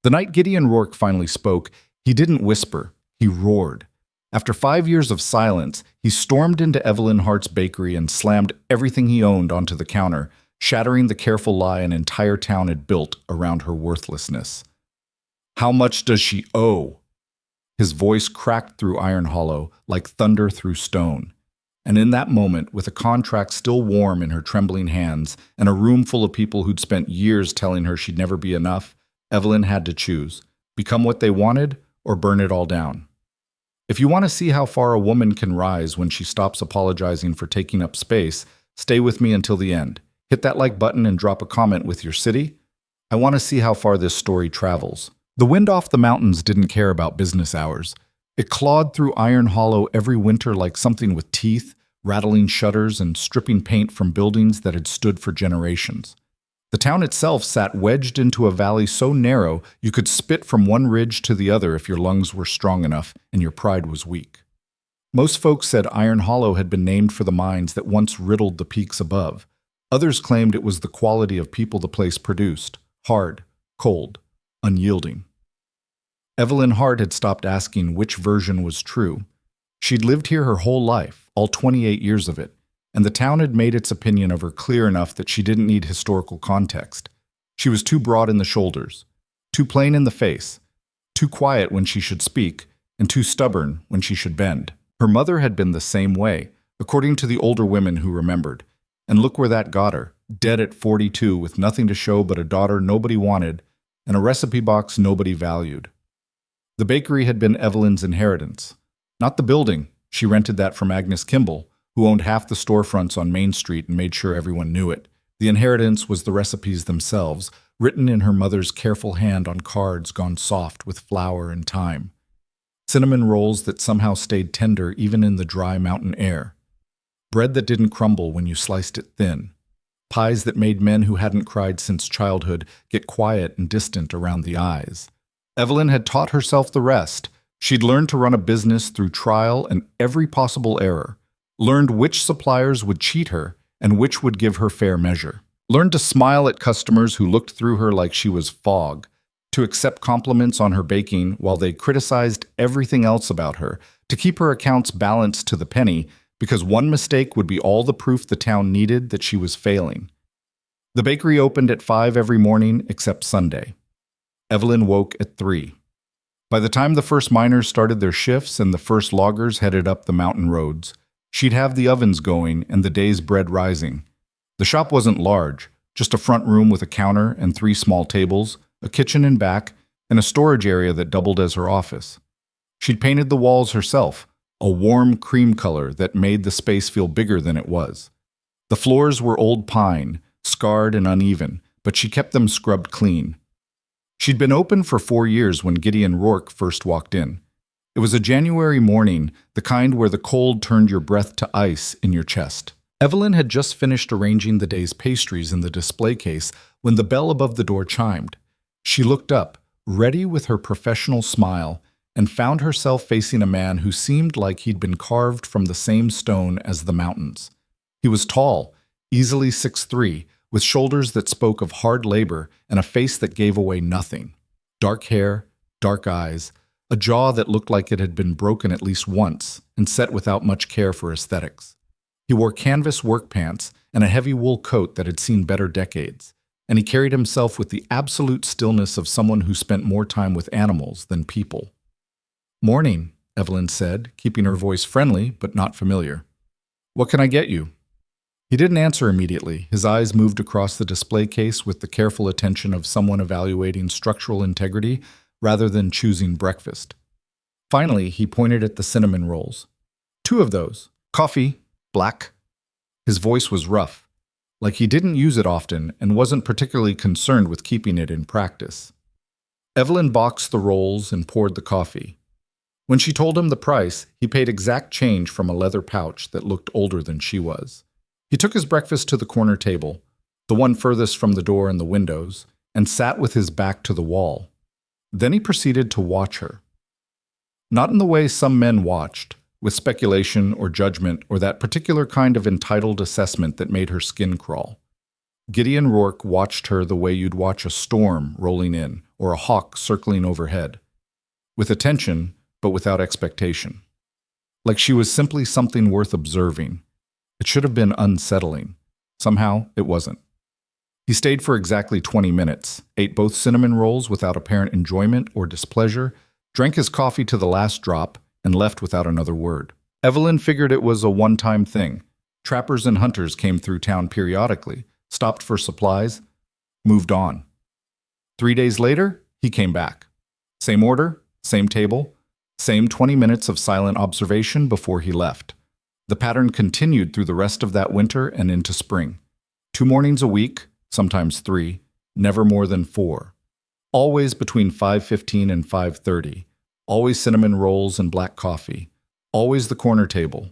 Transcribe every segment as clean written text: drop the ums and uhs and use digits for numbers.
The night Gideon Rourke finally spoke, he didn't whisper, he roared. After 5 years of silence, he stormed into Evelyn Hart's bakery and slammed everything he owned onto the counter, shattering the careful lie an entire town had built around her worthlessness. "How much does she owe?" His voice cracked through iron hollow, like thunder through stone. And in that moment, with a contract still warm in her trembling hands, and a room full of people who'd spent years telling her she'd never be enough, Evelyn had to choose: become what they wanted or burn it all down. If you want to see how far a woman can rise when she stops apologizing for taking up space, stay with me until the end. Hit that like button and drop a comment with your city. I want to see how far this story travels. The wind off the mountains didn't care about business hours. It clawed through iron hollow every winter like something with teeth, rattling shutters and stripping paint from buildings that had stood for generations. The town itself sat wedged into a valley so narrow you could spit from one ridge to the other if your lungs were strong enough and your pride was weak. Most folks said Iron Hollow had been named for the mines that once riddled the peaks above. Others claimed it was the quality of people the place produced: hard, cold, unyielding. Evelyn Hart had stopped asking which version was true. She'd lived here her whole life, all 28 years of it, and the town had made its opinion of her clear enough that she didn't need historical context. She was too broad in the shoulders, too plain in the face, too quiet when she should speak, and too stubborn when she should bend. Her mother had been the same way, according to the older women who remembered. And look where that got her, dead at 42 with nothing to show but a daughter nobody wanted and a recipe box nobody valued. The bakery had been Evelyn's inheritance. Not the building, she rented that from Agnes Kimball, who owned half the storefronts on Main Street and made sure everyone knew it. The inheritance was the recipes themselves, written in her mother's careful hand on cards gone soft with flour and time. Cinnamon rolls that somehow stayed tender even in the dry mountain air. Bread that didn't crumble when you sliced it thin. Pies that made men who hadn't cried since childhood get quiet and distant around the eyes. Evelyn had taught herself the rest. She'd learned to run a business through trial and every possible error. Learned which suppliers would cheat her and which would give her fair measure. Learned to smile at customers who looked through her like she was fog, to accept compliments on her baking while they criticized everything else about her, to keep her accounts balanced to the penny, because one mistake would be all the proof the town needed that she was failing. The bakery opened at 5 every morning except Sunday. Evelyn woke at 3. By the time the first miners started their shifts and the first loggers headed up the mountain roads, she'd have the ovens going and the day's bread rising. The shop wasn't large, just a front room with a counter and 3 small tables, a kitchen and back, and a storage area that doubled as her office. She'd painted the walls herself, a warm cream color that made the space feel bigger than it was. The floors were old pine, scarred and uneven, but she kept them scrubbed clean. She'd been open for 4 years when Gideon Rourke first walked in. It was a January morning, the kind where the cold turned your breath to ice in your chest. Evelyn had just finished arranging the day's pastries in the display case when the bell above the door chimed. She looked up, ready with her professional smile, and found herself facing a man who seemed like he'd been carved from the same stone as the mountains. He was tall, easily 6'3", with shoulders that spoke of hard labor and a face that gave away nothing. Dark hair, dark eyes, a jaw that looked like it had been broken at least once and set without much care for aesthetics. He wore canvas work pants and a heavy wool coat that had seen better decades, and he carried himself with the absolute stillness of someone who spent more time with animals than people. "Morning," Evelyn said, keeping her voice friendly but not familiar. "What can I get you?" He didn't answer immediately. His eyes moved across the display case with the careful attention of someone evaluating structural integrity rather than choosing breakfast. Finally, he pointed at the cinnamon rolls. "2 of those. Coffee, black." His voice was rough, like he didn't use it often and wasn't particularly concerned with keeping it in practice. Evelyn boxed the rolls and poured the coffee. When she told him the price, he paid exact change from a leather pouch that looked older than she was. He took his breakfast to the corner table, the one furthest from the door and the windows, and sat with his back to the wall. Then he proceeded to watch her. Not in the way some men watched, with speculation or judgment or that particular kind of entitled assessment that made her skin crawl. Gideon Rourke watched her the way you'd watch a storm rolling in, or a hawk circling overhead. With attention, but without expectation. Like she was simply something worth observing. It should have been unsettling. Somehow, it wasn't. He stayed for exactly 20 minutes, ate both cinnamon rolls without apparent enjoyment or displeasure, drank his coffee to the last drop, and left without another word. Evelyn figured it was a one-time thing. Trappers and hunters came through town periodically, stopped for supplies, moved on. 3 days later, he came back. Same order, same table, same 20 minutes of silent observation before he left. The pattern continued through the rest of that winter and into spring. 2 mornings a week, sometimes 3, never more than 4. Always between 5:15 and 5:30. Always cinnamon rolls and black coffee. Always the corner table.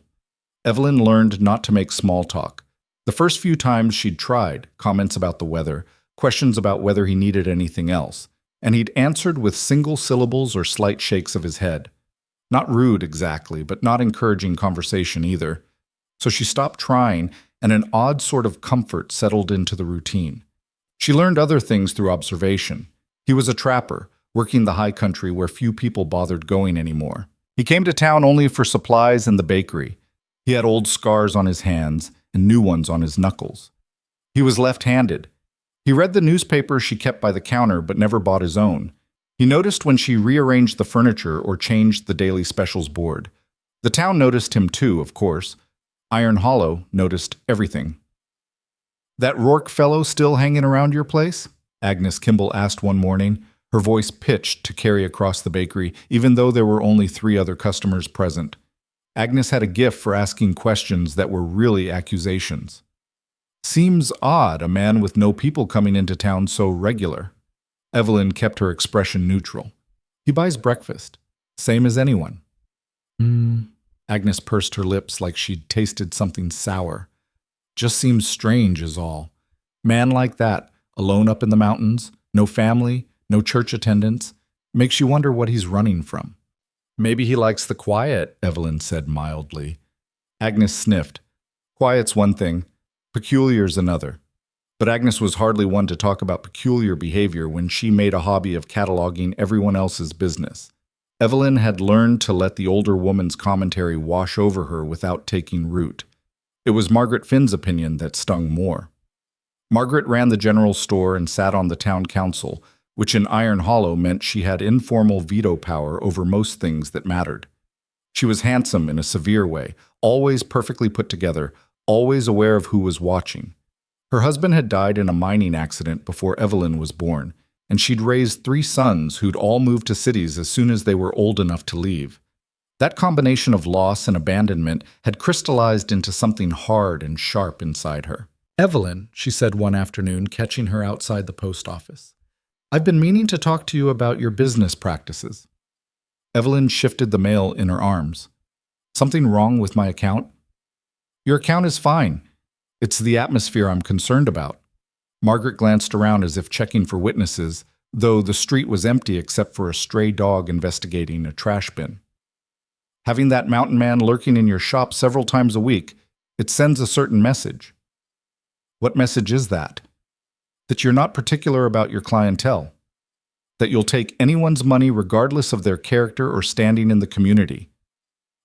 Evelyn learned not to make small talk. The first few times she'd tried, comments about the weather, questions about whether he needed anything else, and he'd answered with single syllables or slight shakes of his head. Not rude exactly, but not encouraging conversation either. So she stopped trying, and an odd sort of comfort settled into the routine. She learned other things through observation. He was a trapper, working the high country where few people bothered going anymore. He came to town only for supplies and the bakery. He had old scars on his hands and new ones on his knuckles. He was left-handed. He read the newspaper she kept by the counter but never bought his own. He noticed when she rearranged the furniture or changed the daily specials board. The town noticed him too, of course. Iron Hollow noticed everything. "That Rourke fellow still hanging around your place?" Agnes Kimball asked one morning, her voice pitched to carry across the bakery, even though there were only 3 other customers present. Agnes had a gift for asking questions that were really accusations. "Seems odd, a man with no people coming into town so regular." Evelyn kept her expression neutral. "He buys breakfast, same as anyone." Agnes pursed her lips like she'd tasted something sour. "Just seems strange is all. Man like that, alone up in the mountains, no family, no church attendance, makes you wonder what he's running from." "Maybe he likes the quiet," Evelyn said mildly. Agnes sniffed. "Quiet's one thing, peculiar's another." But Agnes was hardly one to talk about peculiar behavior when she made a hobby of cataloging everyone else's business. Evelyn had learned to let the older woman's commentary wash over her without taking root. It was Margaret Finn's opinion that stung more. Margaret ran the general store and sat on the town council, which in Iron Hollow meant she had informal veto power over most things that mattered. She was handsome in a severe way, always perfectly put together, always aware of who was watching. Her husband had died in a mining accident before Evelyn was born, and she'd raised 3 sons who'd all moved to cities as soon as they were old enough to leave. That combination of loss and abandonment had crystallized into something hard and sharp inside her. "Evelyn," she said one afternoon, catching her outside the post office, "I've been meaning to talk to you about your business practices." Evelyn shifted the mail in her arms. "Something wrong with my account?" "Your account is fine. It's the atmosphere I'm concerned about." Margaret glanced around as if checking for witnesses, though the street was empty except for a stray dog investigating a trash bin. "Having that mountain man lurking in your shop several times a week, it sends a certain message." "What message is that?" "That you're not particular about your clientele. That you'll take anyone's money regardless of their character or standing in the community."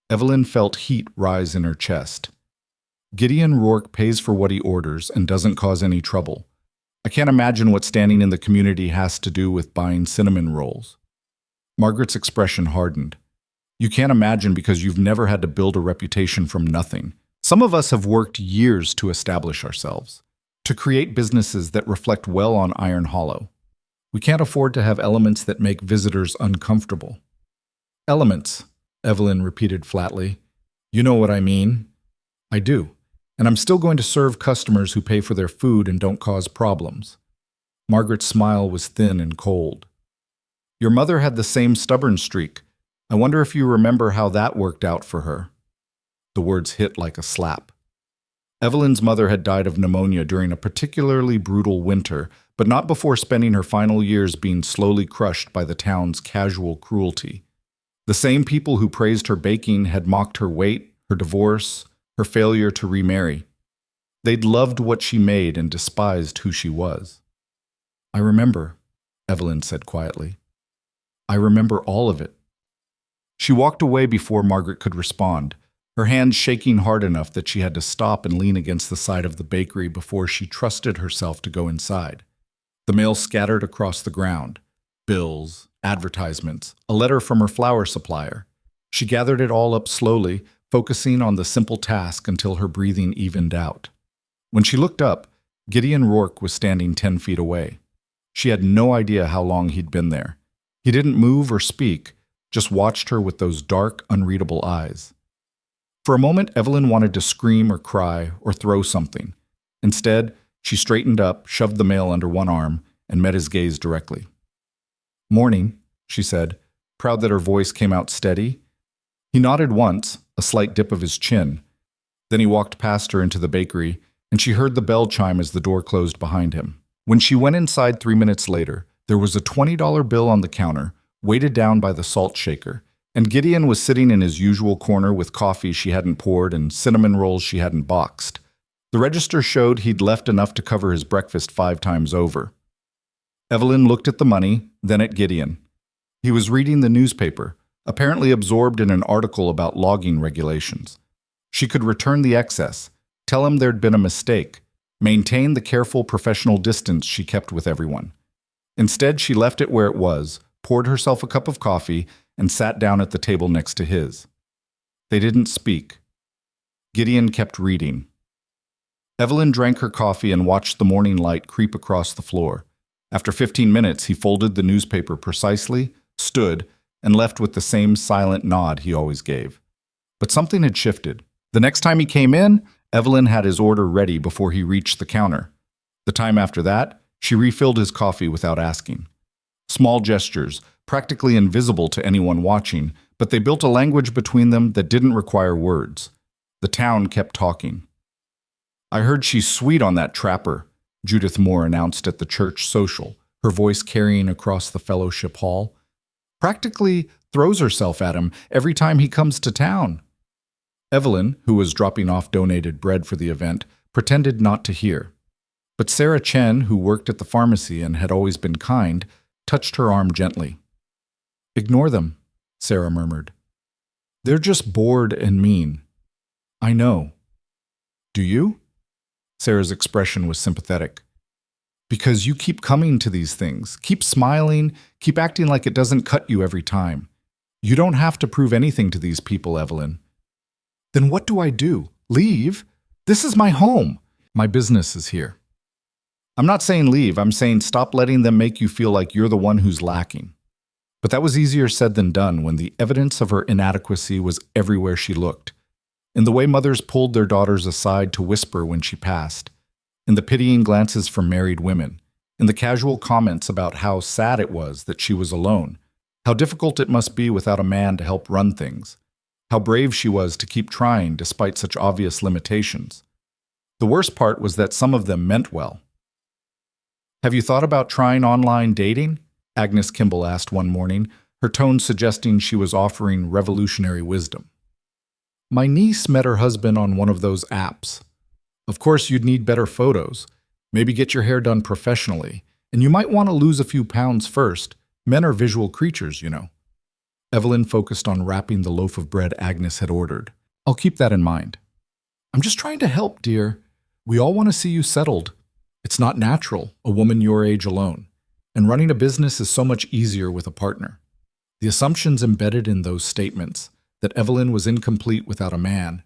Evelyn felt heat rise in her chest. Gideon Rourke pays for what he orders and doesn't cause any trouble. I can't imagine what standing in the community has to do with buying cinnamon rolls. Margaret's expression hardened. "You can't imagine because you've never had to build a reputation from nothing. Some of us have worked years to establish ourselves, to create businesses that reflect well on Iron Hollow. We can't afford to have elements that make visitors uncomfortable." "Elements," Evelyn repeated flatly. "You know what I mean." "I do. And I'm still going to serve customers who pay for their food and don't cause problems." Margaret's smile was thin and cold. "Your mother had the same stubborn streak. I wonder if you remember how that worked out for her." The words hit like a slap. Evelyn's mother had died of pneumonia during a particularly brutal winter, but not before spending her final years being slowly crushed by the town's casual cruelty. The same people who praised her baking had mocked her weight, her divorce, her failure to remarry. They'd loved what she made and despised who she was. "I remember." Evelyn said quietly. I remember all of it. She walked away before Margaret could respond, her hands shaking hard enough that she had to stop and lean against the side of the bakery before she trusted herself to go inside. The mail scattered across the ground. Bills, advertisements, a letter from her flour supplier. She gathered it all up slowly, focusing on the simple task until her breathing evened out. When she looked up, Gideon Rourke was standing 10 feet away. She had no idea how long he'd been there. He didn't move or speak, just watched her with those dark, unreadable eyes. For a moment, Evelyn wanted to scream or cry or throw something. Instead, she straightened up, shoved the mail under one arm, and met his gaze directly. Morning, she said, proud that her voice came out steady. He nodded once, a slight dip of his chin. Then he walked past her into the bakery, and she heard the bell chime as the door closed behind him. When she went inside 3 minutes later, there was a $20 bill on the counter, weighted down by the salt shaker, and Gideon was sitting in his usual corner with coffee she hadn't poured and cinnamon rolls she hadn't boxed. The register showed he'd left enough to cover his breakfast 5 times over. Evelyn looked at the money, then at Gideon. He was reading the newspaper, apparently absorbed in an article about logging regulations. She could return the excess, tell him there'd been a mistake, maintain the careful professional distance she kept with everyone. Instead, she left it where it was, poured herself a cup of coffee, and sat down at the table next to his. They didn't speak. Gideon kept reading. Evelyn drank her coffee and watched the morning light creep across the floor. After 15 minutes, he folded the newspaper precisely, stood, and left with the same silent nod he always gave. But something had shifted. The next time he came in, Evelyn had his order ready before he reached the counter. The time after that, she refilled his coffee without asking. Small gestures, practically invisible to anyone watching, but they built a language between them that didn't require words. The town kept talking. I heard she's sweet on that trapper, Judith Moore announced at the church social, her voice carrying across the fellowship hall. Practically throws herself at him every time he comes to town. Evelyn, who was dropping off donated bread for the event, pretended not to hear. But Sarah Chen, who worked at the pharmacy and had always been kind, touched her arm gently. Ignore them, Sarah murmured. They're just bored and mean. I know. Do you? Sarah's expression was sympathetic. Because you keep coming to these things, keep smiling, keep acting like it doesn't cut you every time. You don't have to prove anything to these people, Evelyn. Then what do I do? Leave? This is my home. My business is here. I'm not saying leave, I'm saying stop letting them make you feel like you're the one who's lacking. But that was easier said than done when the evidence of her inadequacy was everywhere she looked. In the way mothers pulled their daughters aside to whisper when she passed, in the pitying glances from married women, in the casual comments about how sad it was that she was alone, how difficult it must be without a man to help run things, how brave she was to keep trying despite such obvious limitations. The worst part was that some of them meant well. Have you thought about trying online dating? Agnes Kimball asked one morning, her tone suggesting she was offering revolutionary wisdom. My niece met her husband on one of those apps. Of course, you'd need better photos, maybe get your hair done professionally, and you might want to lose a few pounds first. Men are visual creatures, you know. Evelyn focused on wrapping the loaf of bread Agnes had ordered. I'll keep that in mind. I'm just trying to help, dear. We all want to see you settled. It's not natural, a woman your age alone. And running a business is so much easier with a partner. The assumptions embedded in those statements, that Evelyn was incomplete without a man,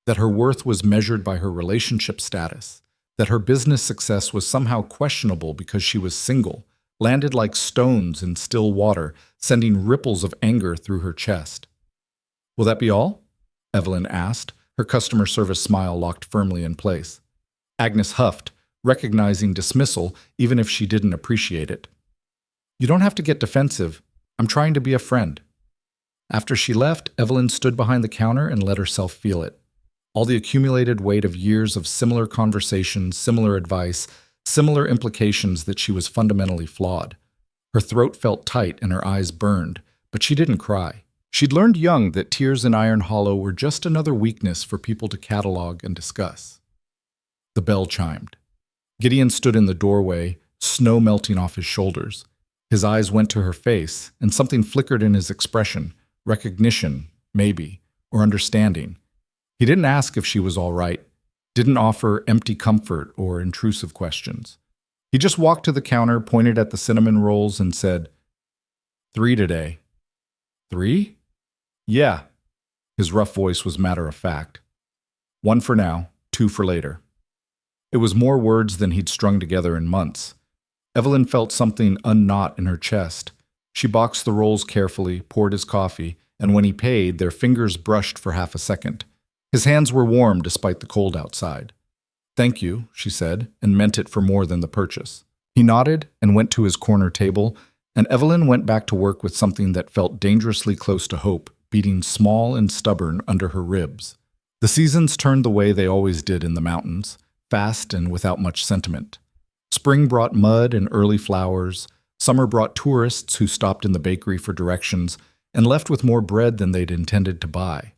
that her worth was measured by her relationship status, that her business success was somehow questionable because she was single, landed like stones in still water, sending ripples of anger through her chest. Will that be all? Evelyn asked, her customer service smile locked firmly in place. Agnes huffed, recognizing dismissal even if she didn't appreciate it. You don't have to get defensive. I'm trying to be a friend. After she left, Evelyn stood behind the counter and let herself feel it. All the accumulated weight of years of similar conversations, similar advice, similar implications that she was fundamentally flawed. Her throat felt tight and her eyes burned, but she didn't cry. She'd learned young that tears in Iron Hollow were just another weakness for people to catalog and discuss. The bell chimed. Gideon stood in the doorway, snow melting off his shoulders. His eyes went to her face, and something flickered in his expression. Recognition, maybe, or understanding. He didn't ask if she was all right, didn't offer empty comfort or intrusive questions. He just walked to the counter, pointed at the cinnamon rolls, and said, 3 today. 3? Yeah. His rough voice was matter of fact. 1 for now, 2 for later. It was more words than he'd strung together in months. Evelyn felt something unknot in her chest. She boxed the rolls carefully, poured his coffee, and when he paid, their fingers brushed for half a second. His hands were warm despite the cold outside. "Thank you," she said, and meant it for more than the purchase. He nodded and went to his corner table, and Evelyn went back to work with something that felt dangerously close to hope, beating small and stubborn under her ribs. The seasons turned the way they always did in the mountains, fast and without much sentiment. Spring brought mud and early flowers. Summer brought tourists who stopped in the bakery for directions and left with more bread than they'd intended to buy.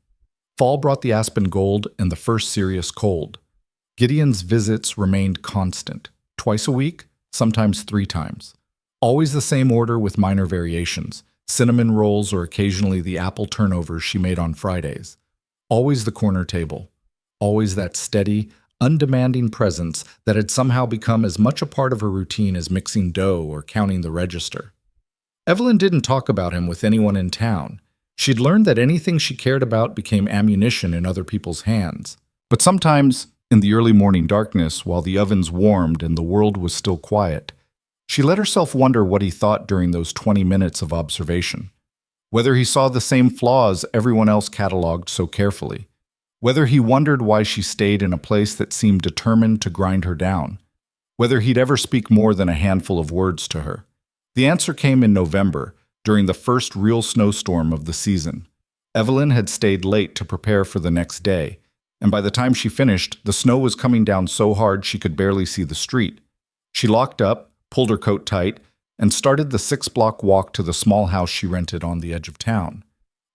Fall brought the aspen gold and the first serious cold. Gideon's visits remained constant, twice a week, sometimes 3 times. Always the same order with minor variations, cinnamon rolls or occasionally the apple turnovers she made on Fridays. Always the corner table. Always that steady, undemanding presence that had somehow become as much a part of her routine as mixing dough or counting the register. Evelyn didn't talk about him with anyone in town. She'd learned that anything she cared about became ammunition in other people's hands. But sometimes, in the early morning darkness, while the ovens warmed and the world was still quiet, she let herself wonder what he thought during those 20 minutes of observation. Whether he saw the same flaws everyone else cataloged so carefully. Whether he wondered why she stayed in a place that seemed determined to grind her down. Whether he'd ever speak more than a handful of words to her. The answer came in November, during the first real snowstorm of the season. Evelyn had stayed late to prepare for the next day, and by the time she finished, the snow was coming down so hard she could barely see the street. She locked up, pulled her coat tight, and started the 6-block walk to the small house she rented on the edge of town.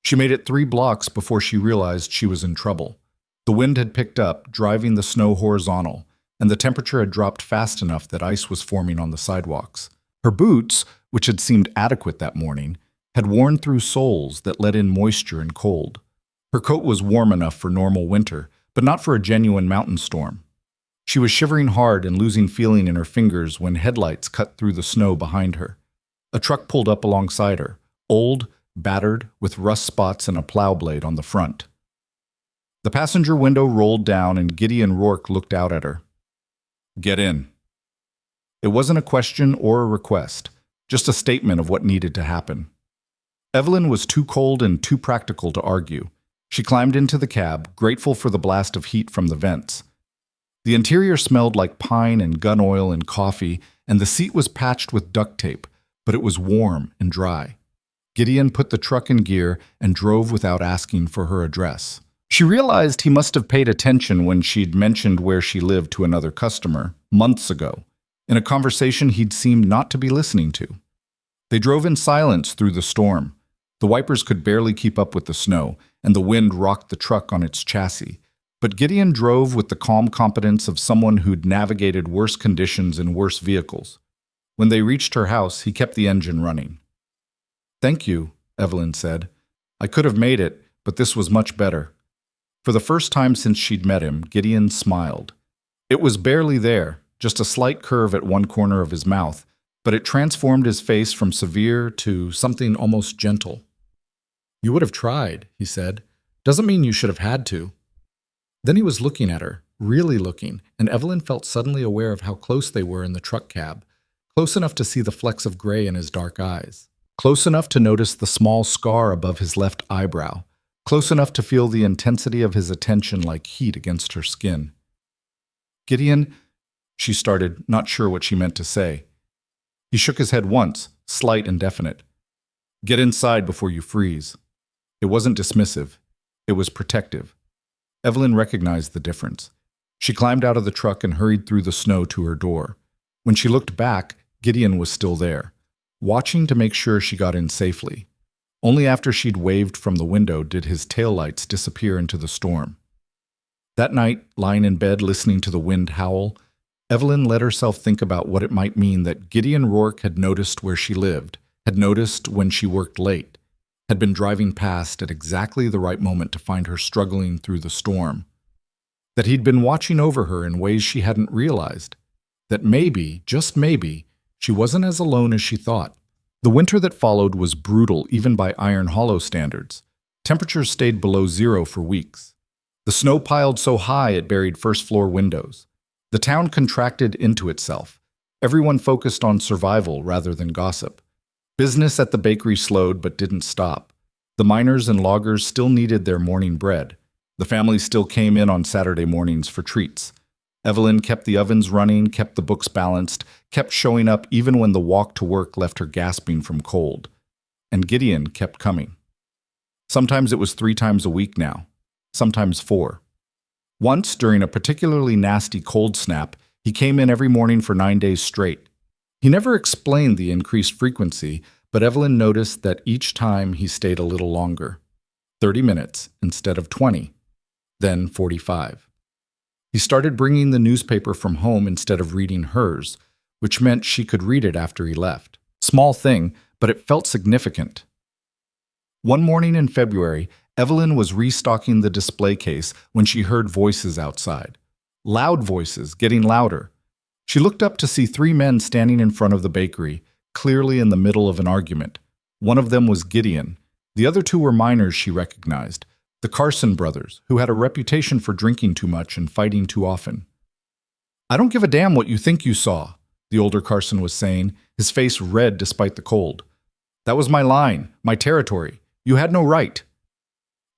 She made it 3 blocks before she realized she was in trouble. The wind had picked up, driving the snow horizontal, and the temperature had dropped fast enough that ice was forming on the sidewalks. Her boots, which had seemed adequate that morning, had worn through soles that let in moisture and cold. Her coat was warm enough for normal winter, but not for a genuine mountain storm. She was shivering hard and losing feeling in her fingers when headlights cut through the snow behind her. A truck pulled up alongside her, old, battered, with rust spots and a plow blade on the front. The passenger window rolled down and Gideon Rourke looked out at her. "Get in." It wasn't a question or a request, just a statement of what needed to happen. Evelyn was too cold and too practical to argue. She climbed into the cab, grateful for the blast of heat from the vents. The interior smelled like pine and gun oil and coffee, and the seat was patched with duct tape, but it was warm and dry. Gideon put the truck in gear and drove without asking for her address. She realized he must have paid attention when she'd mentioned where she lived to another customer, months ago, in a conversation he'd seemed not to be listening to. They drove in silence through the storm. The wipers could barely keep up with the snow, and the wind rocked the truck on its chassis. But Gideon drove with the calm competence of someone who'd navigated worse conditions in worse vehicles. When they reached her house, he kept the engine running. "Thank you," Evelyn said. "I could have made it, but this was much better." For the first time since she'd met him, Gideon smiled. It was barely there, just a slight curve at one corner of his mouth, but it transformed his face from severe to something almost gentle. "You would have tried," he said. "Doesn't mean you should have had to." Then he was looking at her, really looking, and Evelyn felt suddenly aware of how close they were in the truck cab, close enough to see the flecks of gray in his dark eyes, close enough to notice the small scar above his left eyebrow, close enough to feel the intensity of his attention like heat against her skin. "Gideon," she started, not sure what she meant to say. He shook his head once, slight and definite. "Get inside before you freeze." It wasn't dismissive. It was protective. Evelyn recognized the difference. She climbed out of the truck and hurried through the snow to her door. When she looked back, Gideon was still there, watching to make sure she got in safely. Only after she'd waved from the window did his taillights disappear into the storm. That night, lying in bed listening to the wind howl, Evelyn let herself think about what it might mean that Gideon Rourke had noticed where she lived, had noticed when she worked late, had been driving past at exactly the right moment to find her struggling through the storm, that he'd been watching over her in ways she hadn't realized, that maybe, just maybe, she wasn't as alone as she thought. The winter that followed was brutal even by Iron Hollow standards. Temperatures stayed below zero for weeks. The snow piled so high it buried first-floor windows. The town contracted into itself. Everyone focused on survival rather than gossip. Business at the bakery slowed but didn't stop. The miners and loggers still needed their morning bread. The family still came in on Saturday mornings for treats. Evelyn kept the ovens running, kept the books balanced, kept showing up even when the walk to work left her gasping from cold. And Gideon kept coming. Sometimes it was 3 times a week now, sometimes 4. Once, during a particularly nasty cold snap, he came in every morning for 9 days straight. He never explained the increased frequency, but Evelyn noticed that each time he stayed a little longer. 30 minutes instead of 20, then 45. He started bringing the newspaper from home instead of reading hers, which meant she could read it after he left. Small thing, but it felt significant. One morning in February, Evelyn was restocking the display case when she heard voices outside. Loud voices, getting louder. She looked up to see 3 men standing in front of the bakery, clearly in the middle of an argument. One of them was Gideon. The other 2 were miners she recognized, the Carson brothers, who had a reputation for drinking too much and fighting too often. "I don't give a damn what you think you saw," the older Carson was saying, his face red despite the cold. "That was my line, my territory. You had no right."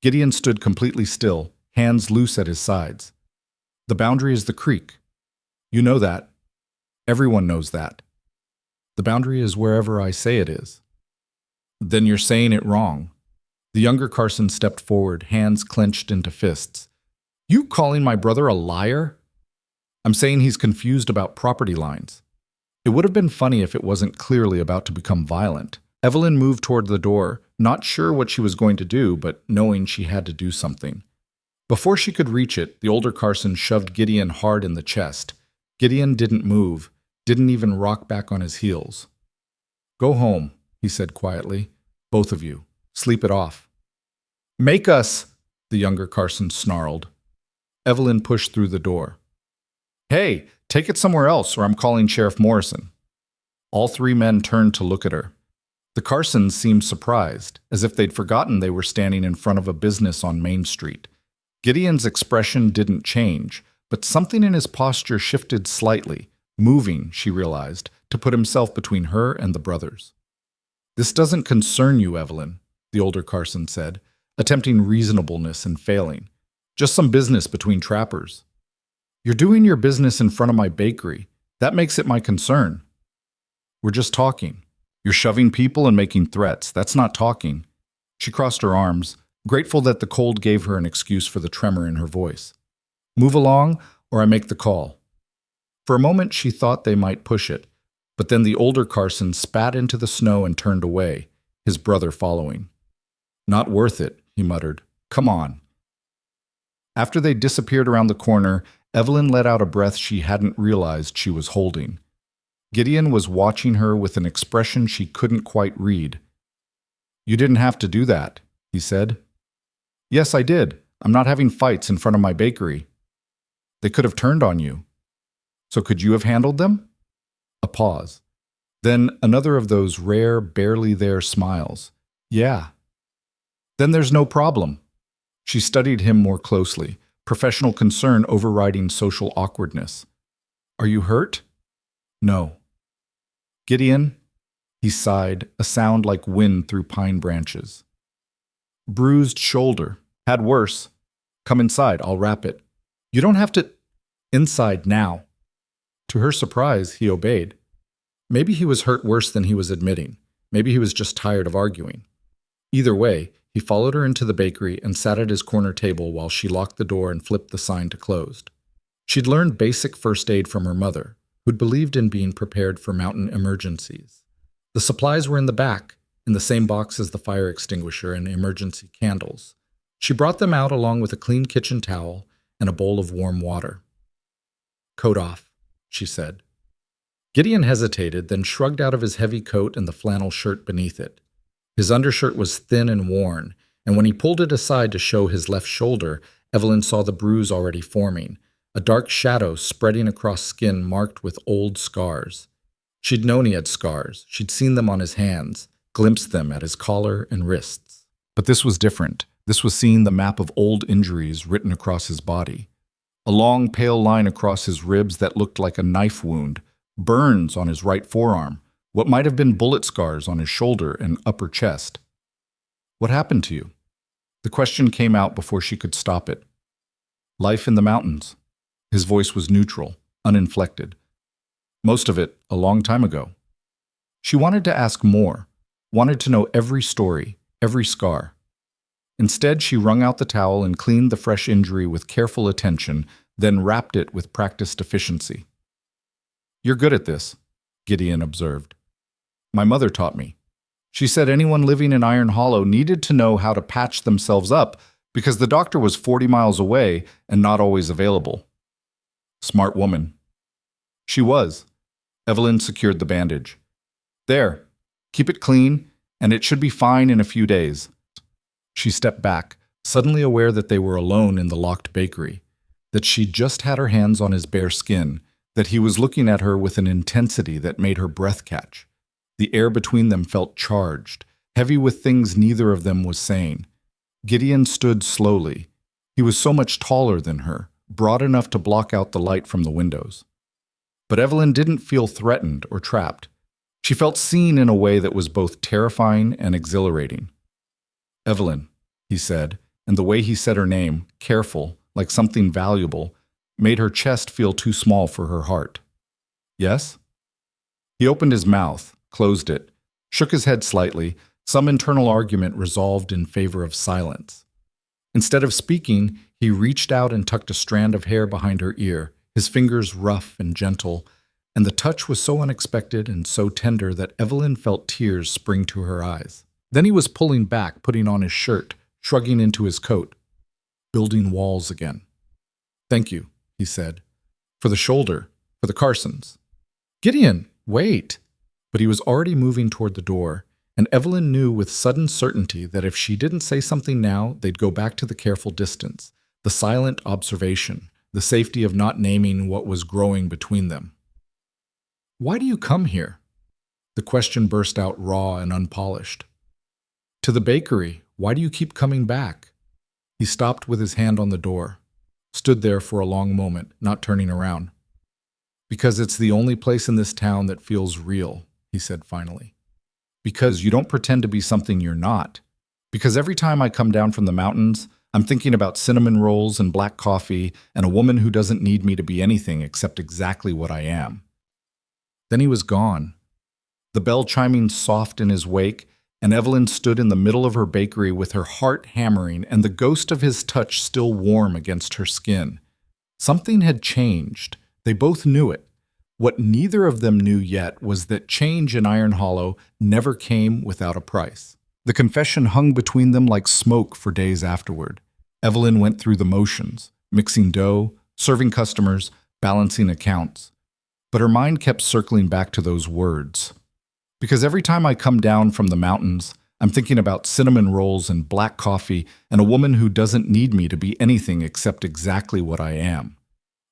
Gideon stood completely still, hands loose at his sides. "The boundary is the creek. You know that. Everyone knows that. The boundary is wherever I say it is." "Then you're saying it wrong." The younger Carson stepped forward, hands clenched into fists. "You calling my brother a liar?" "I'm saying he's confused about property lines." It would have been funny if it wasn't clearly about to become violent. Evelyn moved toward the door, not sure what she was going to do, but knowing she had to do something. Before she could reach it, the older Carson shoved Gideon hard in the chest. Gideon didn't move, didn't even rock back on his heels. "Go home," he said quietly. "Both of you. Sleep it off." "Make us," the younger Carson snarled. Evelyn pushed through the door. "Hey, take it somewhere else or I'm calling Sheriff Morrison." All 3 men turned to look at her. The Carsons seemed surprised, as if they'd forgotten they were standing in front of a business on Main Street. Gideon's expression didn't change, but something in his posture shifted slightly, moving, she realized, to put himself between her and the brothers. "This doesn't concern you, Evelyn," the older Carson said, attempting reasonableness and failing. "Just some business between trappers." "You're doing your business in front of my bakery. That makes it my concern." "We're just talking. You're shoving people and making threats. That's not talking." She crossed her arms, grateful that the cold gave her an excuse for the tremor in her voice. "Move along, or I make the call." For a moment she thought they might push it, but then the older Carson spat into the snow and turned away, his brother following. "Not worth it," he muttered. "Come on." After they disappeared around the corner, Evelyn let out a breath she hadn't realized she was holding. Gideon was watching her with an expression she couldn't quite read. "You didn't have to do that," he said. "Yes, I did. I'm not having fights in front of my bakery." "They could have turned on you." "So could you have handled them?" A pause. Then another of those rare, barely there smiles. "Yeah." "Then there's no problem." She studied him more closely, professional concern overriding social awkwardness. "Are you hurt?" "No." "Gideon?" He sighed, a sound like wind through pine branches. "Bruised shoulder. Had worse. Come inside, I'll wrap it." "You don't have to—" "Inside now." To her surprise, he obeyed. Maybe he was hurt worse than he was admitting. Maybe he was just tired of arguing. Either way, he followed her into the bakery and sat at his corner table while she locked the door and flipped the sign to closed. She'd learned basic first aid from her mother, who'd believed in being prepared for mountain emergencies. The supplies were in the back, in the same box as the fire extinguisher and emergency candles. She brought them out along with a clean kitchen towel and a bowl of warm water. "Coat off," she said. Gideon hesitated, then shrugged out of his heavy coat and the flannel shirt beneath it. His undershirt was thin and worn, and when he pulled it aside to show his left shoulder, Evelyn saw the bruise already forming, a dark shadow spreading across skin marked with old scars. She'd known he had scars. She'd seen them on his hands, glimpsed them at his collar and wrists. But this was different. This was seeing the map of old injuries written across his body. A long, pale line across his ribs that looked like a knife wound, burns on his right forearm, what might have been bullet scars on his shoulder and upper chest. What happened to you? The question came out before she could stop it. Life in the mountains. His voice was neutral, uninflected. Most of it a long time ago. She wanted to ask more, wanted to know every story, every scar. Instead, she wrung out the towel and cleaned the fresh injury with careful attention, then wrapped it with practiced efficiency. You're good at this, Gideon observed. My mother taught me. She said anyone living in Iron Hollow needed to know how to patch themselves up because the doctor was 40 miles away and not always available. Smart woman. She was. Evelyn secured the bandage. There, keep it clean, and it should be fine in a few days. She stepped back, suddenly aware that they were alone in the locked bakery, that she'd just had her hands on his bare skin, that he was looking at her with an intensity that made her breath catch. The air between them felt charged, heavy with things neither of them was saying. Gideon stood slowly. He was so much taller than her, broad enough to block out the light from the windows. But Evelyn didn't feel threatened or trapped. She felt seen in a way that was both terrifying and exhilarating. Evelyn, he said, and the way he said her name, careful, like something valuable, made her chest feel too small for her heart. Yes? He opened his mouth, closed it, shook his head slightly, some internal argument resolved in favor of silence. Instead of speaking, he reached out and tucked a strand of hair behind her ear, his fingers rough and gentle, and the touch was so unexpected and so tender that Evelyn felt tears spring to her eyes. Then he was pulling back, putting on his shirt, shrugging into his coat, building walls again. Thank you, he said. For the shoulder, for the Carsons. Gideon, wait! But he was already moving toward the door, and Evelyn knew with sudden certainty that if she didn't say something now, they'd go back to the careful distance, the silent observation, the safety of not naming what was growing between them. Why do you come here? The question burst out raw and unpolished. To the bakery. Why do you keep coming back? He stopped with his hand on the door, stood there for a long moment, not turning around. Because it's the only place in this town that feels real, he said finally. Because you don't pretend to be something you're not. Because every time I come down from the mountains, I'm thinking about cinnamon rolls and black coffee and a woman who doesn't need me to be anything except exactly what I am. Then he was gone, the bell chiming soft in his wake, and Evelyn stood in the middle of her bakery with her heart hammering and the ghost of his touch still warm against her skin. Something had changed. They both knew it. What neither of them knew yet was that change in Iron Hollow never came without a price. The confession hung between them like smoke for days afterward. Evelyn went through the motions, mixing dough, serving customers, balancing accounts. But her mind kept circling back to those words. Because every time I come down from the mountains, I'm thinking about cinnamon rolls and black coffee and a woman who doesn't need me to be anything except exactly what I am.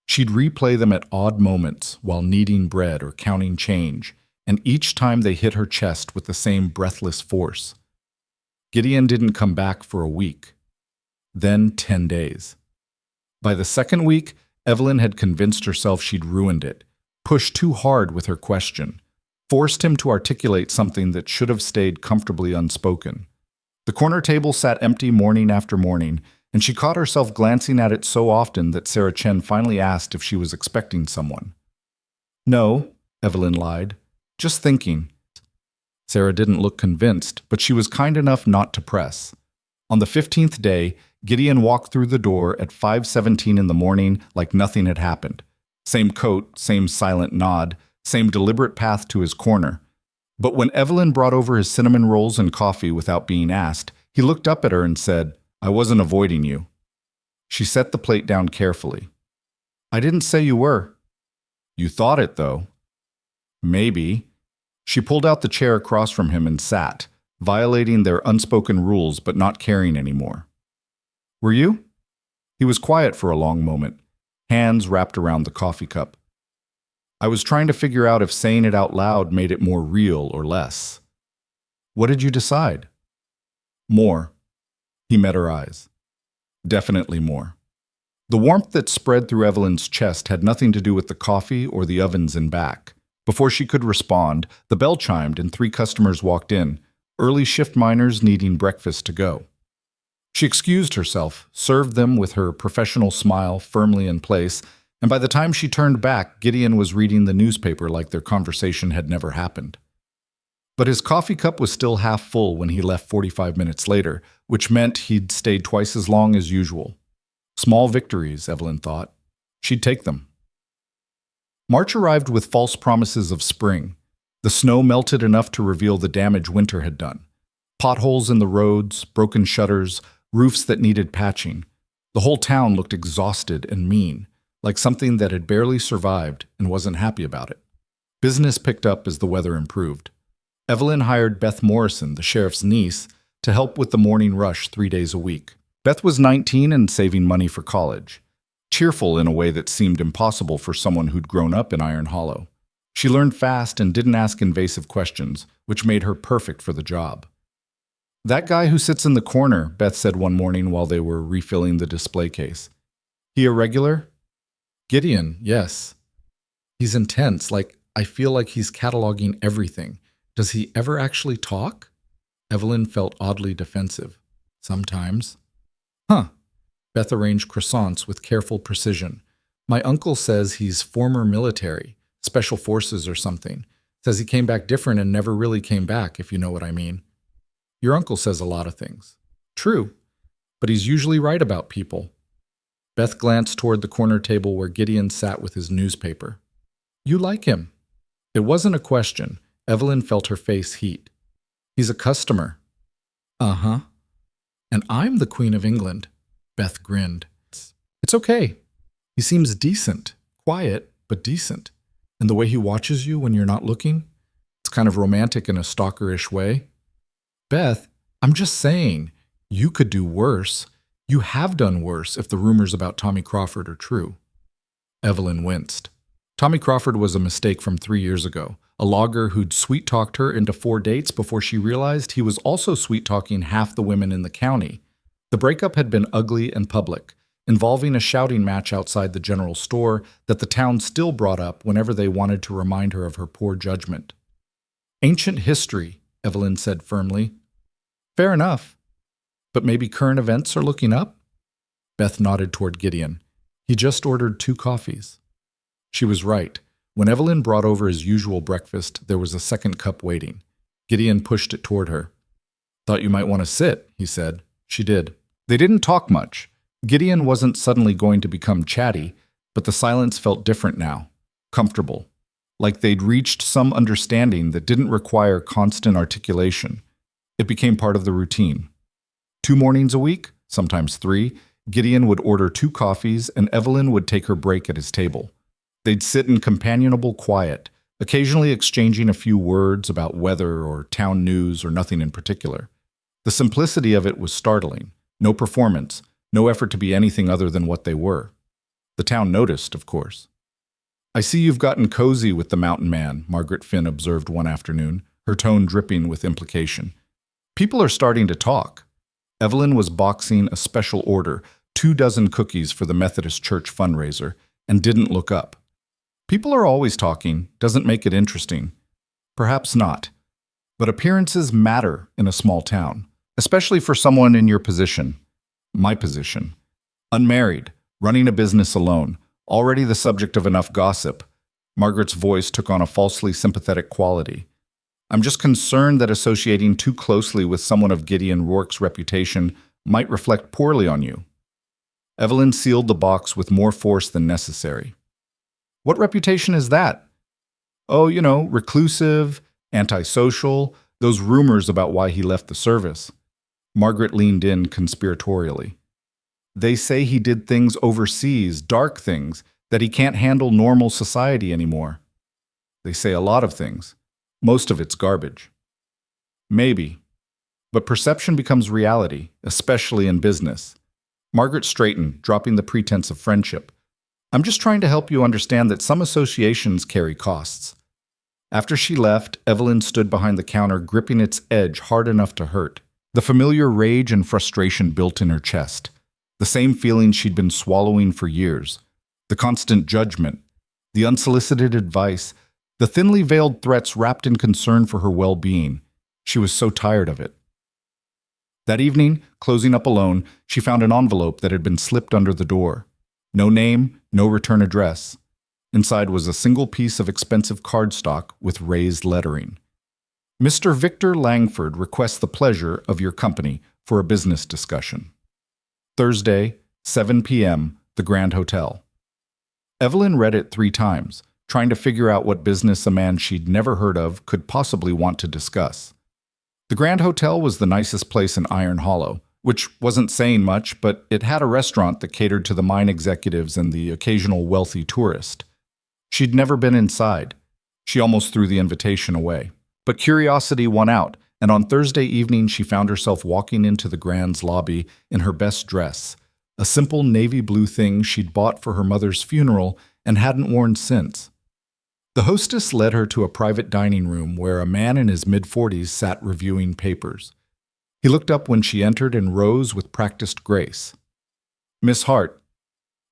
She'd replay them at odd moments while kneading bread or counting change, and each time they hit her chest with the same breathless force. Gideon didn't come back for a week. Then 10 days. By the second week, Evelyn had convinced herself she'd ruined it, pushed too hard with her question, forced him to articulate something that should have stayed comfortably unspoken. The corner table sat empty morning after morning, and she caught herself glancing at it so often that Sarah Chen finally asked if she was expecting someone. No, Evelyn lied. Just thinking. Sarah didn't look convinced, but she was kind enough not to press. On the 15th day, Gideon walked through the door at 5:17 in the morning like nothing had happened. Same coat, same silent nod, same deliberate path to his corner. But when Evelyn brought over his cinnamon rolls and coffee without being asked, he looked up at her and said, I wasn't avoiding you. She set the plate down carefully. I didn't say you were. You thought it, though. Maybe. She pulled out the chair across from him and sat, violating their unspoken rules but not caring anymore. Were you? He was quiet for a long moment, hands wrapped around the coffee cup. I was trying to figure out if saying it out loud made it more real or less. What did you decide? More. He met her eyes. Definitely more. The warmth that spread through Evelyn's chest had nothing to do with the coffee or the ovens in back. Before she could respond, the bell chimed and 3 customers walked in, early shift miners needing breakfast to go. She excused herself, served them with her professional smile firmly in place, and by the time she turned back, Gideon was reading the newspaper like their conversation had never happened. But his coffee cup was still half full when he left 45 minutes later, which meant he'd stayed twice as long as usual. Small victories, Evelyn thought. She'd take them. March arrived with false promises of spring. The snow melted enough to reveal the damage winter had done. Potholes in the roads, broken shutters, roofs that needed patching. The whole town looked exhausted and mean, like something that had barely survived and wasn't happy about it. Business picked up as the weather improved. Evelyn hired Beth Morrison, the sheriff's niece, to help with the morning rush 3 days a week. Beth was 19 and saving money for college. Cheerful in a way that seemed impossible for someone who'd grown up in Iron Hollow. She learned fast and didn't ask invasive questions, which made her perfect for the job. That guy who sits in the corner, Beth said one morning while they were refilling the display case. He a regular? Gideon, yes. He's intense, I feel like he's cataloging everything. Does he ever actually talk? Evelyn felt oddly defensive. Sometimes. Huh. Beth arranged croissants with careful precision. My uncle says he's former military, special forces or something. Says he came back different and never really came back, if you know what I mean. Your uncle says a lot of things. True, but he's usually right about people. Beth glanced toward the corner table where Gideon sat with his newspaper. You like him? It wasn't a question. Evelyn felt her face heat. He's a customer. Uh-huh. And I'm the Queen of England. Beth grinned. It's okay. He seems decent. Quiet, but decent. And the way he watches you when you're not looking, it's kind of romantic in a stalkerish way. Beth, I'm just saying, you could do worse. You have done worse if the rumors about Tommy Crawford are true. Evelyn winced. Tommy Crawford was a mistake from 3 years ago. A logger who'd sweet-talked her into 4 dates before she realized he was also sweet-talking half the women in the county. The breakup had been ugly and public, involving a shouting match outside the general store that the town still brought up whenever they wanted to remind her of her poor judgment. Ancient history, Evelyn said firmly. Fair enough. But maybe current events are looking up? Beth nodded toward Gideon. He just ordered 2 coffees. She was right. When Evelyn brought over his usual breakfast, there was a second cup waiting. Gideon pushed it toward her. Thought you might want to sit, he said. She did. They didn't talk much. Gideon wasn't suddenly going to become chatty, but the silence felt different now, comfortable, like they'd reached some understanding that didn't require constant articulation. It became part of the routine. 2 mornings a week, sometimes 3, Gideon would order 2 coffees and Evelyn would take her break at his table. They'd sit in companionable quiet, occasionally exchanging a few words about weather or town news or nothing in particular. The simplicity of it was startling. No performance, no effort to be anything other than what they were. The town noticed, of course. I see you've gotten cozy with the mountain man, Margaret Finn observed one afternoon, her tone dripping with implication. People are starting to talk. Evelyn was boxing a special order, 24 cookies for the Methodist Church fundraiser, and didn't look up. People are always talking, doesn't make it interesting. Perhaps not. But appearances matter in a small town, especially for someone in your position. My position. Unmarried, running a business alone, already the subject of enough gossip. Margaret's voice took on a falsely sympathetic quality. I'm just concerned that associating too closely with someone of Gideon Rourke's reputation might reflect poorly on you. Evelyn sealed the box with more force than necessary. What reputation is that? Oh, reclusive, antisocial, those rumors about why he left the service. Margaret leaned in conspiratorially. They say he did things overseas, dark things, that he can't handle normal society anymore. They say a lot of things. Most of it's garbage. Maybe. But perception becomes reality, especially in business. Margaret straightened, dropping the pretense of friendship. I'm just trying to help you understand that some associations carry costs. After she left, Evelyn stood behind the counter, gripping its edge hard enough to hurt. The familiar rage and frustration built in her chest. The same feeling she'd been swallowing for years. The constant judgment, the unsolicited advice, the thinly veiled threats wrapped in concern for her well-being. She was so tired of it. That evening, closing up alone, she found an envelope that had been slipped under the door. No name, no return address. Inside was a single piece of expensive cardstock with raised lettering. Mr. Victor Langford requests the pleasure of your company for a business discussion. Thursday, 7 p.m., the Grand Hotel. Evelyn read it 3 times, trying to figure out what business a man she'd never heard of could possibly want to discuss. The Grand Hotel was the nicest place in Iron Hollow, which wasn't saying much, but it had a restaurant that catered to the mine executives and the occasional wealthy tourist. She'd never been inside. She almost threw the invitation away. But curiosity won out, and on Thursday evening she found herself walking into the Grand's lobby in her best dress, a simple navy blue thing she'd bought for her mother's funeral and hadn't worn since. The hostess led her to a private dining room where a man in his mid-40s sat reviewing papers. He looked up when she entered and rose with practiced grace. "Miss Hart,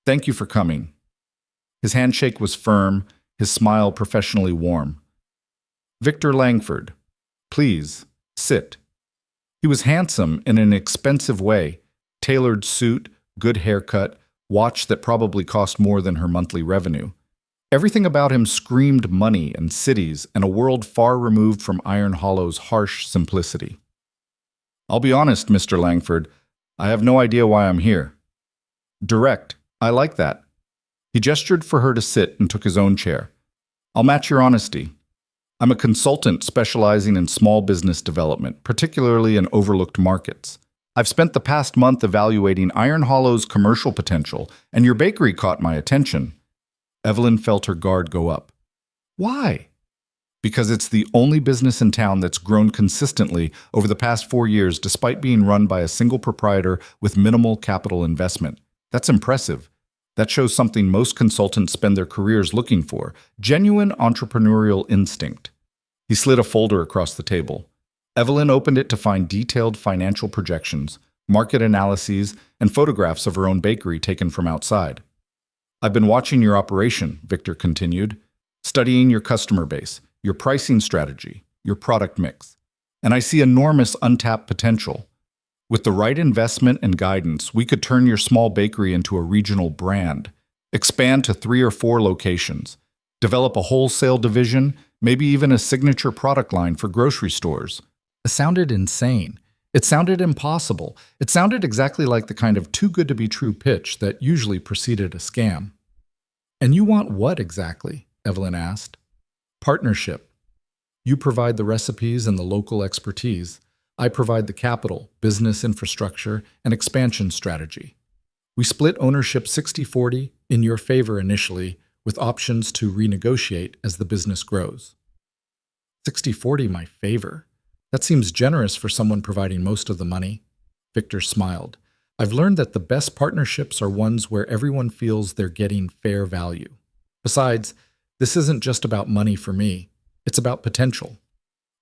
thank you for coming." His handshake was firm, his smile professionally warm. "Victor Langford, please, sit." He was handsome in an expensive way, tailored suit, good haircut, watch that probably cost more than her monthly revenue. Everything about him screamed money and cities and a world far removed from Iron Hollow's harsh simplicity. "I'll be honest, Mr. Langford, I have no idea why I'm here." "Direct. I like that." He gestured for her to sit and took his own chair. "I'll match your honesty. I'm a consultant specializing in small business development, particularly in overlooked markets. I've spent the past month evaluating Iron Hollow's commercial potential, and your bakery caught my attention." Evelyn felt her guard go up. "Why?" "Because it's the only business in town that's grown consistently over the past 4 years despite being run by a single proprietor with minimal capital investment. That's impressive. That shows something most consultants spend their careers looking for, genuine entrepreneurial instinct." He slid a folder across the table. Evelyn opened it to find detailed financial projections, market analyses, and photographs of her own bakery taken from outside. "I've been watching your operation," Victor continued, "studying your customer base, your pricing strategy, your product mix. And I see enormous untapped potential. With the right investment and guidance, we could turn your small bakery into a regional brand, expand to 3 or 4 locations, develop a wholesale division, maybe even a signature product line for grocery stores." It sounded insane. It sounded impossible. It sounded exactly like the kind of too-good-to-be-true pitch that usually preceded a scam. "And you want what exactly?" Evelyn asked. "Partnership. You provide the recipes and the local expertise. I provide the capital, business infrastructure, and expansion strategy. We split ownership 60-40 in your favor initially, with options to renegotiate as the business grows." 60-40 my favor? That seems generous for someone providing most of the money. Victor smiled. "I've learned that the best partnerships are ones where everyone feels they're getting fair value. Besides, this isn't just about money for me. It's about potential.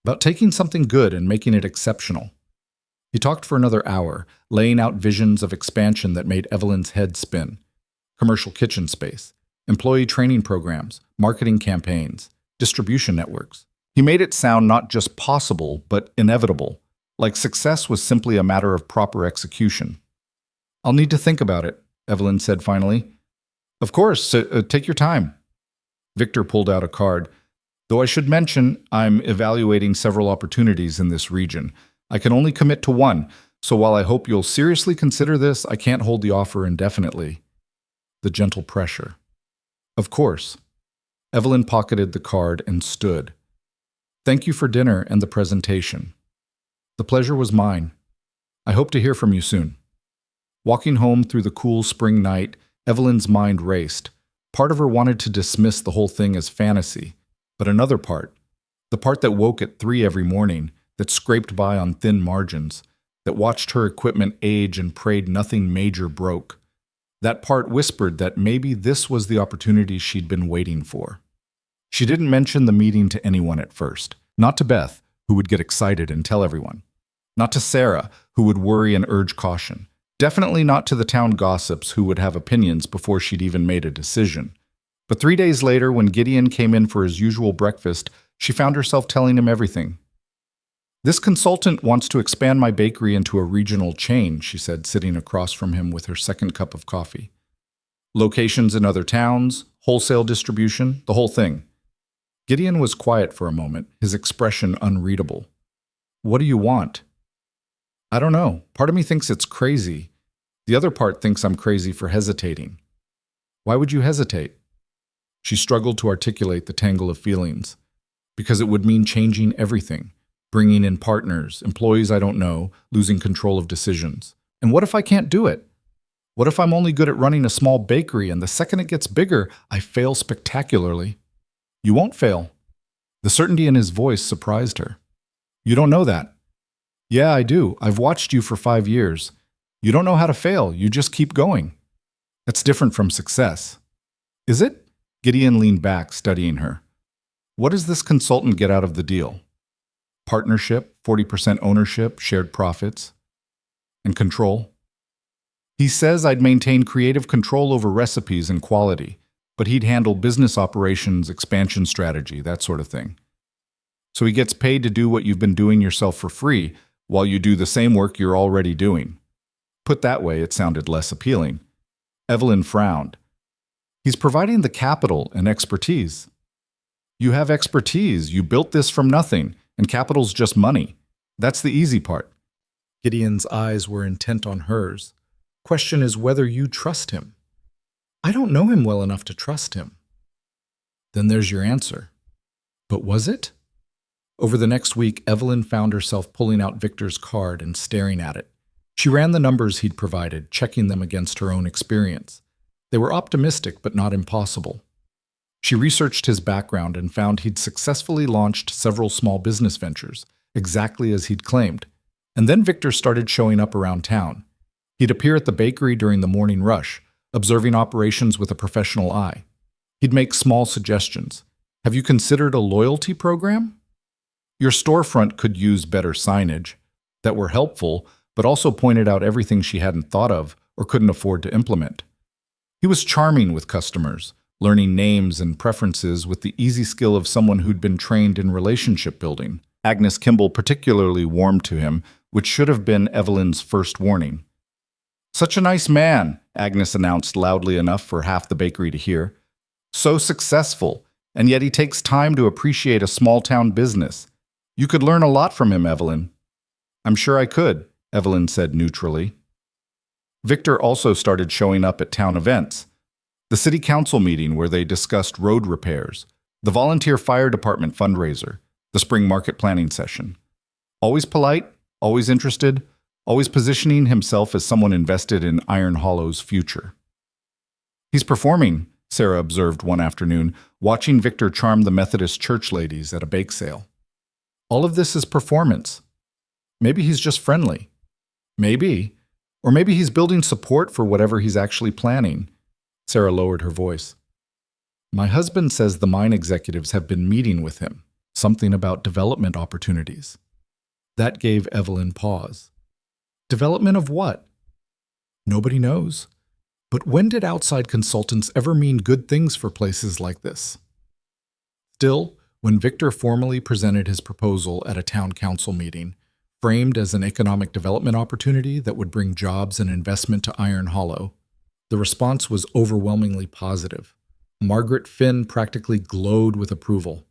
About taking something good and making it exceptional." He talked for another hour, laying out visions of expansion that made Evelyn's head spin. Commercial kitchen space, employee training programs, marketing campaigns, distribution networks. He made it sound not just possible, but inevitable, like success was simply a matter of proper execution. "I'll need to think about it," Evelyn said finally. "Of course, take your time." Victor pulled out a card. "Though I should mention, I'm evaluating several opportunities in this region. I can only commit to one, so while I hope you'll seriously consider this, I can't hold the offer indefinitely." The gentle pressure. "Of course." Evelyn pocketed the card and stood. "Thank you for dinner and the presentation. The pleasure was mine. I hope to hear from you soon." Walking home through the cool spring night, Evelyn's mind raced. Part of her wanted to dismiss the whole thing as fantasy, but another part, the part that woke at 3 every morning, that scraped by on thin margins, that watched her equipment age and prayed nothing major broke, that part whispered that maybe this was the opportunity she'd been waiting for. She didn't mention the meeting to anyone at first. Not to Beth, who would get excited and tell everyone. Not to Sarah, who would worry and urge caution. Definitely not to the town gossips who would have opinions before she'd even made a decision. But 3 days later, when Gideon came in for his usual breakfast, she found herself telling him everything. "This consultant wants to expand my bakery into a regional chain," she said, sitting across from him with her second cup of coffee. "Locations in other towns, wholesale distribution, the whole thing." Gideon was quiet for a moment, his expression unreadable. "What do you want?" "I don't know. Part of me thinks it's crazy. The other part thinks I'm crazy for hesitating." "Why would you hesitate?" She struggled to articulate the tangle of feelings. Because it would mean changing everything, bringing in partners, employees I don't know, losing control of decisions. And what if I can't do it? What if I'm only good at running a small bakery and the second it gets bigger, I fail spectacularly? "You won't fail." The certainty in his voice surprised her. "You don't know that." "Yeah, I do. I've watched you for 5 years. You don't know how to fail. You just keep going." "That's different from success." "Is it?" Gideon leaned back, studying her. "What does this consultant get out of the deal?" "Partnership, 40% ownership, shared profits, and control." "He says I'd maintain creative control over recipes and quality, but he'd handle business operations, expansion strategy, that sort of thing. So he gets paid to do what you've been doing yourself for free, while you do the same work you're already doing." Put that way, it sounded less appealing. Evelyn frowned. "He's providing the capital and expertise." "You have expertise. You built this from nothing, and capital's just money. That's the easy part." Gideon's eyes were intent on hers. "Question is whether you trust him." "I don't know him well enough to trust him." "Then there's your answer." But was it? Over the next week, Evelyn found herself pulling out Victor's card and staring at it. She ran the numbers he'd provided, checking them against her own experience. They were optimistic, but not impossible. She researched his background and found he'd successfully launched several small business ventures, exactly as he'd claimed. And then Victor started showing up around town. He'd appear at the bakery during the morning rush, observing operations with a professional eye. He'd make small suggestions. "Have you considered a loyalty program? Your storefront could use better signage," that were helpful, but also pointed out everything she hadn't thought of or couldn't afford to implement. He was charming with customers, learning names and preferences with the easy skill of someone who'd been trained in relationship building. Agnes Kimball particularly warmed to him, which should have been Evelyn's first warning. "Such a nice man," Agnes announced loudly enough for half the bakery to hear. "So successful, and yet he takes time to appreciate a small-town business. You could learn a lot from him, Evelyn." "I'm sure I could," Evelyn said neutrally. Victor also started showing up at town events. The city council meeting where they discussed road repairs, the volunteer fire department fundraiser, the spring market planning session. Always polite, always interested, always positioning himself as someone invested in Iron Hollow's future. "He's performing," Sarah observed one afternoon, watching Victor charm the Methodist church ladies at a bake sale. "All of this is performance. Maybe he's just friendly. Maybe. Or maybe he's building support for whatever he's actually planning." Sarah lowered her voice. "My husband says the mine executives have been meeting with him. Something about development opportunities." That gave Evelyn pause. Development of what? Nobody knows. But when did outside consultants ever mean good things for places like this? Still, when Victor formally presented his proposal at a town council meeting, framed as an economic development opportunity that would bring jobs and investment to Iron Hollow, the response was overwhelmingly positive. Margaret Finn practically glowed with approval.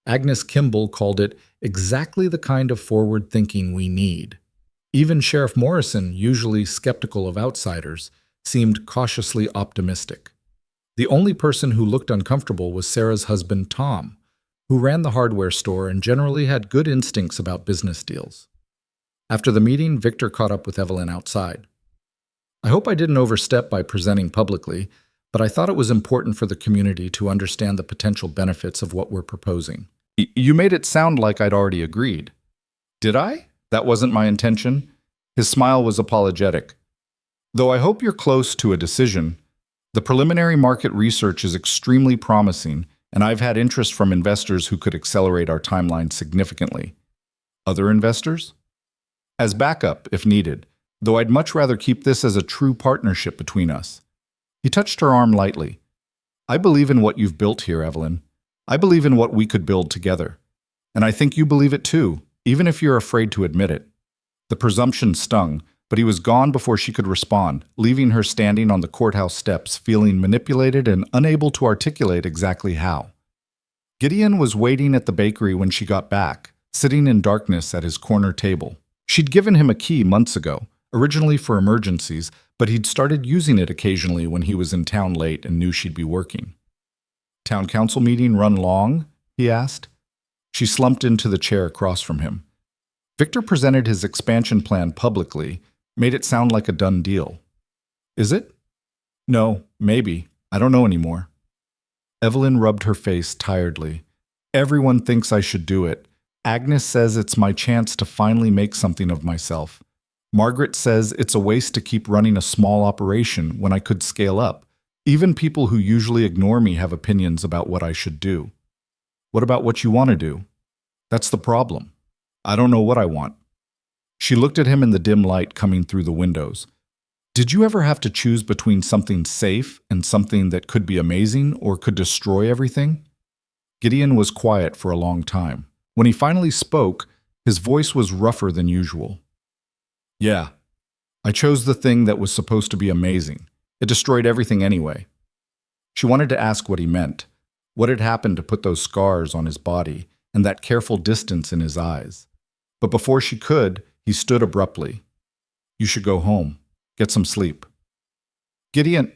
Agnes Kimball called it exactly the kind of forward thinking we need. Even Sheriff Morrison, usually skeptical of outsiders, seemed cautiously optimistic. The only person who looked uncomfortable was Sarah's husband, Tom, who ran the hardware store and generally had good instincts about business deals. After the meeting, Victor caught up with Evelyn outside. "I hope I didn't overstep by presenting publicly, but I thought it was important for the community to understand the potential benefits of what we're proposing. You made it sound like I'd already agreed. Did I? That wasn't my intention. His smile was apologetic. Though I hope you're close to a decision, the preliminary market research is extremely promising, and I've had interest from investors who could accelerate our timeline significantly. Other investors? As backup, if needed, though I'd much rather keep this as a true partnership between us. He touched her arm lightly. I believe in what you've built here, Evelyn. I believe in what we could build together. And I think you believe it too, even if you're afraid to admit it. The presumption stung, but he was gone before she could respond, leaving her standing on the courthouse steps, feeling manipulated and unable to articulate exactly how. Gideon was waiting at the bakery when she got back, sitting in darkness at his corner table. She'd given him a key months ago, originally for emergencies, but he'd started using it occasionally when he was in town late and knew she'd be working. Town council meeting run long? He asked. She slumped into the chair across from him. Victor presented his expansion plan publicly, made it sound like a done deal. Is it? No, maybe. I don't know anymore. Evelyn rubbed her face tiredly. Everyone thinks I should do it. Agnes says it's my chance to finally make something of myself. Margaret says it's a waste to keep running a small operation when I could scale up. Even people who usually ignore me have opinions about what I should do. What about what you want to do? That's the problem. I don't know what I want. She looked at him in the dim light coming through the windows. Did you ever have to choose between something safe and something that could be amazing or could destroy everything? Gideon was quiet for a long time. When he finally spoke, his voice was rougher than usual. Yeah, I chose the thing that was supposed to be amazing. It destroyed everything anyway. She wanted to ask what he meant, what had happened to put those scars on his body and that careful distance in his eyes. But before she could, he stood abruptly. You should go home. Get some sleep. Gideon,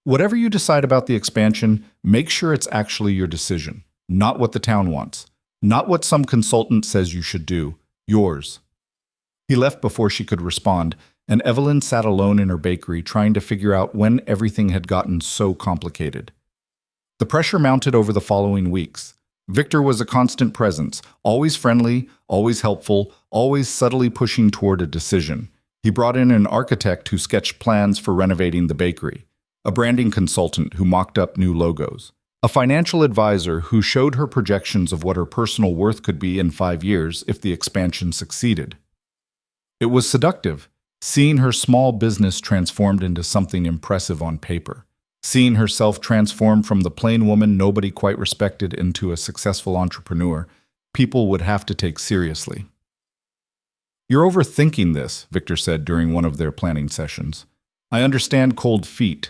whatever you decide about the expansion, make sure it's actually your decision, not what the town wants, not what some consultant says you should do, yours. He left before she could respond, and Evelyn sat alone in her bakery trying to figure out when everything had gotten so complicated. The pressure mounted over the following weeks. Victor was a constant presence, always friendly, always helpful, always subtly pushing toward a decision. He brought in an architect who sketched plans for renovating the bakery, a branding consultant who mocked up new logos, a financial advisor who showed her projections of what her personal worth could be in 5 years if the expansion succeeded. It was seductive, seeing her small business transformed into something impressive on paper, seeing herself transform from the plain woman nobody quite respected into a successful entrepreneur people would have to take seriously. You're overthinking this, Victor said during one of their planning sessions. I understand cold feet,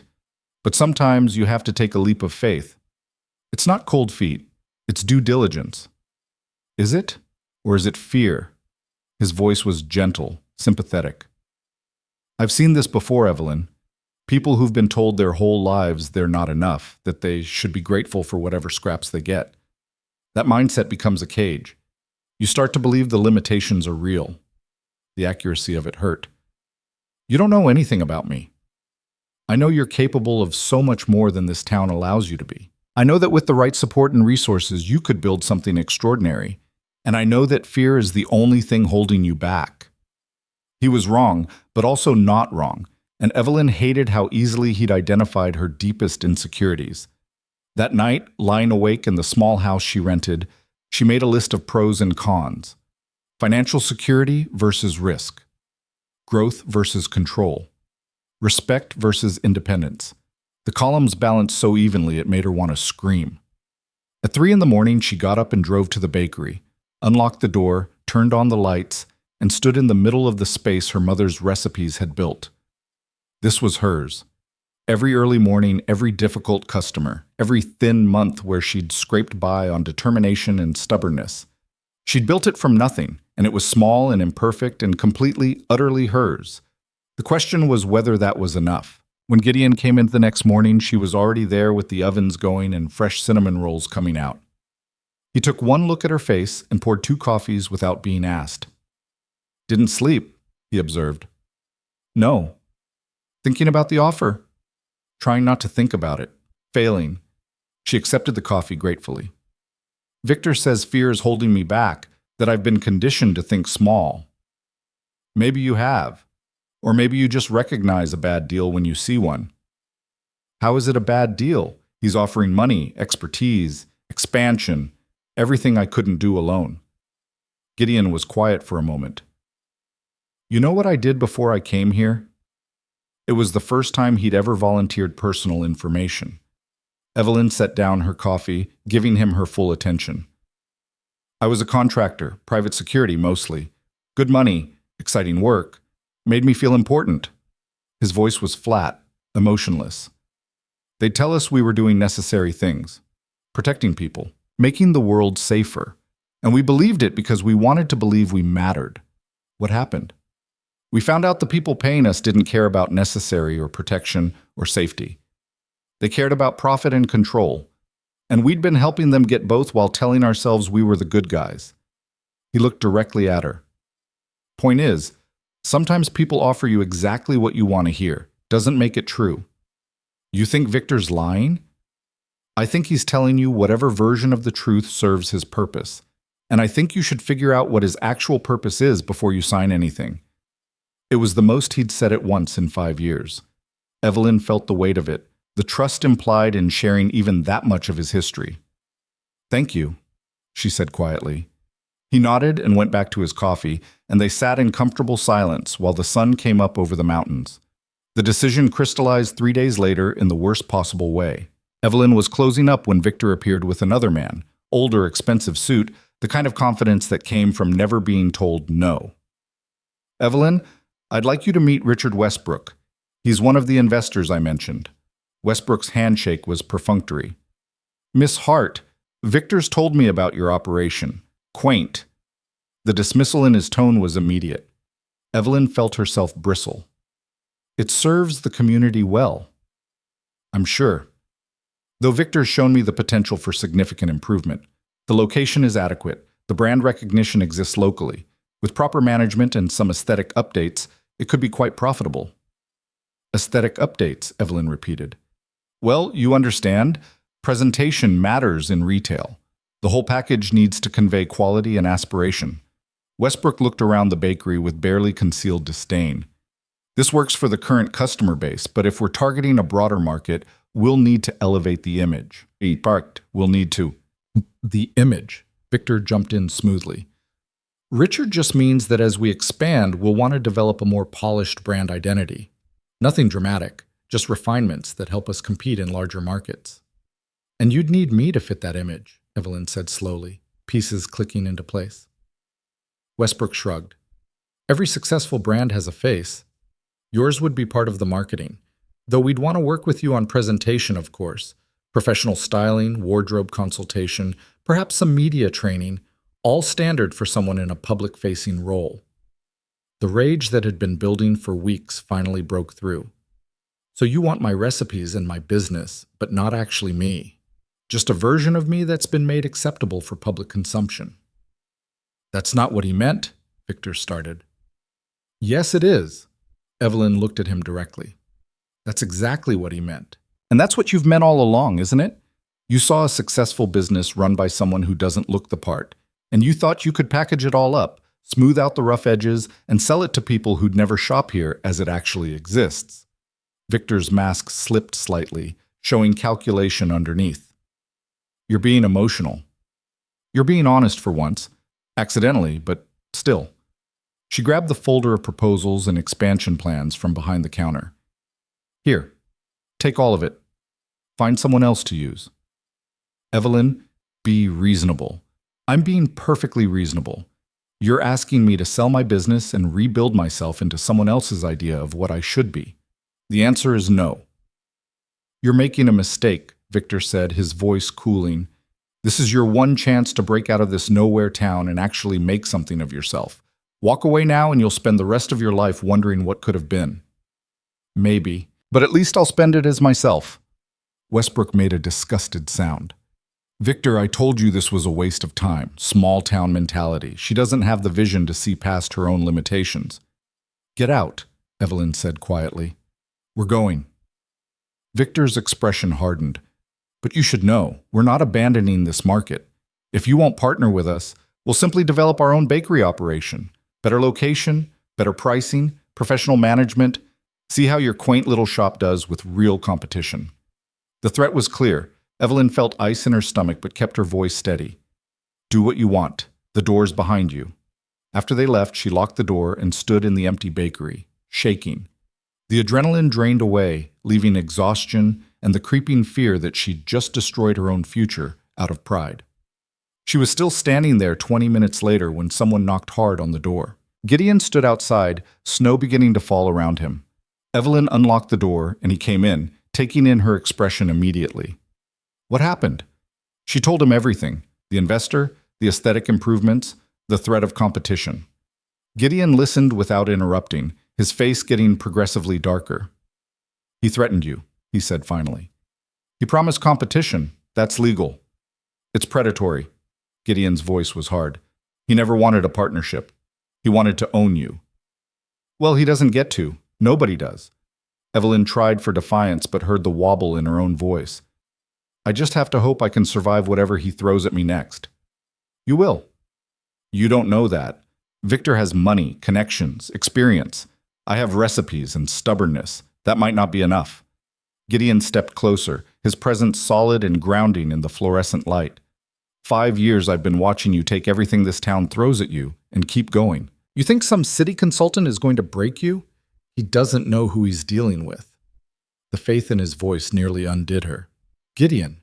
but sometimes you have to take a leap of faith. It's not cold feet, it's due diligence. Is it? Or is it fear? His voice was gentle, sympathetic. I've seen this before, Evelyn. People who've been told their whole lives they're not enough, that they should be grateful for whatever scraps they get. That mindset becomes a cage. You start to believe the limitations are real. The accuracy of it hurt. You don't know anything about me. I know you're capable of so much more than this town allows you to be. I know that with the right support and resources, you could build something extraordinary. And I know that fear is the only thing holding you back. He was wrong, but also not wrong, and Evelyn hated how easily he'd identified her deepest insecurities. That night, lying awake in the small house she rented, she made a list of pros and cons. Financial security versus risk. Growth versus control. Respect versus independence. The columns balanced so evenly it made her want to scream. At 3 a.m, she got up and drove to the bakery, unlocked the door, turned on the lights, and stood in the middle of the space her mother's recipes had built. This was hers. Every early morning, every difficult customer, every thin month where she'd scraped by on determination and stubbornness. She'd built it from nothing, and it was small and imperfect and completely, utterly hers. The question was whether that was enough. When Gideon came in the next morning, she was already there with the ovens going and fresh cinnamon rolls coming out. He took one look at her face and poured 2 coffees without being asked. Didn't sleep, he observed. No. Thinking about the offer? trying not to think about it, failing. She accepted the coffee gratefully. Victor says fear is holding me back, that I've been conditioned to think small. Maybe you have. Or maybe you just recognize a bad deal when you see one. How is it a bad deal? He's offering money, expertise, expansion, everything I couldn't do alone. Gideon was quiet for a moment. You know what I did before I came here? It was the first time he'd ever volunteered personal information. Evelyn set down her coffee, giving him her full attention. I was a contractor, private security mostly. Good money, exciting work, made me feel important. His voice was flat, emotionless. They'd tell us we were doing necessary things, protecting people, making the world safer. And we believed it because we wanted to believe we mattered. What happened? We found out the people paying us didn't care about necessary or protection or safety. They cared about profit and control. And we'd been helping them get both while telling ourselves we were the good guys. He looked directly at her. Point is, sometimes people offer you exactly what you want to hear. Doesn't make it true. You think Victor's lying? I think he's telling you whatever version of the truth serves his purpose. And I think you should figure out what his actual purpose is before you sign anything. It was the most he'd said it once in 5 years. Evelyn felt the weight of it, the trust implied in sharing even that much of his history. Thank you, she said quietly. He nodded and went back to his coffee, and they sat in comfortable silence while the sun came up over the mountains. The decision crystallized 3 days later in the worst possible way. Evelyn was closing up when Victor appeared with another man, older, expensive suit, the kind of confidence that came from never being told no. Evelyn, I'd like you to meet Richard Westbrook. He's one of the investors I mentioned. Westbrook's handshake was perfunctory. Miss Hart, Victor's told me about your operation. Quaint. The dismissal in his tone was immediate. Evelyn felt herself bristle. It serves the community well. I'm sure. Though Victor's shown me the potential for significant improvement. The location is adequate. The brand recognition exists locally. With proper management and some aesthetic updates, it could be quite profitable. Aesthetic updates, Evelyn repeated. Well, you understand. Presentation matters in retail. The whole package needs to convey quality and aspiration. Westbrook looked around the bakery with barely concealed disdain. This works for the current customer base, but if we're targeting a broader market, we'll need to elevate the image. We'll need to. The image. Victor jumped in smoothly. Richard just means that as we expand, we'll want to develop a more polished brand identity. Nothing dramatic, just refinements that help us compete in larger markets. And you'd need me to fit that image, Evelyn said slowly, pieces clicking into place. Westbrook shrugged. Every successful brand has a face. Yours would be part of the marketing, though we'd want to work with you on presentation, of course. Professional styling, wardrobe consultation, perhaps some media training, all standard for someone in a public-facing role. The rage that had been building for weeks finally broke through. So you want my recipes and my business, but not actually me. Just a version of me that's been made acceptable for public consumption. That's not what he meant, Victor started. Yes, it is. Evelyn looked at him directly. That's exactly what he meant. And that's what you've meant all along, isn't it? You saw a successful business run by someone who doesn't look the part, and you thought you could package it all up, smooth out the rough edges, and sell it to people who'd never shop here as it actually exists. Victor's mask slipped slightly, showing calculation underneath. You're being emotional. You're being honest for once. Accidentally, but still. She grabbed the folder of proposals and expansion plans from behind the counter. Here, take all of it. Find someone else to use. Evelyn, be reasonable. I'm being perfectly reasonable. You're asking me to sell my business and rebuild myself into someone else's idea of what I should be. The answer is no. You're making a mistake, Victor said, his voice cooling. This is your one chance to break out of this nowhere town and actually make something of yourself. Walk away now and you'll spend the rest of your life wondering what could have been. Maybe, but at least I'll spend it as myself. Westbrook made a disgusted sound. Victor, I told you this was a waste of time. Small town mentality. She doesn't have the vision to see past her own limitations. Get out, Evelyn said quietly. We're going. Victor's expression hardened. But you should know, we're not abandoning this market. If you won't partner with us, we'll simply develop our own bakery operation. Better location, better pricing, professional management. See how your quaint little shop does with real competition. The threat was clear. Evelyn felt ice in her stomach but kept her voice steady. Do what you want. The door's behind you. After they left, she locked the door and stood in the empty bakery, shaking. The adrenaline drained away, leaving exhaustion and the creeping fear that she'd just destroyed her own future out of pride. She was still standing there 20 minutes later when someone knocked hard on the door. Gideon stood outside, snow beginning to fall around him. Evelyn unlocked the door and he came in, taking in her expression immediately. What happened? She told him everything. The investor, the aesthetic improvements, the threat of competition. Gideon listened without interrupting, his face getting progressively darker. He threatened you, he said finally. He promised competition. That's legal. It's predatory. Gideon's voice was hard. He never wanted a partnership. He wanted to own you. Well, he doesn't get to. Nobody does. Evelyn tried for defiance but heard the wobble in her own voice. I just have to hope I can survive whatever he throws at me next. You will. You don't know that. Victor has money, connections, experience. I have recipes and stubbornness. That might not be enough. Gideon stepped closer, his presence solid and grounding in the fluorescent light. 5 years I've been watching you take everything this town throws at you and keep going. You think some city consultant is going to break you? He doesn't know who he's dealing with. The faith in his voice nearly undid her. Gideon,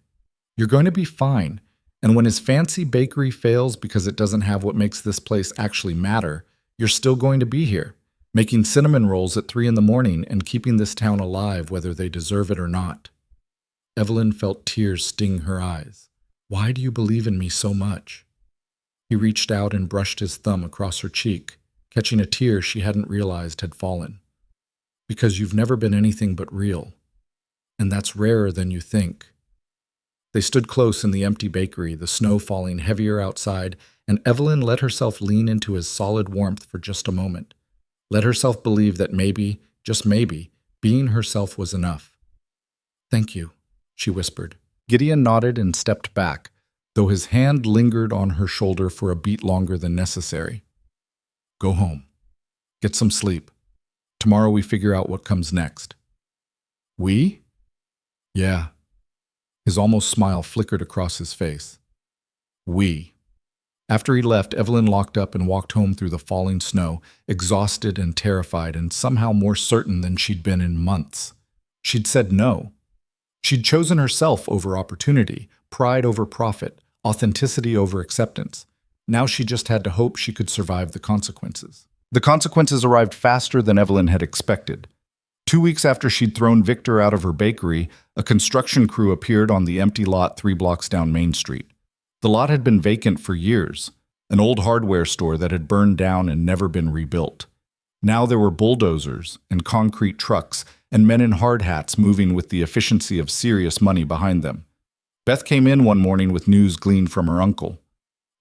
you're going to be fine. And when his fancy bakery fails because it doesn't have what makes this place actually matter, you're still going to be here, making cinnamon rolls at 3 a.m. and keeping this town alive whether they deserve it or not. Evelyn felt tears sting her eyes. Why do you believe in me so much? He reached out and brushed his thumb across her cheek, catching a tear she hadn't realized had fallen. Because you've never been anything but real. And that's rarer than you think. They stood close in the empty bakery, the snow falling heavier outside, and Evelyn let herself lean into his solid warmth for just a moment. Let herself believe that maybe, just maybe, being herself was enough. Thank you, she whispered. Gideon nodded and stepped back, though his hand lingered on her shoulder for a beat longer than necessary. Go home. Get some sleep. Tomorrow we figure out what comes next. We? Yeah. His almost smile flickered across his face. We. After he left, Evelyn locked up and walked home through the falling snow, exhausted and terrified and somehow more certain than she'd been in months. She'd said no. She'd chosen herself over opportunity, pride over profit, authenticity over acceptance. Now she just had to hope she could survive the consequences. The consequences arrived faster than Evelyn had expected. 2 weeks after she'd thrown Victor out of her bakery, a construction crew appeared on the empty lot 3 blocks down Main Street. The lot had been vacant for years, an old hardware store that had burned down and never been rebuilt. Now there were bulldozers and concrete trucks and men in hard hats moving with the efficiency of serious money behind them. Beth came in one morning with news gleaned from her uncle.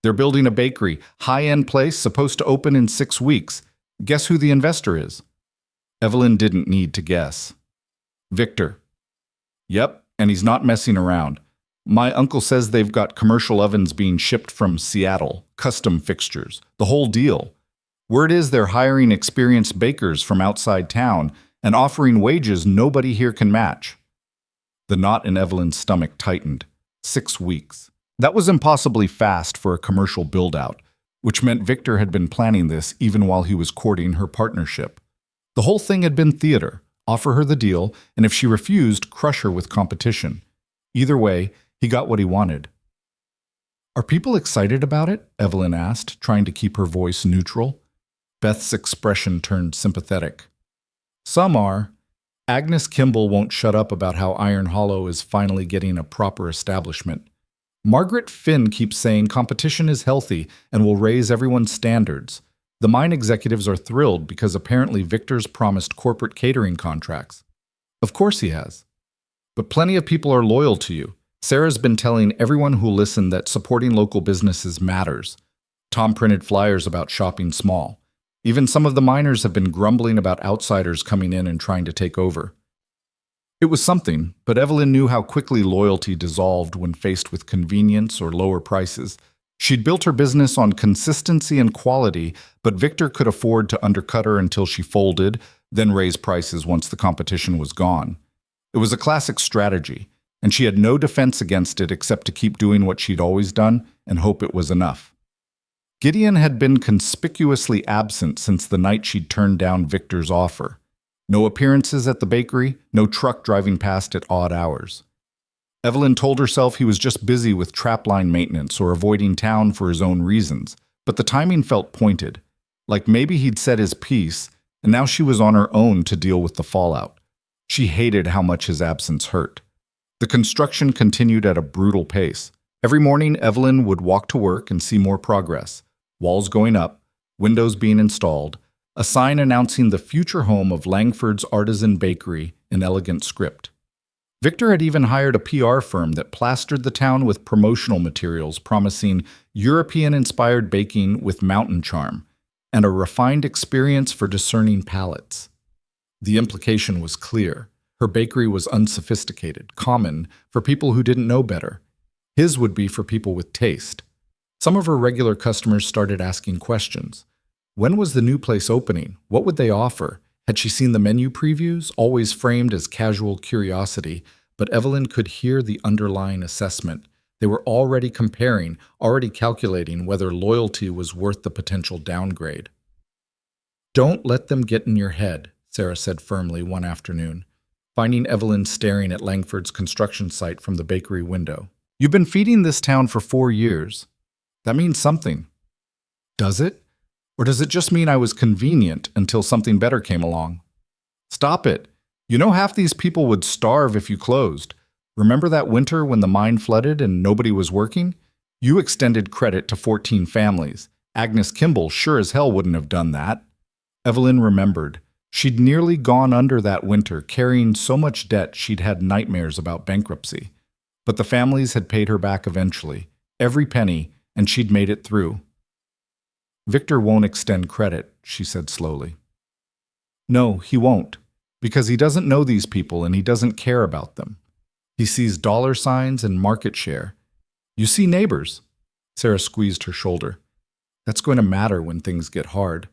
They're building a bakery, high-end place supposed to open in 6 weeks. Guess who the investor is? Evelyn didn't need to guess. Victor. Yep, and he's not messing around. My uncle says they've got commercial ovens being shipped from Seattle, custom fixtures, the whole deal. Word is they're hiring experienced bakers from outside town and offering wages nobody here can match. The knot in Evelyn's stomach tightened. 6 weeks. That was impossibly fast for a commercial build-out, which meant Victor had been planning this even while he was courting her partnership. The whole thing had been theater. Offer her the deal, and if she refused, crush her with competition. Either way, he got what he wanted. Are people excited about it? Evelyn asked, trying to keep her voice neutral. Beth's expression turned sympathetic. Some are. Agnes Kimball won't shut up about how Iron Hollow is finally getting a proper establishment. Margaret Finn keeps saying competition is healthy and will raise everyone's standards. The mine executives are thrilled because apparently Victor's promised corporate catering contracts. Of course he has. But plenty of people are loyal to you. Sarah's been telling everyone who'll listen that supporting local businesses matters. Tom printed flyers about shopping small. Even some of the miners have been grumbling about outsiders coming in and trying to take over. It was something, but Evelyn knew how quickly loyalty dissolved when faced with convenience or lower prices. She'd built her business on consistency and quality, but Victor could afford to undercut her until she folded, then raise prices once the competition was gone. It was a classic strategy, and she had no defense against it except to keep doing what she'd always done and hope it was enough. Gideon had been conspicuously absent since the night she'd turned down Victor's offer. No appearances at the bakery, no truck driving past at odd hours. Evelyn told herself he was just busy with trapline maintenance or avoiding town for his own reasons, but the timing felt pointed, like maybe he'd said his piece, and now she was on her own to deal with the fallout. She hated how much his absence hurt. The construction continued at a brutal pace. Every morning, Evelyn would walk to work and see more progress. Walls going up, windows being installed, a sign announcing the future home of Langford's Artisan Bakery in elegant script. Victor had even hired a PR firm that plastered the town with promotional materials promising European-inspired baking with mountain charm and a refined experience for discerning palates. The implication was clear. Her bakery was unsophisticated, common, for people who didn't know better. His would be for people with taste. Some of her regular customers started asking questions. When was the new place opening? What would they offer? Had she seen the menu previews, always framed as casual curiosity? But Evelyn could hear the underlying assessment. They were already comparing, already calculating whether loyalty was worth the potential downgrade. "Don't let them get in your head," Sarah said firmly one afternoon, finding Evelyn staring at Langford's construction site from the bakery window. "You've been feeding this town for 4 years. That means something." "Does it? Or does it just mean I was convenient until something better came along?" "Stop it. You know half these people would starve if you closed. Remember that winter when the mine flooded and nobody was working? You extended credit to 14 families. Agnes Kimball sure as hell wouldn't have done that." Evelyn remembered. She'd nearly gone under that winter, carrying so much debt she'd had nightmares about bankruptcy. But the families had paid her back eventually, every penny, and she'd made it through. "Victor won't extend credit," she said slowly. "No, he won't, because he doesn't know these people and he doesn't care about them. He sees dollar signs and market share. You see neighbors." Sarah squeezed her shoulder. "That's going to matter when things get hard."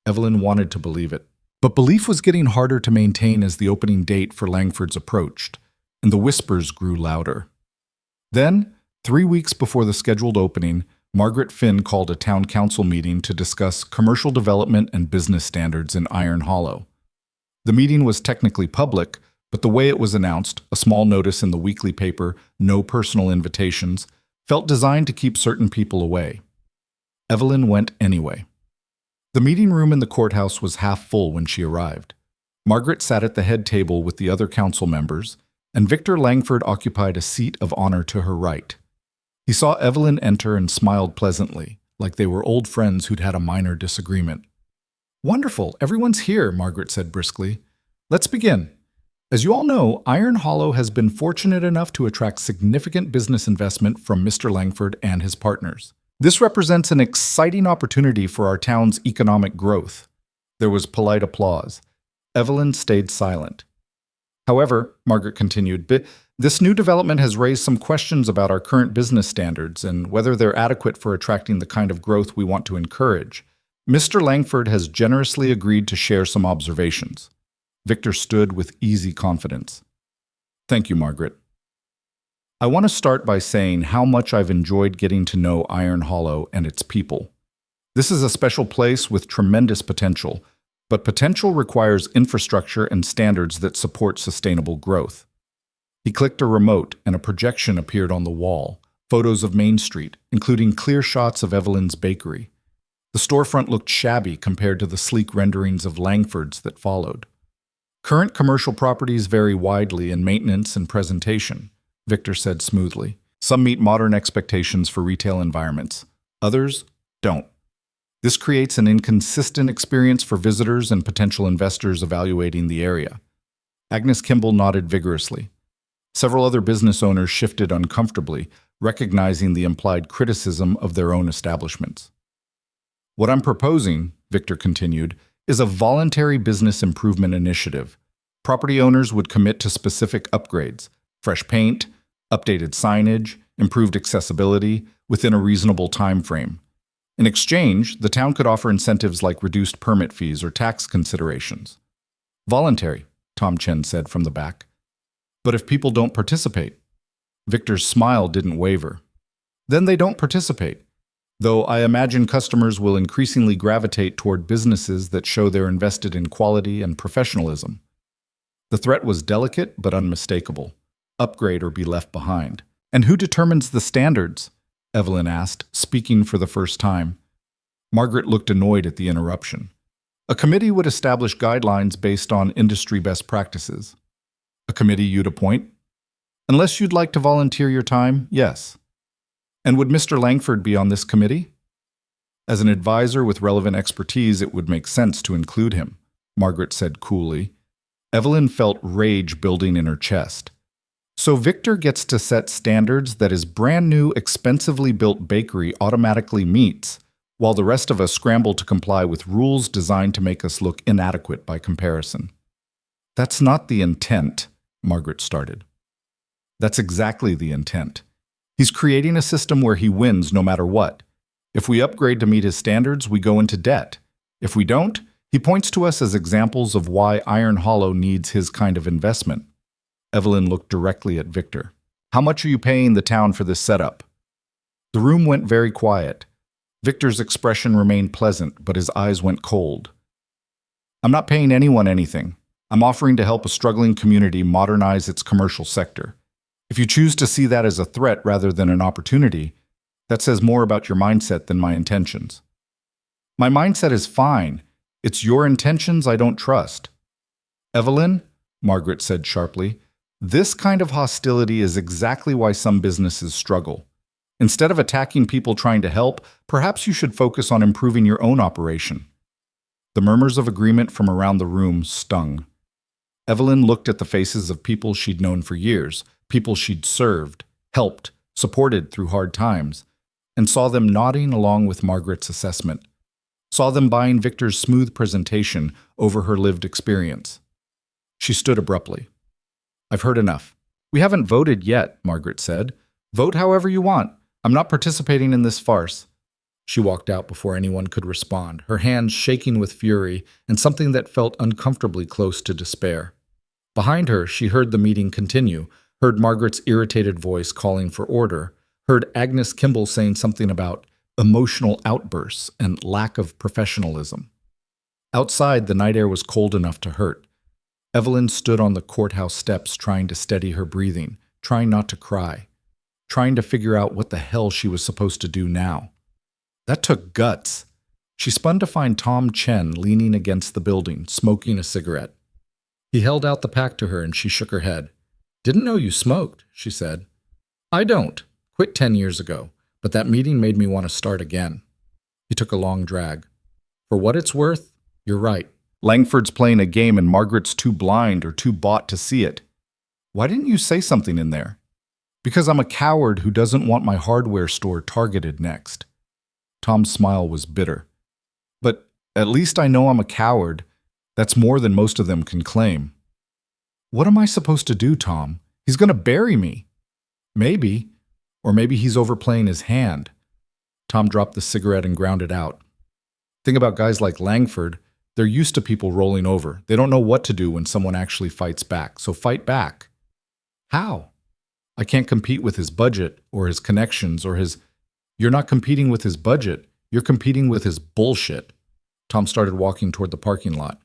Evelyn wanted to believe it. But belief was getting harder to maintain as the opening date for Langford's approached, and the whispers grew louder. Then, 3 weeks before the scheduled opening, Margaret Finn called a town council meeting to discuss commercial development and business standards in Iron Hollow. The meeting was technically public, but the way it was announced, a small notice in the weekly paper, no personal invitations, felt designed to keep certain people away. Evelyn went anyway. The meeting room in the courthouse was half full when she arrived. Margaret sat at the head table with the other council members, and Victor Langford occupied a seat of honor to her right. He saw Evelyn enter and smiled pleasantly, like they were old friends who'd had a minor disagreement. "Wonderful, everyone's here," Margaret said briskly. "Let's begin. As you all know, Iron Hollow has been fortunate enough to attract significant business investment from Mr. Langford and his partners. This represents an exciting opportunity for our town's economic growth." There was polite applause. Evelyn stayed silent. "However," Margaret continued, "this new development has raised some questions about our current business standards and whether they're adequate for attracting the kind of growth we want to encourage. Mr. Langford has generously agreed to share some observations." Victor stood with easy confidence. "Thank you, Margaret. I want to start by saying how much I've enjoyed getting to know Iron Hollow and its people. This is a special place with tremendous potential, but potential requires infrastructure and standards that support sustainable growth." He clicked a remote and a projection appeared on the wall, photos of Main Street, including clear shots of Evelyn's bakery. The storefront looked shabby compared to the sleek renderings of Langford's that followed. "Current commercial properties vary widely in maintenance and presentation," Victor said smoothly. "Some meet modern expectations for retail environments. Others don't. This creates an inconsistent experience for visitors and potential investors evaluating the area." Agnes Kimball nodded vigorously. Several other business owners shifted uncomfortably, recognizing the implied criticism of their own establishments. "What I'm proposing," Victor continued, "is a voluntary business improvement initiative. Property owners would commit to specific upgrades: fresh paint, updated signage, improved accessibility, within a reasonable time frame. In exchange, the town could offer incentives like reduced permit fees or tax considerations. Voluntary, Tom Chen said from the back. But if people don't participate? Victor's smile didn't waver. Then they don't participate. Though I imagine customers will increasingly gravitate toward businesses that show they're invested in quality and professionalism. The threat was delicate but unmistakable. Upgrade or be left behind. And who determines the standards? Evelyn asked, speaking for the first time. Margaret looked annoyed at the interruption. A committee would establish guidelines based on industry best practices. A committee you'd appoint? Unless you'd like to volunteer your time, yes. And would Mr. Langford be on this committee? As an advisor with relevant expertise, it would make sense to include him, Margaret said coolly. Evelyn felt rage building in her chest. So Victor gets to set standards that his brand new, expensively built bakery automatically meets, while the rest of us scramble to comply with rules designed to make us look inadequate by comparison. That's not the intent, Margaret started. That's exactly the intent. He's creating a system where he wins no matter what. If we upgrade to meet his standards, we go into debt. If we don't, he points to us as examples of why Iron Hollow needs his kind of investment. Evelyn looked directly at Victor. How much are you paying the town for this setup? The room went very quiet. Victor's expression remained pleasant, but his eyes went cold. I'm not paying anyone anything. I'm offering to help a struggling community modernize its commercial sector. If you choose to see that as a threat rather than an opportunity, that says more about your mindset than my intentions. My mindset is fine. It's your intentions I don't trust. Evelyn, Margaret said sharply, this kind of hostility is exactly why some businesses struggle. Instead of attacking people trying to help, perhaps you should focus on improving your own operation. The murmurs of agreement from around the room stung. Evelyn looked at the faces of people she'd known for years, people she'd served, helped, supported through hard times, and saw them nodding along with Margaret's assessment. Saw them buying Victor's smooth presentation over her lived experience. She stood abruptly. I've heard enough. We haven't voted yet, Margaret said. Vote however you want. I'm not participating in this farce. She walked out before anyone could respond, her hands shaking with fury and something that felt uncomfortably close to despair. Behind her, she heard the meeting continue, heard Margaret's irritated voice calling for order, heard Agnes Kimball saying something about emotional outbursts and lack of professionalism. Outside, the night air was cold enough to hurt. Evelyn stood on the courthouse steps trying to steady her breathing, trying not to cry, trying to figure out what the hell she was supposed to do now. That took guts. She spun to find Tom Chen leaning against the building, smoking a cigarette. He held out the pack to her and she shook her head. Didn't know you smoked, she said. I don't. Quit 10 years ago, but that meeting made me want to start again. He took a long drag. For what it's worth, you're right. Langford's playing a game and Margaret's too blind or too bought to see it. Why didn't you say something in there? Because I'm a coward who doesn't want my hardware store targeted next. Tom's smile was bitter. But at least I know I'm a coward. That's more than most of them can claim. What am I supposed to do, Tom? He's going to bury me. Maybe. Or maybe he's overplaying his hand. Tom dropped the cigarette and ground it out. Think about guys like Langford. They're used to people rolling over. They don't know what to do when someone actually fights back. So fight back. How? I can't compete with his budget or his connections or his... You're not competing with his budget. You're competing with his bullshit. Tom started walking toward the parking lot.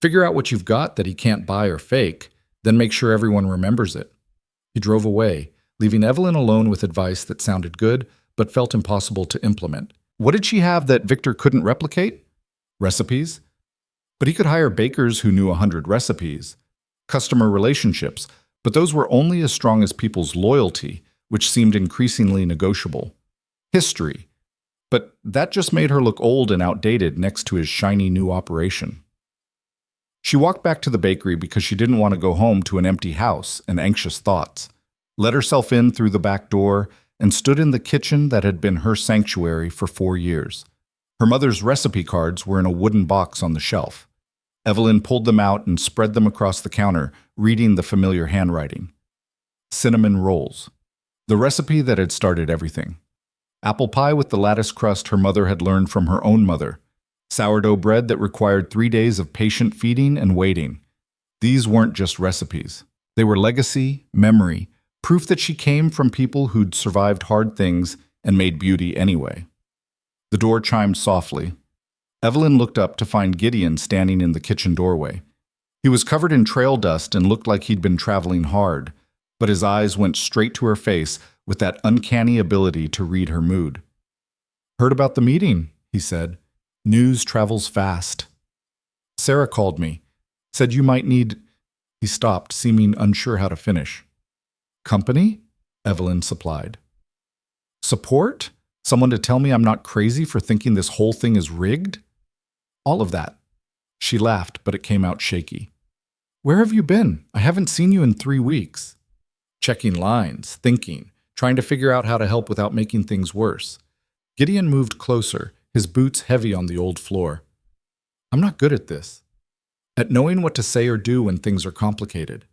Figure out what you've got that he can't buy or fake, then make sure everyone remembers it. He drove away, leaving Evelyn alone with advice that sounded good but felt impossible to implement. What did she have that Victor couldn't replicate? Recipes? But he could hire bakers who knew 100 recipes. Customer relationships, but those were only as strong as people's loyalty, which seemed increasingly negotiable. History. But that just made her look old and outdated next to his shiny new operation. She walked back to the bakery because she didn't want to go home to an empty house and anxious thoughts, let herself in through the back door, and stood in the kitchen that had been her sanctuary for 4 years. Her mother's recipe cards were in a wooden box on the shelf. Evelyn pulled them out and spread them across the counter, reading the familiar handwriting. Cinnamon rolls. The recipe that had started everything. Apple pie with the lattice crust her mother had learned from her own mother. Sourdough bread that required 3 days of patient feeding and waiting. These weren't just recipes. They were legacy, memory, proof that she came from people who'd survived hard things and made beauty anyway. The door chimed softly. Evelyn looked up to find Gideon standing in the kitchen doorway. He was covered in trail dust and looked like he'd been traveling hard, but his eyes went straight to her face with that uncanny ability to read her mood. "Heard about the meeting," he said. "News travels fast." "Sarah called me. Said you might need—" He stopped, seeming unsure how to finish. "Company?" Evelyn supplied. "Support? Someone to tell me I'm not crazy for thinking this whole thing is rigged?" "All of that." She laughed, but it came out shaky. "Where have you been? I haven't seen you in 3 weeks." "Checking lines, thinking, trying to figure out how to help without making things worse." Gideon moved closer, his boots heavy on the old floor. "I'm not good at this. At knowing what to say or do when things are complicated.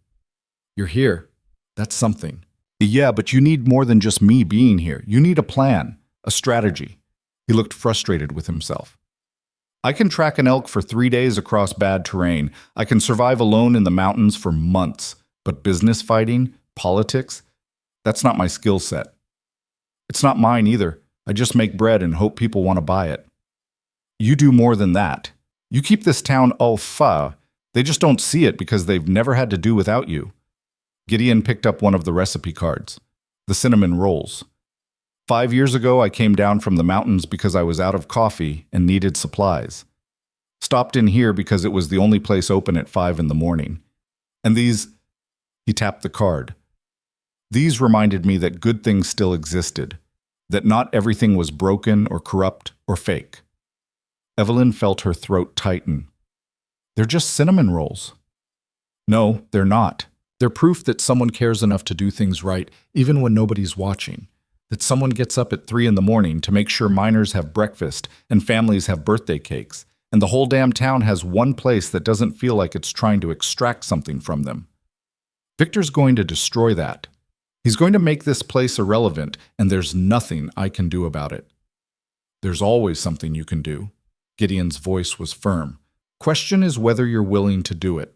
You're here. That's something." "Yeah, but you need more than just me being here. You need a plan, a strategy." He looked frustrated with himself. "I can track an elk for 3 days across bad terrain. I can survive alone in the mountains for months. But business fighting, politics, that's not my skill set. It's not mine either. I just make bread and hope people want to buy it." "You do more than that. You keep this town au fait. They just don't see it because they've never had to do without you." Gideon picked up one of the recipe cards. The cinnamon rolls. 5 years ago, I came down from the mountains because I was out of coffee and needed supplies. Stopped in here because it was the only place open at 5 in the morning. And these, he tapped the card. These reminded me that good things still existed, that not everything was broken or corrupt or fake. Evelyn felt her throat tighten. "They're just cinnamon rolls." "No, they're not. They're proof that someone cares enough to do things right, even when nobody's watching. That someone gets up at 3 in the morning to make sure miners have breakfast and families have birthday cakes, and the whole damn town has one place that doesn't feel like it's trying to extract something from them. Victor's going to destroy that. He's going to make this place irrelevant, and there's nothing I can do about it." "There's always something you can do." Gideon's voice was firm. "Question is whether you're willing to do it."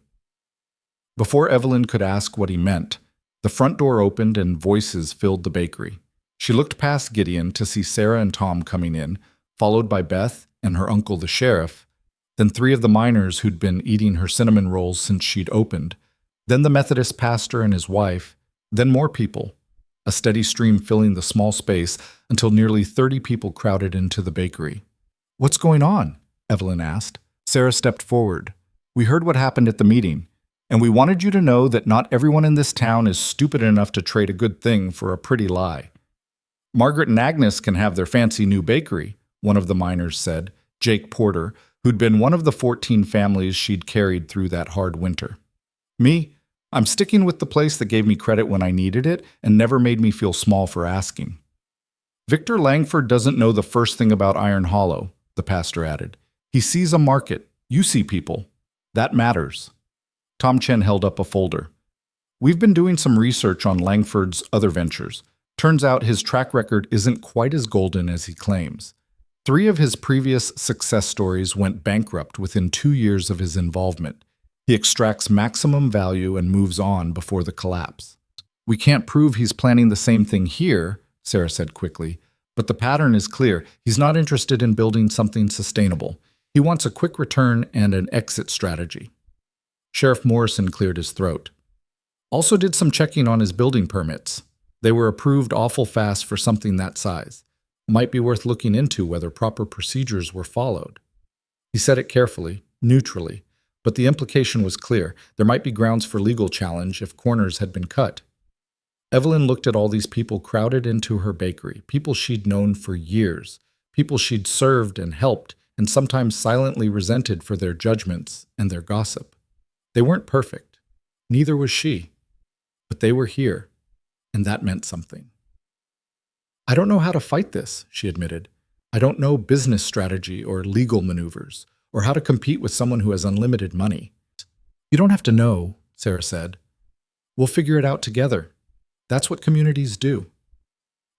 Before Evelyn could ask what he meant, the front door opened and voices filled the bakery. She looked past Gideon to see Sarah and Tom coming in, followed by Beth and her uncle the sheriff, then 3 of the miners who'd been eating her cinnamon rolls since she'd opened, then the Methodist pastor and his wife, then more people, a steady stream filling the small space until nearly 30 people crowded into the bakery. "What's going on?" Evelyn asked. Sarah stepped forward. "We heard what happened at the meeting, and we wanted you to know that not everyone in this town is stupid enough to trade a good thing for a pretty lie." "Margaret and Agnes can have their fancy new bakery," one of the miners said, Jake Porter, who'd been one of the 14 families she'd carried through that hard winter. "Me, I'm sticking with the place that gave me credit when I needed it and never made me feel small for asking." "Victor Langford doesn't know the first thing about Iron Hollow," the pastor added. "He sees a market. You see people. That matters." Tom Chen held up a folder. "We've been doing some research on Langford's other ventures. Turns out his track record isn't quite as golden as he claims. 3 of his previous success stories went bankrupt within 2 years of his involvement. He extracts maximum value and moves on before the collapse. We can't prove he's planning the same thing here," Sarah said quickly, "but the pattern is clear. He's not interested in building something sustainable. He wants a quick return and an exit strategy." Sheriff Morrison cleared his throat. "Also did some checking on his building permits. They were approved awful fast for something that size. Might be worth looking into whether proper procedures were followed." He said it carefully, neutrally, but the implication was clear. There might be grounds for legal challenge if corners had been cut. Evelyn looked at all these people crowded into her bakery, people she'd known for years, people she'd served and helped, and sometimes silently resented for their judgments and their gossip. They weren't perfect. Neither was she. But they were here, and that meant something. "I don't know how to fight this," she admitted. "I don't know business strategy or legal maneuvers, or how to compete with someone who has unlimited money. You don't have to know, Sarah said. We'll figure it out together. That's what communities do.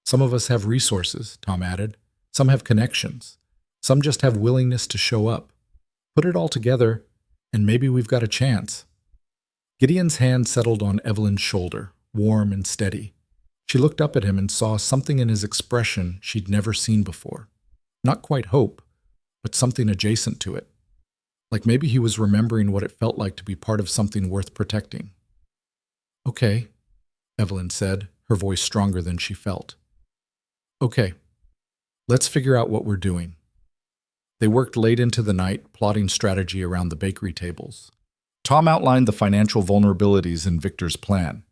Some of us have resources, Tom added. Some have connections. Some just have willingness to show up. Put it all together, and maybe we've got a chance. Gideon's hand settled on Evelyn's shoulder, warm and steady. She looked up at him and saw something in his expression she'd never seen before. Not quite hope, but something adjacent to it. Like maybe he was remembering what it felt like to be part of something worth protecting. Okay, Evelyn said, her voice stronger than she felt. Okay, let's figure out what we're doing. They worked late into the night, plotting strategy around the bakery tables. Tom outlined the financial vulnerabilities in Victor's plan.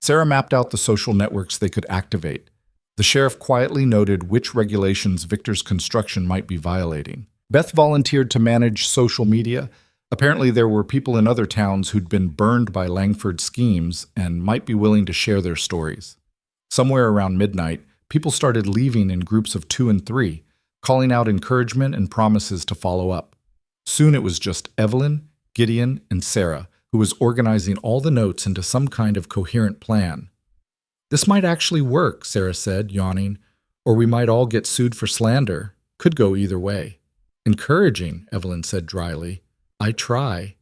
Sarah mapped out the social networks they could activate. The sheriff quietly noted which regulations Victor's construction might be violating. Beth volunteered to manage social media. Apparently there were people in other towns who'd been burned by Langford's schemes and might be willing to share their stories. Somewhere around midnight, people started leaving in groups of 2 and 3, calling out encouragement and promises to follow up. Soon it was just Evelyn, Gideon, and Sarah, who was organizing all the notes into some kind of coherent plan. This might actually work, Sarah said, yawning, or we might all get sued for slander. Could go either way. Encouraging, Evelyn said dryly. I try.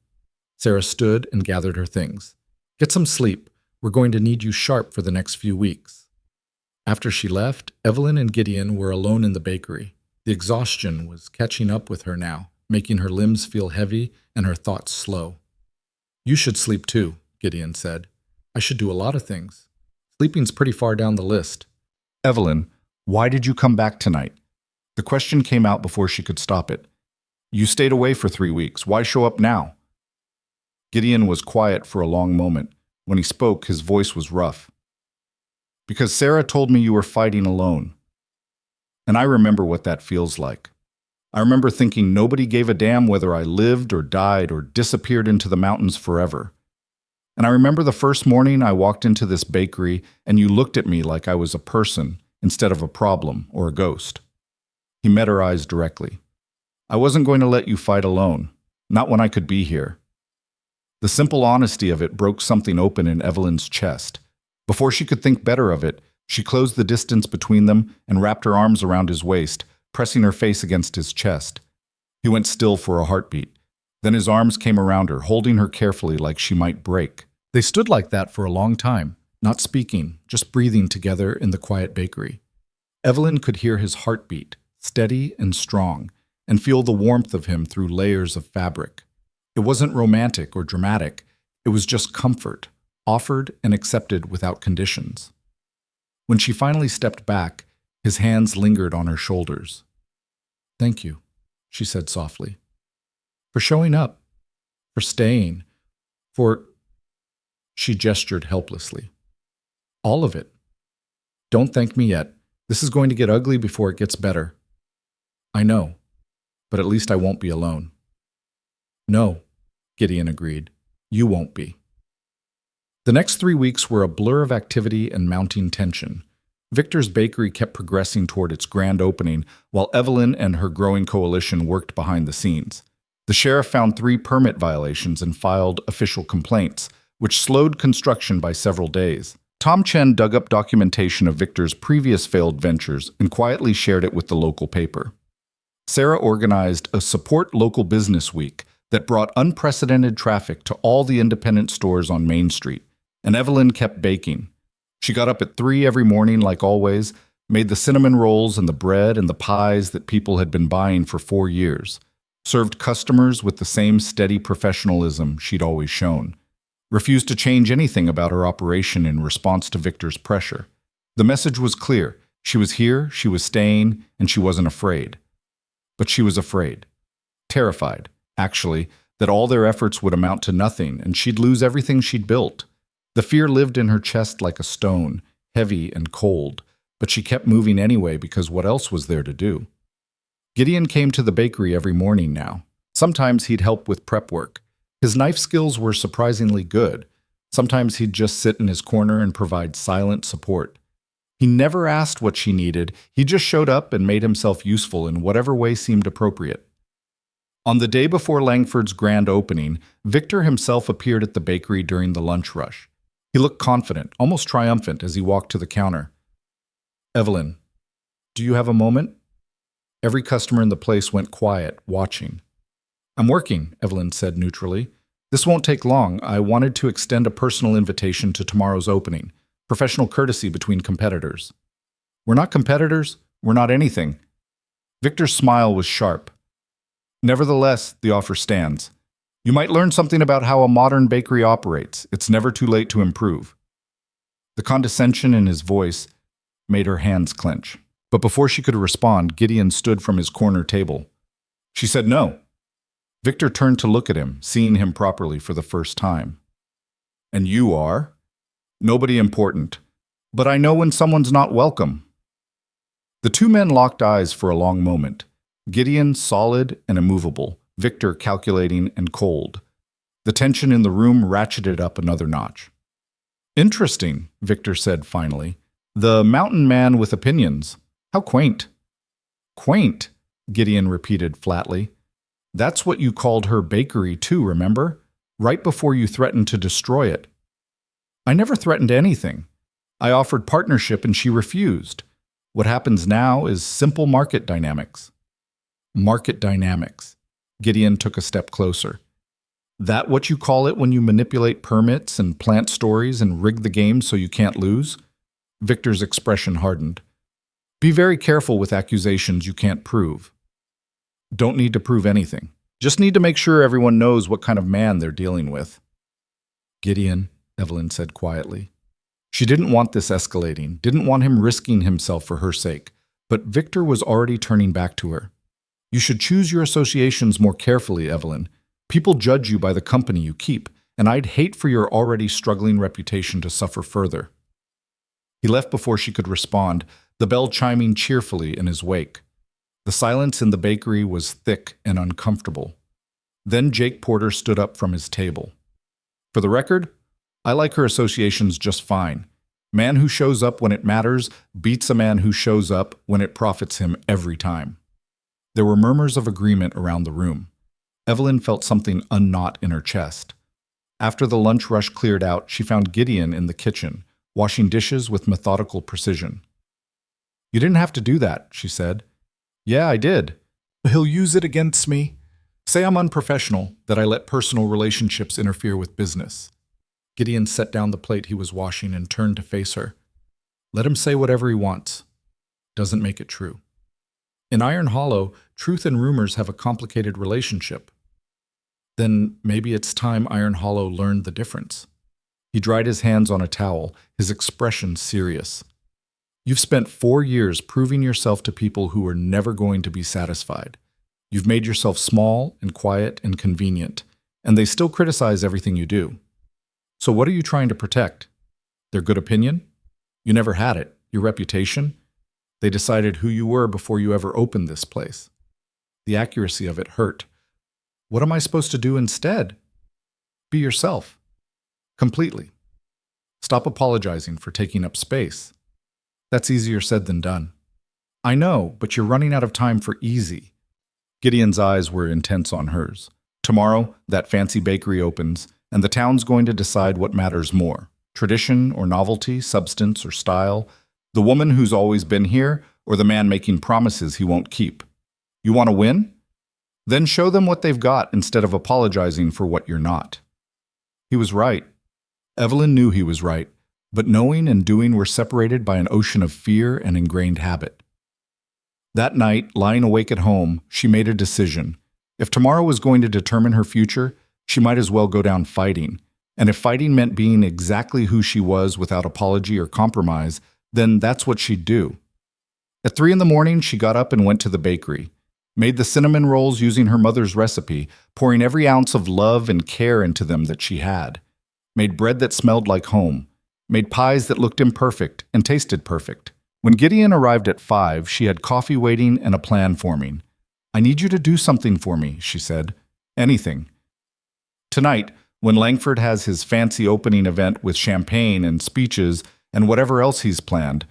Sarah stood and gathered her things. Get some sleep. We're going to need you sharp for the next few weeks. After she left, Evelyn and Gideon were alone in the bakery. The exhaustion was catching up with her now, making her limbs feel heavy and her thoughts slow. You should sleep too, Gideon said. I should do a lot of things. Sleeping's pretty far down the list. Evelyn, why did you come back tonight? The question came out before she could stop it. You stayed away for 3 weeks. Why show up now? Gideon was quiet for a long moment. When he spoke, his voice was rough. Because Sarah told me you were fighting alone. And I remember what that feels like. I remember thinking nobody gave a damn whether I lived or died or disappeared into the mountains forever. And I remember the first morning I walked into this bakery and you looked at me like I was a person instead of a problem or a ghost. He met her eyes directly. I wasn't going to let you fight alone, not when I could be here. The simple honesty of it broke something open in Evelyn's chest. Before she could think better of it, she closed the distance between them and wrapped her arms around his waist, pressing her face against his chest. He went still for a heartbeat. Then his arms came around her, holding her carefully like she might break. They stood like that for a long time, not speaking, just breathing together in the quiet bakery. Evelyn could hear his heartbeat, steady and strong, and feel the warmth of him through layers of fabric. It wasn't romantic or dramatic. It was just comfort, offered and accepted without conditions. When she finally stepped back, his hands lingered on her shoulders. Thank you, she said softly. For showing up, for staying, for... She gestured helplessly. All of it. Don't thank me yet. This is going to get ugly before it gets better. I know, but at least I won't be alone. No, Gideon agreed. You won't be. The next 3 weeks were a blur of activity and mounting tension. Victor's bakery kept progressing toward its grand opening, while Evelyn and her growing coalition worked behind the scenes. The sheriff found 3 permit violations and filed official complaints, which slowed construction by several days. Tom Chen dug up documentation of Victor's previous failed ventures and quietly shared it with the local paper. Sarah organized a Support Local Business Week that brought unprecedented traffic to all the independent stores on Main Street, and Evelyn kept baking. She got up at 3 every morning like always, made the cinnamon rolls and the bread and the pies that people had been buying for 4 years, served customers with the same steady professionalism she'd always shown, refused to change anything about her operation in response to Victor's pressure. The message was clear. She was here, she was staying, and she wasn't afraid. But she was afraid. Terrified, actually, that all their efforts would amount to nothing and she'd lose everything she'd built. The fear lived in her chest like a stone, heavy and cold, but she kept moving anyway because what else was there to do? Gideon came to the bakery every morning now. Sometimes he'd help with prep work. His knife skills were surprisingly good. Sometimes he'd just sit in his corner and provide silent support. He never asked what she needed. He just showed up and made himself useful in whatever way seemed appropriate. On the day before Langford's grand opening, Victor himself appeared at the bakery during the lunch rush. He looked confident, almost triumphant, as he walked to the counter. "Evelyn, do you have a moment?" Every customer in the place went quiet, watching. "I'm working," Evelyn said neutrally. "This won't take long. I wanted to extend a personal invitation to tomorrow's opening. Professional courtesy between competitors." "We're not competitors. We're not anything." Victor's smile was sharp. "Nevertheless, the offer stands. You might learn something about how a modern bakery operates. It's never too late to improve." The condescension in his voice made her hands clench. But before she could respond, Gideon stood from his corner table. She said no. Victor turned to look at him, seeing him properly for the first time. "And you are?" "Nobody important. But I know when someone's not welcome." The two men locked eyes for a long moment. Gideon solid and immovable, Victor calculating and cold. The tension in the room ratcheted up another notch. "Interesting," Victor said finally. "The mountain man with opinions. How quaint." "Quaint," Gideon repeated flatly. "That's what you called her bakery too, remember? Right before you threatened to destroy it." "I never threatened anything. I offered partnership and she refused. What happens now is simple market dynamics." "Market dynamics." Gideon took a step closer. "That what you call it when you manipulate permits and plant stories and rig the game so you can't lose?" Victor's expression hardened. "Be very careful with accusations you can't prove." "Don't need to prove anything. Just need to make sure everyone knows what kind of man they're dealing with." "Gideon," Evelyn said quietly. She didn't want this escalating, didn't want him risking himself for her sake, but Victor was already turning back to her. "You should choose your associations more carefully, Evelyn. People judge you by the company you keep, and I'd hate for your already struggling reputation to suffer further." He left before she could respond, the bell chiming cheerfully in his wake. The silence in the bakery was thick and uncomfortable. Then Jake Porter stood up from his table. "For the record, I like her associations just fine. Man who shows up when it matters beats a man who shows up when it profits him every time." There were murmurs of agreement around the room. Evelyn felt something unknot in her chest. After the lunch rush cleared out, she found Gideon in the kitchen, washing dishes with methodical precision. "You didn't have to do that," she said. "Yeah, I did. He'll use it against me. Say I'm unprofessional, that I let personal relationships interfere with business." Gideon set down the plate he was washing and turned to face her. "Let him say whatever he wants. Doesn't make it true. In Iron Hollow, truth and rumors have a complicated relationship." "Then maybe it's time Iron Hollow learned the difference." He dried his hands on a towel, his expression serious. "You've spent 4 years proving yourself to people who are never going to be satisfied. You've made yourself small and quiet and convenient, and they still criticize everything you do. So what are you trying to protect? Their good opinion? You never had it. Your reputation? They decided who you were before you ever opened this place. The accuracy of it hurt. What am I supposed to do instead? Be yourself. Completely. Stop apologizing for taking up space. That's easier said than done." "I know, but you're running out of time for easy." Gideon's eyes were intense on hers. "Tomorrow, that fancy bakery opens, and the town's going to decide what matters more. Tradition or novelty, substance or style. The woman who's always been here, or the man making promises he won't keep. You want to win? Then show them what they've got instead of apologizing for what you're not." He was right. Evelyn knew he was right, but knowing and doing were separated by an ocean of fear and ingrained habit. That night, lying awake at home, she made a decision. If tomorrow was going to determine her future, she might as well go down fighting. And if fighting meant being exactly who she was without apology or compromise, then that's what she'd do. At 3 a.m, she got up and went to the bakery. Made the cinnamon rolls using her mother's recipe, pouring every ounce of love and care into them that she had. Made bread that smelled like home. Made pies that looked imperfect and tasted perfect. When Gideon arrived at 5, she had coffee waiting and a plan forming. "I need you to do something for me," she said. "Anything. Tonight, when Langford has his fancy opening event with champagne and speeches and whatever else he's planned,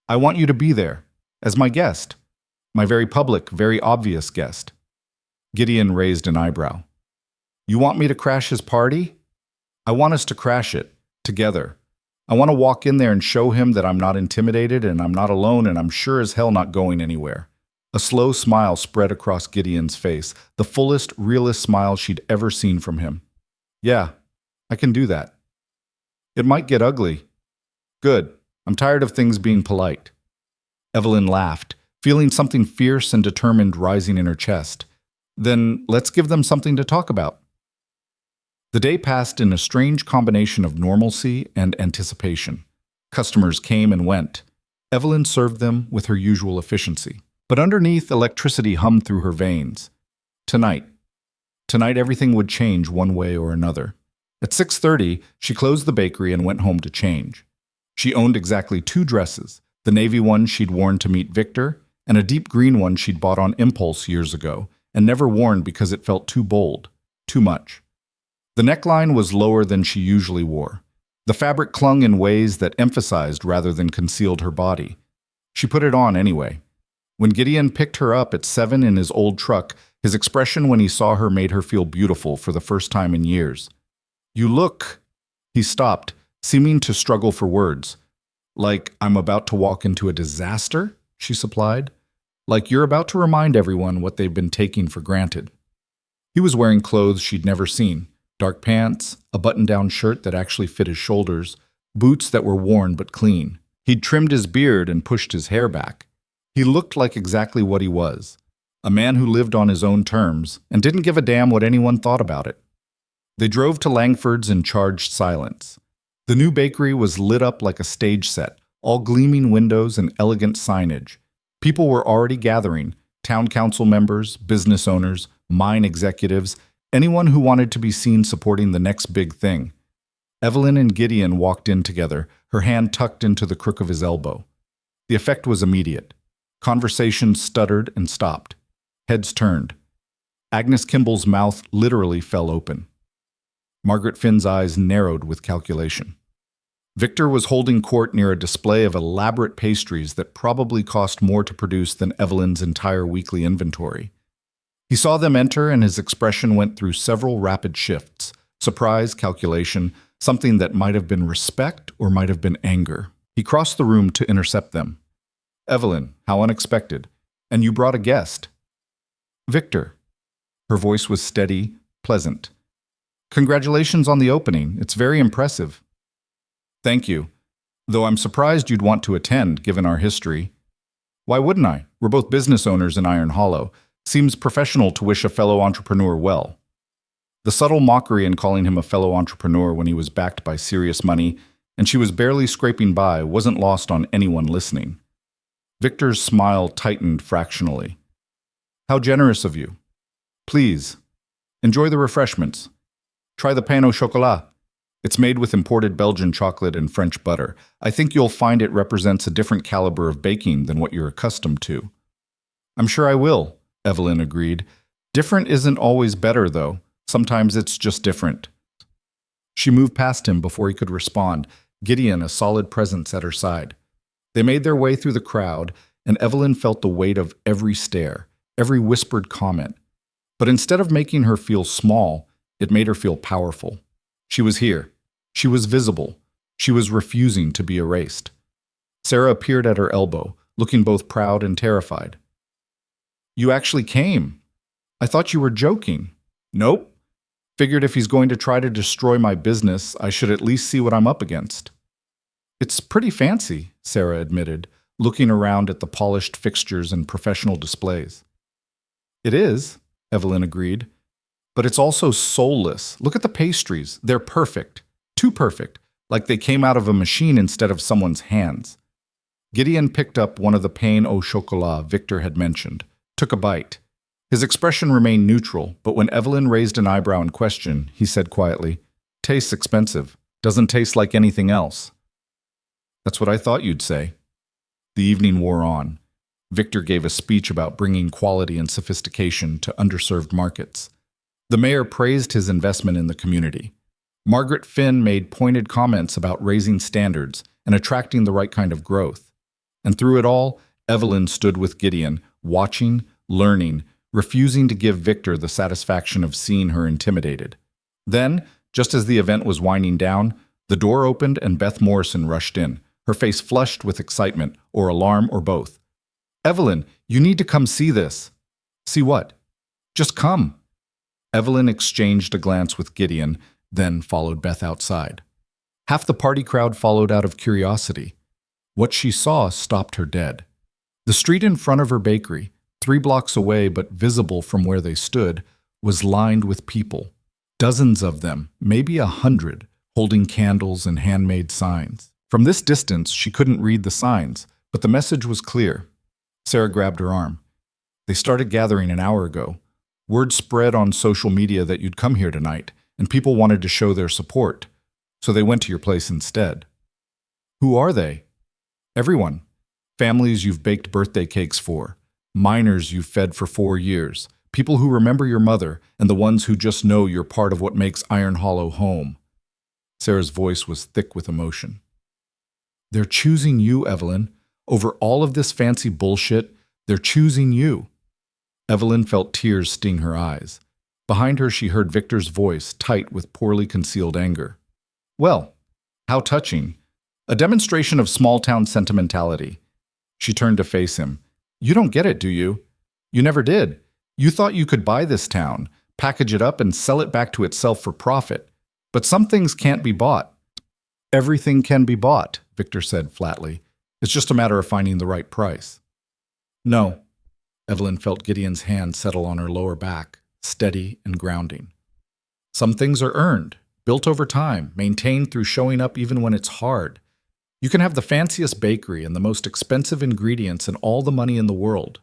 I want you to be there, as my guest. My very public, very obvious guest." Gideon raised an eyebrow. You want me to crash his party? I want us to crash it, together. I want to walk in there and show him that I'm not intimidated and I'm not alone and I'm sure as hell not going anywhere. A slow smile spread across Gideon's face, the fullest, realest smile she'd ever seen from him. Yeah, I can do that. It might get ugly. Good. I'm tired of things being polite. Evelyn laughed, feeling something fierce and determined rising in her chest. Then let's give them something to talk about. The day passed in a strange combination of normalcy and anticipation. Customers came and went. Evelyn served them with her usual efficiency. But underneath, electricity hummed through her veins. Tonight everything would change one way or another. At 6:30, she closed the bakery and went home to change. She owned exactly 2 dresses, the navy one she'd worn to meet Victor, and a deep green one she'd bought on impulse years ago, and never worn because it felt too bold, too much. The neckline was lower than she usually wore. The fabric clung in ways that emphasized rather than concealed her body. She put it on anyway. When Gideon picked her up at 7 in his old truck, his expression when he saw her made her feel beautiful for the first time in years. You look... He stopped, seeming to struggle for words. Like I'm about to walk into a disaster, she supplied. Like you're about to remind everyone what they've been taking for granted. He was wearing clothes she'd never seen. Dark pants, a button-down shirt that actually fit his shoulders, boots that were worn but clean. He'd trimmed his beard and pushed his hair back. He looked like exactly what he was, a man who lived on his own terms and didn't give a damn what anyone thought about it. They drove to Langford's in charged silence. The new bakery was lit up like a stage set, all gleaming windows and elegant signage. People were already gathering, town council members, business owners, mine executives, anyone who wanted to be seen supporting the next big thing. Evelyn and Gideon walked in together, her hand tucked into the crook of his elbow. The effect was immediate. Conversation stuttered and stopped. Heads turned. Agnes Kimball's mouth literally fell open. Margaret Finn's eyes narrowed with calculation. Victor was holding court near a display of elaborate pastries that probably cost more to produce than Evelyn's entire weekly inventory. He saw them enter and his expression went through several rapid shifts. Surprise, calculation, something that might have been respect or might have been anger. He crossed the room to intercept them. Evelyn, how unexpected. And you brought a guest. Victor. Her voice was steady, pleasant. Congratulations on the opening. It's very impressive. Thank you. Though I'm surprised you'd want to attend, given our history. Why wouldn't I? We're both business owners in Iron Hollow. Seems professional to wish a fellow entrepreneur well. The subtle mockery in calling him a fellow entrepreneur when he was backed by serious money, and she was barely scraping by, wasn't lost on anyone listening. Victor's smile tightened fractionally. How generous of you. Please, enjoy the refreshments. Try the pain au chocolat. It's made with imported Belgian chocolate and French butter. I think you'll find it represents a different caliber of baking than what you're accustomed to. I'm sure I will, Evelyn agreed. Different isn't always better, though. Sometimes it's just different. She moved past him before he could respond, Gideon a solid presence at her side. They made their way through the crowd, and Evelyn felt the weight of every stare, every whispered comment. But instead of making her feel small, it made her feel powerful. She was here. She was visible. She was refusing to be erased. Sarah appeared at her elbow, looking both proud and terrified. You actually came. I thought you were joking. Nope. Figured if he's going to try to destroy my business, I should at least see what I'm up against. It's pretty fancy, Sarah admitted, looking around at the polished fixtures and professional displays. It is, Evelyn agreed. But it's also soulless. Look at the pastries. They're perfect. Too perfect. Like they came out of a machine instead of someone's hands. Gideon picked up one of the pain au chocolat Victor had mentioned, took a bite. His expression remained neutral, but when Evelyn raised an eyebrow in question, he said quietly, Tastes expensive. Doesn't taste like anything else. That's what I thought you'd say. The evening wore on. Victor gave a speech about bringing quality and sophistication to underserved markets. The mayor praised his investment in the community. Margaret Finn made pointed comments about raising standards and attracting the right kind of growth. And through it all, Evelyn stood with Gideon, watching, learning, refusing to give Victor the satisfaction of seeing her intimidated. Then, just as the event was winding down, the door opened and Beth Morrison rushed in, her face flushed with excitement, or alarm, or both. "Evelyn, you need to come see this." "See what?" "Just come." Evelyn exchanged a glance with Gideon, then followed Beth outside. Half the party crowd followed out of curiosity. What she saw stopped her dead. The street in front of her bakery, 3 blocks away but visible from where they stood, was lined with people. Dozens of them, maybe 100, holding candles and handmade signs. From this distance, she couldn't read the signs, but the message was clear. Sarah grabbed her arm. "They started gathering an hour ago. Word spread on social media that you'd come here tonight, and people wanted to show their support, so they went to your place instead." "Who are they?" "Everyone. Families you've baked birthday cakes for, minors you've fed for 4 years, people who remember your mother, and the ones who just know you're part of what makes Iron Hollow home." Sarah's voice was thick with emotion. "They're choosing you, Evelyn. Over all of this fancy bullshit, they're choosing you." Evelyn felt tears sting her eyes. Behind her, she heard Victor's voice, tight with poorly concealed anger. "Well, how touching. A demonstration of small-town sentimentality." She turned to face him. "You don't get it, do you? You never did. You thought you could buy this town, package it up, and sell it back to itself for profit. But some things can't be bought." "Everything can be bought," Victor said flatly. "It's just a matter of finding the right price." "No." Evelyn felt Gideon's hand settle on her lower back, steady and grounding. "Some things are earned, built over time, maintained through showing up even when it's hard. You can have the fanciest bakery and the most expensive ingredients and all the money in the world,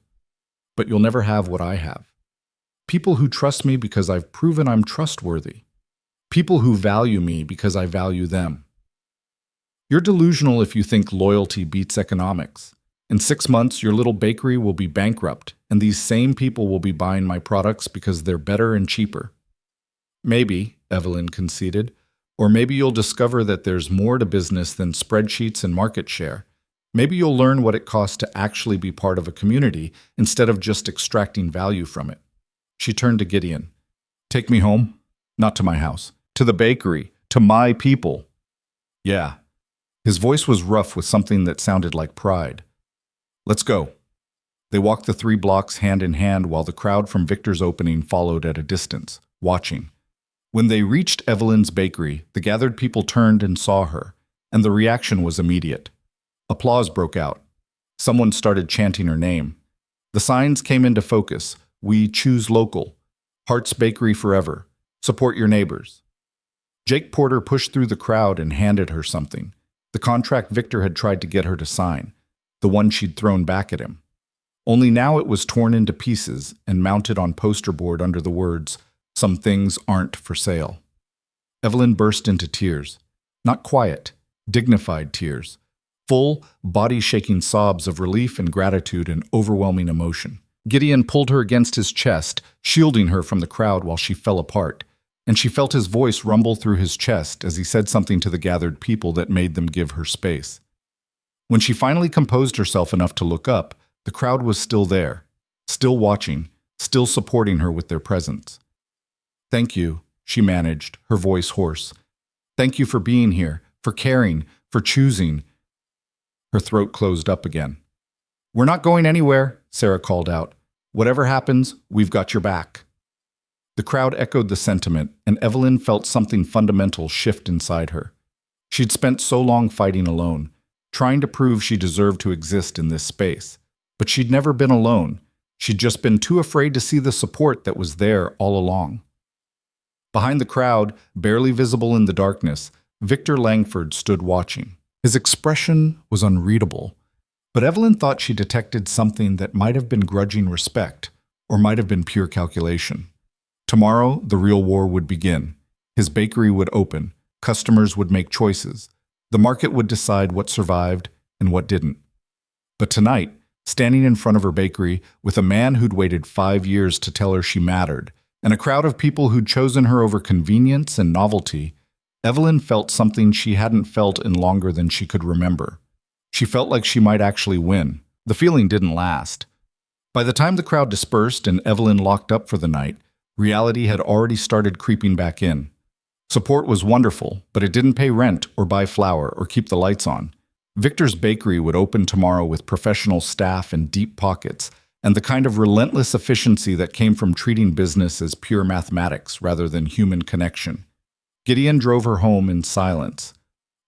but you'll never have what I have. People who trust me because I've proven I'm trustworthy. People who value me because I value them. You're delusional if you think loyalty beats economics. In 6 months, your little bakery will be bankrupt, and these same people will be buying my products because they're better and cheaper." "Maybe," Evelyn conceded, "or maybe you'll discover that there's more to business than spreadsheets and market share. Maybe you'll learn what it costs to actually be part of a community instead of just extracting value from it." She turned to Gideon. "Take me home? Not to my house. To the bakery. To my people." "Yeah." His voice was rough with something that sounded like pride. "Let's go." They walked the 3 blocks hand in hand while the crowd from Victor's opening followed at a distance, watching. When they reached Evelyn's bakery, the gathered people turned and saw her, and the reaction was immediate. Applause broke out. Someone started chanting her name. The signs came into focus. "We choose local. Hart's Bakery forever. Support your neighbors." Jake Porter pushed through the crowd and handed her something. The contract Victor had tried to get her to sign, the one she'd thrown back at him. Only now it was torn into pieces and mounted on poster board under the words, "Some things aren't for sale." Evelyn burst into tears. Not quiet, dignified tears. Full, body-shaking sobs of relief and gratitude and overwhelming emotion. Gideon pulled her against his chest, shielding her from the crowd while she fell apart, and she felt his voice rumble through his chest as he said something to the gathered people that made them give her space. When she finally composed herself enough to look up, the crowd was still there, still watching, still supporting her with their presence. "Thank you," she managed, her voice hoarse. "Thank you for being here, for caring, for choosing." Her throat closed up again. "We're not going anywhere," Sarah called out. "Whatever happens, we've got your back." The crowd echoed the sentiment, and Evelyn felt something fundamental shift inside her. She'd spent so long fighting alone, trying to prove she deserved to exist in this space. But she'd never been alone. She'd just been too afraid to see the support that was there all along. Behind the crowd, barely visible in the darkness, Victor Langford stood watching. His expression was unreadable, but Evelyn thought she detected something that might have been grudging respect, or might have been pure calculation. Tomorrow, the real war would begin. His bakery would open. Customers would make choices. The market would decide what survived and what didn't. But tonight, standing in front of her bakery, with a man who'd waited 5 years to tell her she mattered, and a crowd of people who'd chosen her over convenience and novelty, Evelyn felt something she hadn't felt in longer than she could remember. She felt like she might actually win. The feeling didn't last. By the time the crowd dispersed and Evelyn locked up for the night, reality had already started creeping back in. Support was wonderful, but it didn't pay rent or buy flour or keep the lights on. Victor's Bakery would open tomorrow with professional staff and deep pockets, and the kind of relentless efficiency that came from treating business as pure mathematics rather than human connection. Gideon drove her home in silence.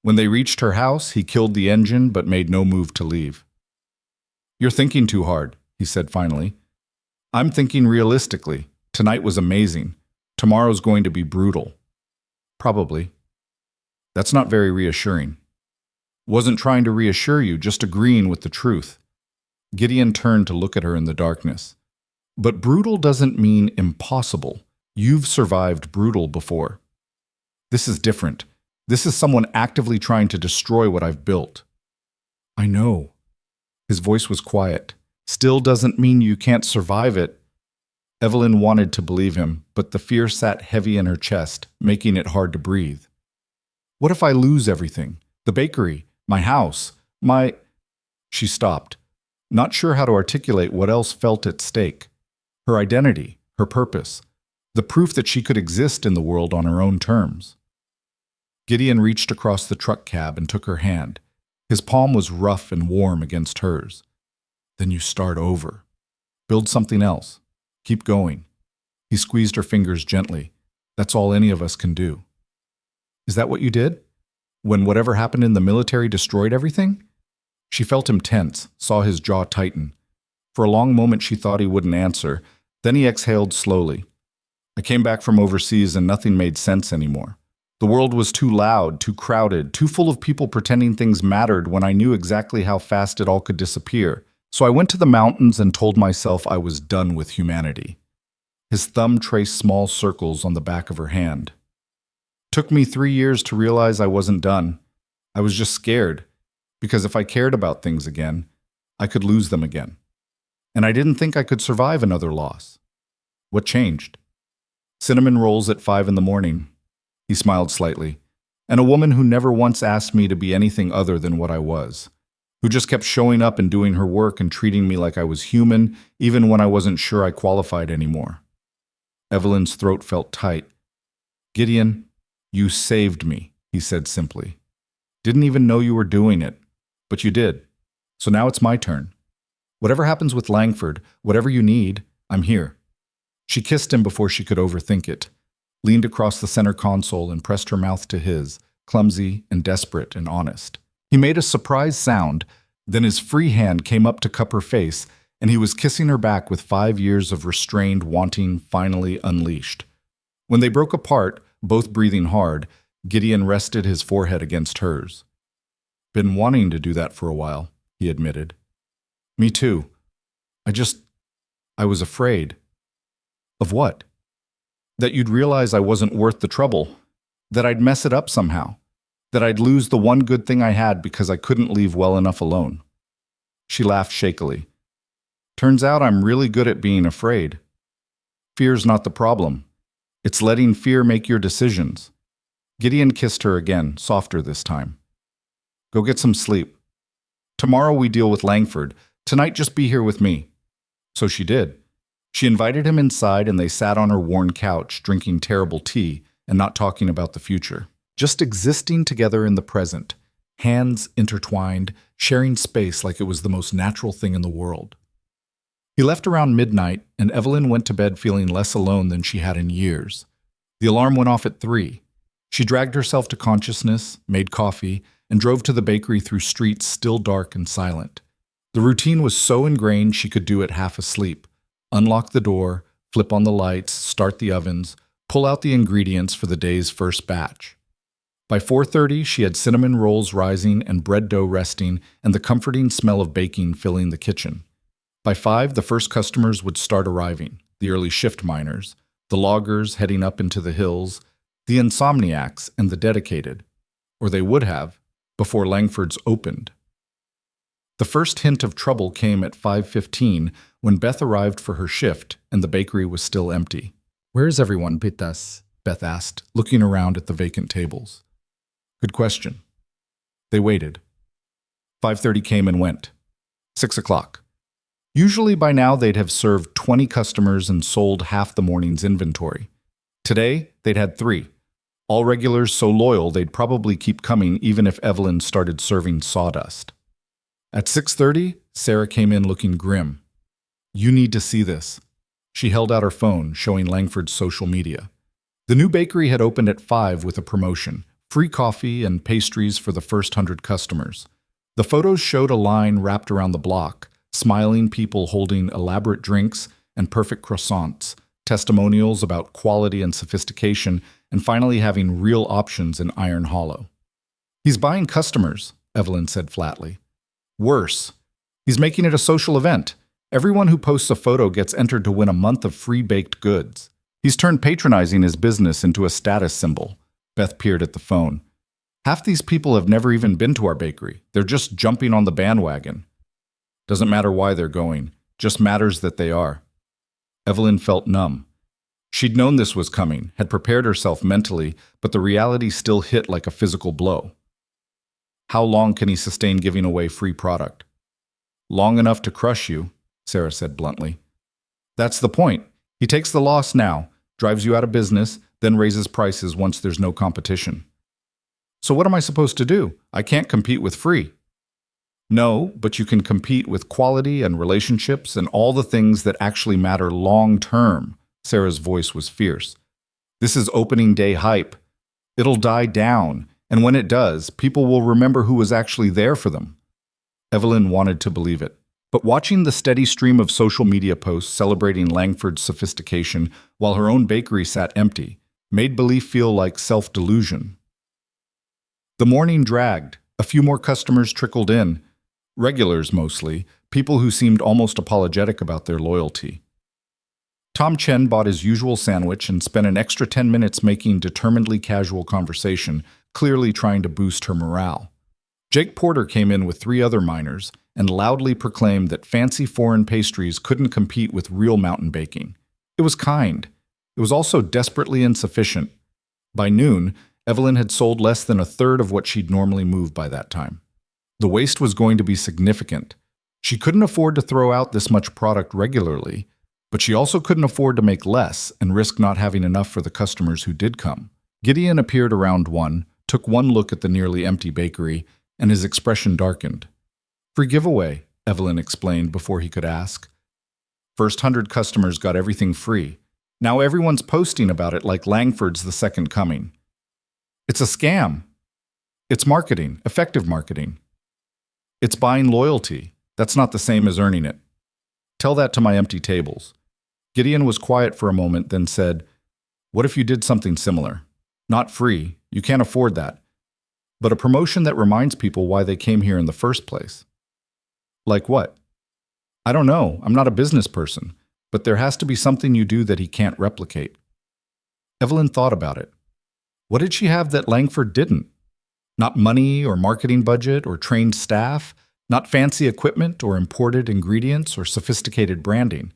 When they reached her house, he killed the engine but made no move to leave. "You're thinking too hard," he said finally. "I'm thinking realistically. Tonight was amazing. Tomorrow's going to be brutal." "Probably." "That's not very reassuring." "Wasn't trying to reassure you, just agreeing with the truth." Gideon turned to look at her in the darkness. "But brutal doesn't mean impossible. You've survived brutal before. This is different. This is someone actively trying to destroy what I've built." "I know." His voice was quiet. "Still doesn't mean you can't survive it." Evelyn wanted to believe him, but the fear sat heavy in her chest, making it hard to breathe. "What if I lose everything? The bakery, my house, my—" She stopped, not sure how to articulate what else felt at stake. Her identity, her purpose, the proof that she could exist in the world on her own terms. Gideon reached across the truck cab and took her hand. His palm was rough and warm against hers. "Then you start over. Build something else. Keep going." He squeezed her fingers gently. "That's all any of us can do." "Is that what you did? When whatever happened in the military destroyed everything?" She felt him tense, saw his jaw tighten. For a long moment she thought he wouldn't answer. Then he exhaled slowly. "I came back from overseas and nothing made sense anymore. The world was too loud, too crowded, too full of people pretending things mattered when I knew exactly how fast it all could disappear. So I went to the mountains and told myself I was done with humanity." His thumb traced small circles on the back of her hand. "Took me 3 years to realize I wasn't done. I was just scared, because if I cared about things again, I could lose them again. And I didn't think I could survive another loss." "What changed?" "Cinnamon rolls at 5 in the morning." He smiled slightly. "And a woman who never once asked me to be anything other than what I was. Who just kept showing up and doing her work and treating me like I was human, even when I wasn't sure I qualified anymore." Evelyn's throat felt tight. "Gideon, you saved me," he said simply. "Didn't even know you were doing it, but you did. So now it's my turn. Whatever happens with Langford, whatever you need, I'm here." She kissed him before she could overthink it, leaned across the center console and pressed her mouth to his, clumsy and desperate and honest. He made a surprised sound, then his free hand came up to cup her face, and he was kissing her back with 5 years of restrained wanting finally unleashed. When they broke apart, both breathing hard, Gideon rested his forehead against hers. "Been wanting to do that for a while," he admitted. "Me too. I was afraid." "Of what?" "That you'd realize I wasn't worth the trouble. That I'd mess it up somehow. That I'd lose the one good thing I had because I couldn't leave well enough alone." She laughed shakily. "Turns out I'm really good at being afraid. Fear's not the problem. It's letting fear make your decisions." Gideon kissed her again, softer this time. "Go get some sleep. Tomorrow we deal with Langford. Tonight just be here with me." So she did. She invited him inside and they sat on her worn couch, drinking terrible tea and not talking about the future. Just existing together in the present, hands intertwined, sharing space like it was the most natural thing in the world. He left around midnight, and Evelyn went to bed feeling less alone than she had in years. The alarm went off at 3. She dragged herself to consciousness, made coffee, and drove to the bakery through streets still dark and silent. The routine was so ingrained she could do it half asleep. Unlock the door, flip on the lights, start the ovens, pull out the ingredients for the day's first batch. By 4:30, she had cinnamon rolls rising and bread dough resting and the comforting smell of baking filling the kitchen. By 5, the first customers would start arriving, the early shift miners, the loggers heading up into the hills, the insomniacs and the dedicated, or they would have, before Langford's opened. The first hint of trouble came at 5:15 when Beth arrived for her shift and the bakery was still empty. "Where is everyone, Pitas?" Beth asked, looking around at the vacant tables. "Good question." They waited. 5:30 came and went. 6 o'clock. Usually by now they'd have served 20 customers and sold half the morning's inventory. Today, they'd had 3. All regulars so loyal they'd probably keep coming even if Evelyn started serving sawdust. At 6:30, Sarah came in looking grim. "You need to see this." She held out her phone, showing Langford's social media. The new bakery had opened at 5 with a promotion, free coffee and pastries for the first 100 customers. The photos showed a line wrapped around the block, smiling people holding elaborate drinks and perfect croissants, testimonials about quality and sophistication, and finally having real options in Iron Hollow. "He's buying customers," Evelyn said flatly. "Worse, he's making it a social event. Everyone who posts a photo gets entered to win a month of free baked goods. He's turned patronizing his business into a status symbol." Beth peered at the phone. "Half these people have never even been to our bakery. They're just jumping on the bandwagon." "Doesn't matter why they're going, just matters that they are." Evelyn felt numb. She'd known this was coming, had prepared herself mentally, but the reality still hit like a physical blow. "How long can he sustain giving away free product?" "Long enough to crush you," Sarah said bluntly. "That's the point. He takes the loss now, drives you out of business, then raises prices once there's no competition." "So what am I supposed to do? I can't compete with free." "No, but you can compete with quality and relationships and all the things that actually matter long term." Sarah's voice was fierce. "This is opening day hype. It'll die down, and when it does, people will remember who was actually there for them." Evelyn wanted to believe it, but watching the steady stream of social media posts celebrating Langford's sophistication while her own bakery sat empty made belief feel like self-delusion. The morning dragged. A few more customers trickled in. Regulars mostly, people who seemed almost apologetic about their loyalty. Tom Chen bought his usual sandwich and spent an extra 10 minutes making determinedly casual conversation, clearly trying to boost her morale. Jake Porter came in with 3 other miners and loudly proclaimed that fancy foreign pastries couldn't compete with real mountain baking. It was kind. It was also desperately insufficient. By noon, Evelyn had sold less than a third of what she'd normally move by that time. The waste was going to be significant. She couldn't afford to throw out this much product regularly, but she also couldn't afford to make less and risk not having enough for the customers who did come. Gideon appeared around 1, took one look at the nearly empty bakery, and his expression darkened. "Free giveaway," Evelyn explained before he could ask. "First 100 customers got everything free. Now everyone's posting about it like Langford's the second coming. It's a scam. It's marketing, effective marketing. It's buying loyalty. That's not the same as earning it. Tell that to my empty tables." Gideon was quiet for a moment, then said, "What if you did something similar? Not free, you can't afford that, but a promotion that reminds people why they came here in the first place." "Like what?" "I don't know, I'm not a business person, but there has to be something you do that he can't replicate." Evelyn thought about it. What did she have that Langford didn't? Not money or marketing budget or trained staff, not fancy equipment or imported ingredients or sophisticated branding.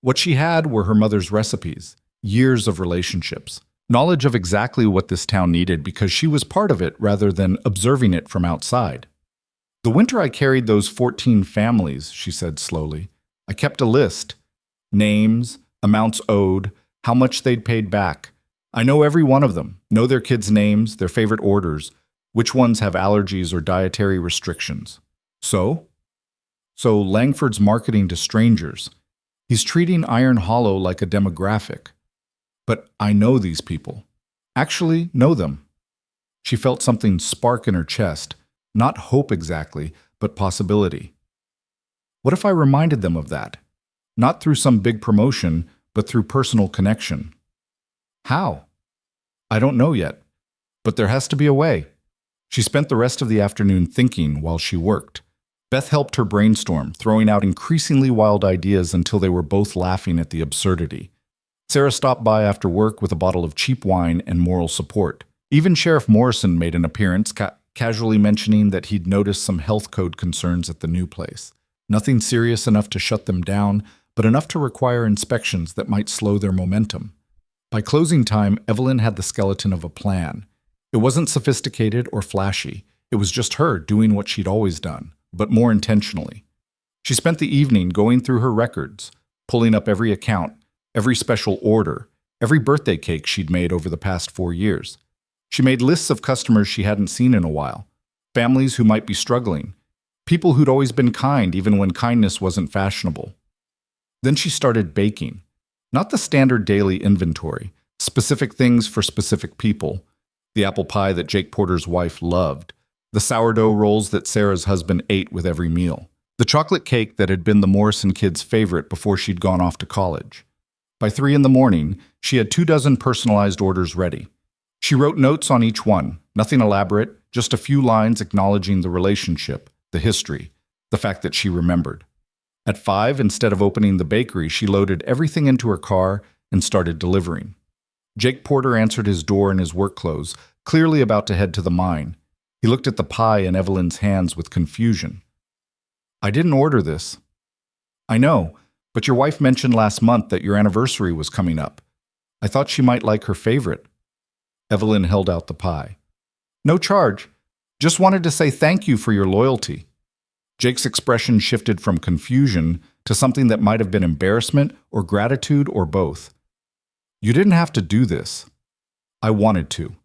What she had were her mother's recipes, years of relationships, knowledge of exactly what this town needed because she was part of it rather than observing it from outside. "The winter I carried those 14 families," she said slowly. "I kept a list. Names, amounts owed, how much they'd paid back. I know every one of them, know their kids' names, their favorite orders, which ones have allergies or dietary restrictions. So Langford's marketing to strangers. He's treating Iron Hollow like a demographic. But I know these people. Actually know them." She felt something spark in her chest, not hope exactly, but possibility. What if I reminded them of that? Not through some big promotion, but through personal connection. How? I don't know yet, but there has to be a way. She spent the rest of the afternoon thinking while she worked. Beth helped her brainstorm, throwing out increasingly wild ideas until they were both laughing at the absurdity. Sarah stopped by after work with a bottle of cheap wine and moral support. Even Sheriff Morrison made an appearance, casually mentioning that he'd noticed some health code concerns at the new place. Nothing serious enough to shut them down, but enough to require inspections that might slow their momentum. By closing time, Evelyn had the skeleton of a plan. It wasn't sophisticated or flashy. It was just her doing what she'd always done, but more intentionally. She spent the evening going through her records, pulling up every account, every special order, every birthday cake she'd made over the past 4 years. She made lists of customers she hadn't seen in a while, families who might be struggling, people who'd always been kind even when kindness wasn't fashionable. Then she started baking. Not the standard daily inventory, specific things for specific people. The apple pie that Jake Porter's wife loved, the sourdough rolls that Sarah's husband ate with every meal, the chocolate cake that had been the Morrison kids' favorite before she'd gone off to college. By 3 a.m, she had 24 personalized orders ready. She wrote notes on each one, nothing elaborate, just a few lines acknowledging the relationship, the history, the fact that she remembered. At 5, instead of opening the bakery, she loaded everything into her car and started delivering. Jake Porter answered his door in his work clothes, clearly about to head to the mine. He looked at the pie in Evelyn's hands with confusion. "I didn't order this." "I know, but your wife mentioned last month that your anniversary was coming up. I thought she might like her favorite." Evelyn held out the pie. "No charge. Just wanted to say thank you for your loyalty." Jake's expression shifted from confusion to something that might have been embarrassment or gratitude or both. "You didn't have to do this. I wanted to.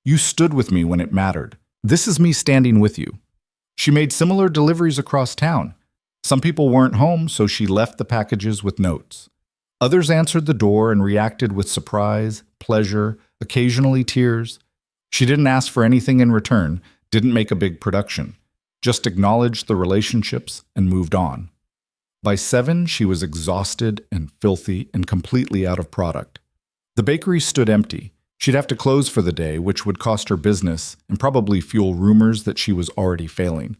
You stood with me when it mattered. This is me standing with you." She made similar deliveries across town. Some people weren't home, so she left the packages with notes. Others answered the door and reacted with surprise, pleasure, occasionally tears. She didn't ask for anything in return, didn't make a big production, just acknowledged the relationships and moved on. By 7, she was exhausted and filthy and completely out of product. The bakery stood empty. She'd have to close for the day, which would cost her business and probably fuel rumors that she was already failing.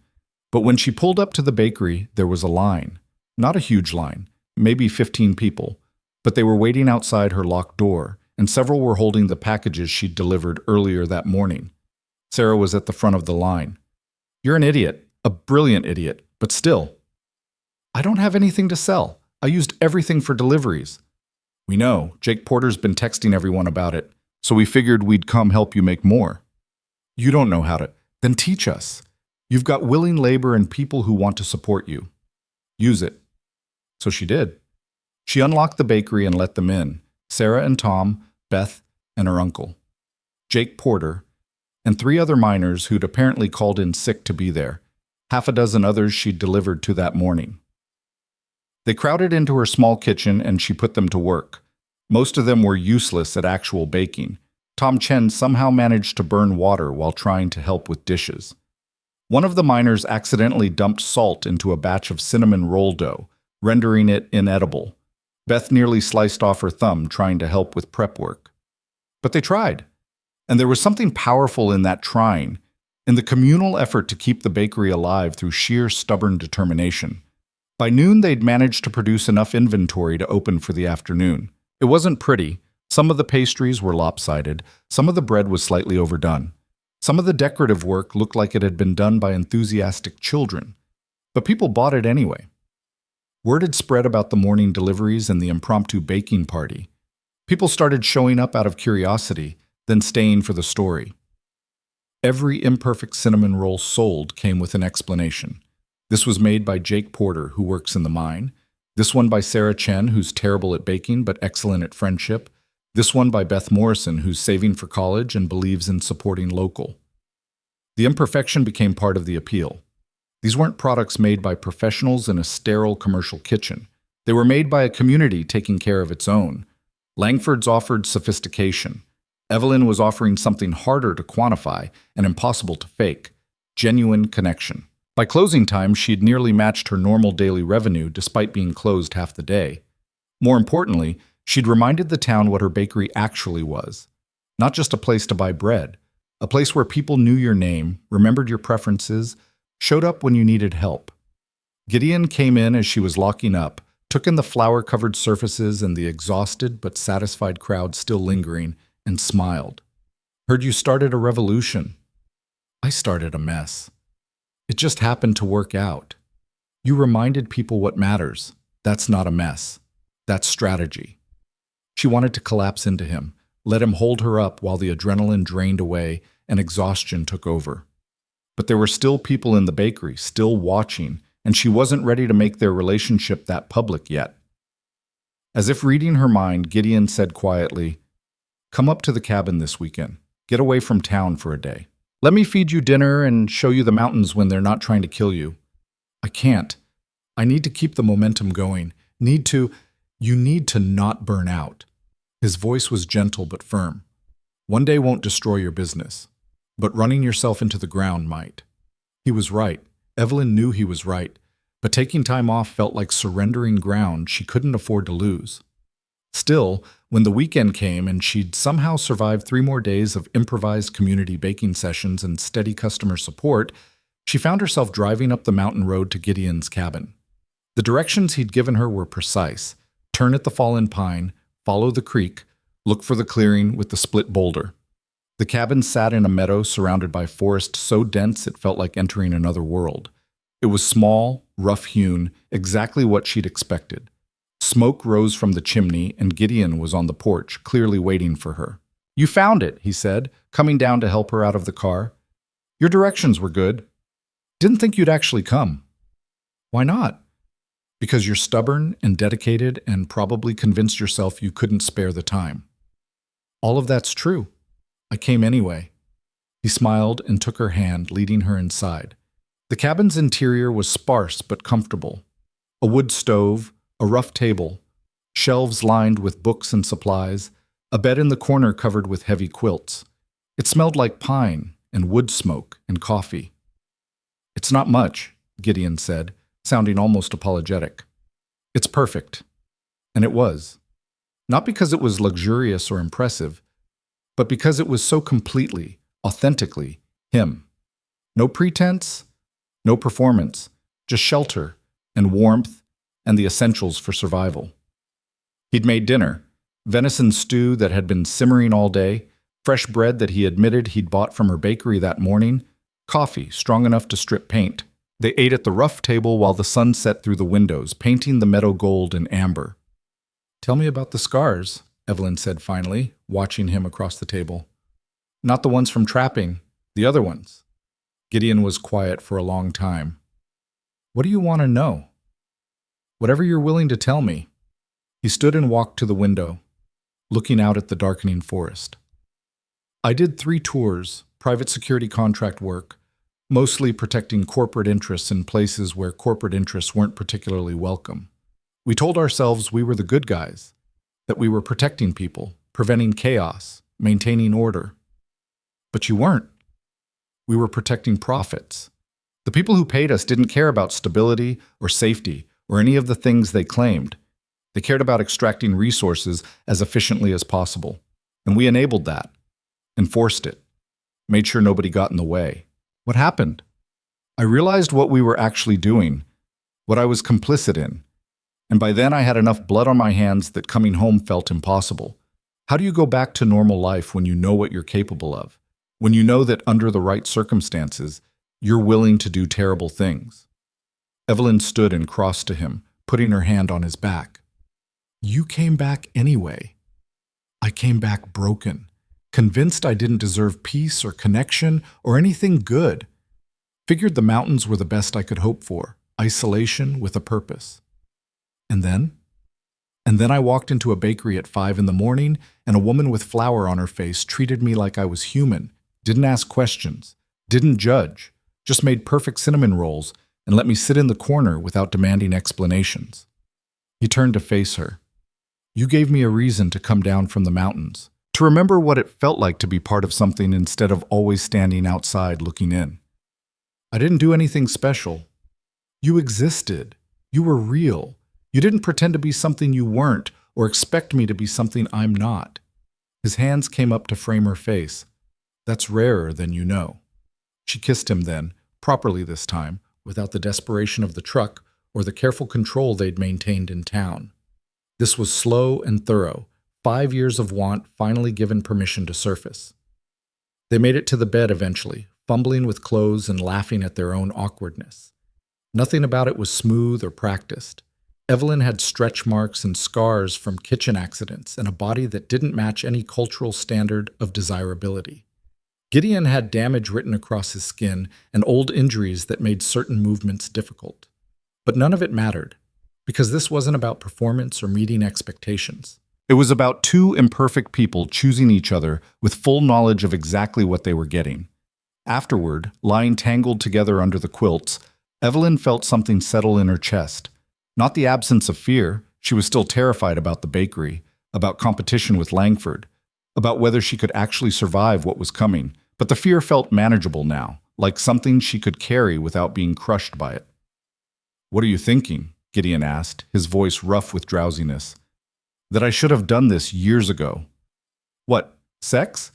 But when she pulled up to the bakery, there was a line. Not a huge line, maybe 15 people, but they were waiting outside her locked door, and several were holding the packages she'd delivered earlier that morning. Sarah was at the front of the line. "You're an idiot, a brilliant idiot, but still." "I don't have anything to sell. I used everything for deliveries." "We know. Jake Porter's been texting everyone about it, so we figured we'd come help you make more." "You don't know how to. Then teach us. You've got willing labor and people who want to support you. Use it." So she did. She unlocked the bakery and let them in, Sarah and Tom, Beth, and her uncle. Jake Porter, and 3 other miners who'd apparently called in sick to be there, 6 others she'd delivered to that morning. They crowded into her small kitchen and she put them to work. Most of them were useless at actual baking. Tom Chen somehow managed to burn water while trying to help with dishes. One of the miners accidentally dumped salt into a batch of cinnamon roll dough, rendering it inedible. Beth nearly sliced off her thumb trying to help with prep work. But they tried. And there was something powerful in that trying, in the communal effort to keep the bakery alive through sheer stubborn determination. By noon, they'd managed to produce enough inventory to open for the afternoon. It wasn't pretty. Some of the pastries were lopsided, some of the bread was slightly overdone. Some of the decorative work looked like it had been done by enthusiastic children. But people bought it anyway. Word had spread about the morning deliveries and the impromptu baking party. People started showing up out of curiosity, then staying for the story. Every imperfect cinnamon roll sold came with an explanation. This was made by Jake Porter, who works in the mine. This one by Sarah Chen, who's terrible at baking but excellent at friendship. This one by Beth Morrison, who's saving for college and believes in supporting local. The imperfection became part of the appeal. These weren't products made by professionals in a sterile commercial kitchen. They were made by a community taking care of its own. Langford's offered sophistication. Evelyn was offering something harder to quantify and impossible to fake, genuine connection. By closing time, she'd nearly matched her normal daily revenue despite being closed half the day. More importantly, she'd reminded the town what her bakery actually was. Not just a place to buy bread, a place where people knew your name, remembered your preferences, showed up when you needed help. Gideon came in as she was locking up, took in the flour-covered surfaces and the exhausted but satisfied crowd still lingering, and smiled. "Heard you started a revolution." "I started a mess. It just happened to work out. You reminded people what matters. That's not a mess. That's strategy." She wanted to collapse into him, let him hold her up while the adrenaline drained away and exhaustion took over. But there were still people in the bakery, still watching, and she wasn't ready to make their relationship that public yet. As if reading her mind, Gideon said quietly, "Come up to the cabin this weekend. Get away from town for a day. Let me feed you dinner and show you the mountains when they're not trying to kill you." "I can't. I need to keep the momentum going. You need to not burn out." His voice was gentle but firm. "One day won't destroy your business, but running yourself into the ground might." He was right. Evelyn knew he was right, but taking time off felt like surrendering ground she couldn't afford to lose. Still, when the weekend came and she'd somehow survived 3 more days of improvised community baking sessions and steady customer support, she found herself driving up the mountain road to Gideon's cabin. The directions he'd given her were precise. Turn at the fallen pine, follow the creek, look for the clearing with the split boulder. The cabin sat in a meadow surrounded by forest so dense it felt like entering another world. It was small, rough-hewn, exactly what she'd expected. Smoke rose from the chimney, and Gideon was on the porch, clearly waiting for her. "You found it," he said, coming down to help her out of the car. "Your directions were good. Didn't think you'd actually come." "Why not?" "Because you're stubborn and dedicated and probably convinced yourself you couldn't spare the time." "All of that's true. I came anyway." He smiled and took her hand, leading her inside. The cabin's interior was sparse but comfortable. A wood stove, a rough table, shelves lined with books and supplies, a bed in the corner covered with heavy quilts. It smelled like pine and wood smoke and coffee. "It's not much," Gideon said, sounding almost apologetic. "It's perfect." And it was. Not because it was luxurious or impressive, but because it was so completely, authentically him. No pretense, no performance, just shelter and warmth and the essentials for survival. He'd made dinner, venison stew that had been simmering all day, fresh bread that he admitted he'd bought from her bakery that morning, coffee strong enough to strip paint. They ate at the rough table while the sun set through the windows, painting the meadow gold and amber. "Tell me about the scars," Evelyn said finally, watching him across the table. "Not the ones from trapping, the other ones." Gideon was quiet for a long time. "What do you want to know?" "Whatever you're willing to tell me." He stood and walked to the window, looking out at the darkening forest. "I did 3 tours, private security contract work, mostly protecting corporate interests in places where corporate interests weren't particularly welcome. We told ourselves we were the good guys, that we were protecting people, preventing chaos, maintaining order. But you weren't. We were protecting profits. The people who paid us didn't care about stability or safety or any of the things they claimed. They cared about extracting resources as efficiently as possible. And we enabled that, enforced it, made sure nobody got in the way. What happened? I realized what we were actually doing, what I was complicit in. And by then I had enough blood on my hands that coming home felt impossible. How do you go back to normal life when you know what you're capable of? When you know that under the right circumstances, you're willing to do terrible things? Evelyn stood and crossed to him, putting her hand on his back. "You came back anyway." "I came back broken, convinced I didn't deserve peace or connection or anything good. Figured the mountains were the best I could hope for, isolation with a purpose. And then? And then I walked into a bakery at 5 in the morning, and a woman with flour on her face treated me like I was human, didn't ask questions, didn't judge, just made perfect cinnamon rolls and let me sit in the corner without demanding explanations." He turned to face her. "You gave me a reason to come down from the mountains, to remember what it felt like to be part of something instead of always standing outside looking in. I didn't do anything special. You existed. You were real. You didn't pretend to be something you weren't or expect me to be something I'm not." His hands came up to frame her face. "That's rarer than you know." She kissed him then, properly this time, without the desperation of the truck or the careful control they'd maintained in town. This was slow and thorough, 5 years of want finally given permission to surface. They made it to the bed eventually, fumbling with clothes and laughing at their own awkwardness. Nothing about it was smooth or practiced. Evelyn had stretch marks and scars from kitchen accidents and a body that didn't match any cultural standard of desirability. Gideon had damage written across his skin and old injuries that made certain movements difficult. But none of it mattered, because this wasn't about performance or meeting expectations. It was about two imperfect people choosing each other with full knowledge of exactly what they were getting. Afterward, lying tangled together under the quilts, Evelyn felt something settle in her chest. Not the absence of fear. She was still terrified about the bakery, about competition with Langford, about whether she could actually survive what was coming. But the fear felt manageable now, like something she could carry without being crushed by it. "What are you thinking?" Gideon asked, his voice rough with drowsiness. "That I should have done this years ago." "What, sex?"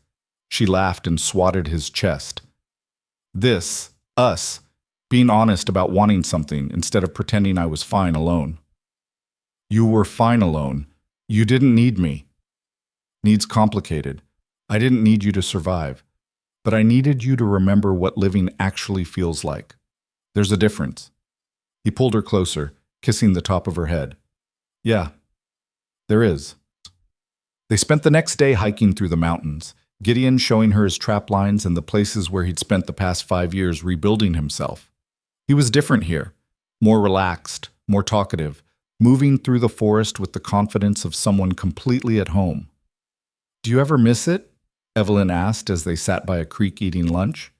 She laughed and swatted his chest. "This, us, being honest about wanting something instead of pretending I was fine alone." "You were fine alone. You didn't need me." "Need's complicated. I didn't need you to survive. But I needed you to remember what living actually feels like. There's a difference." He pulled her closer, kissing the top of her head. "Yeah, there is." They spent the next day hiking through the mountains, Gideon showing her his trap lines and the places where he'd spent the past 5 years rebuilding himself. He was different here, more relaxed, more talkative, moving through the forest with the confidence of someone completely at home. "Do you ever miss it?" Evelyn asked as they sat by a creek eating lunch.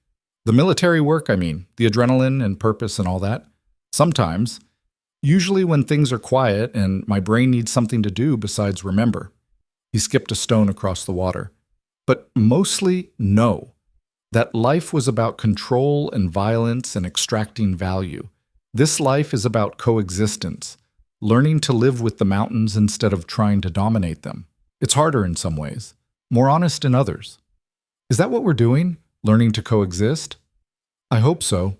"The military work, I mean, the adrenaline and purpose and all that. Sometimes. Usually when things are quiet and my brain needs something to do besides remember." He skipped a stone across the water. "But mostly, no. That life was about control and violence and extracting value. This life is about coexistence, learning to live with the mountains instead of trying to dominate them. It's harder in some ways, more honest in others." "Is that what we're doing? Learning to coexist?" "I hope so.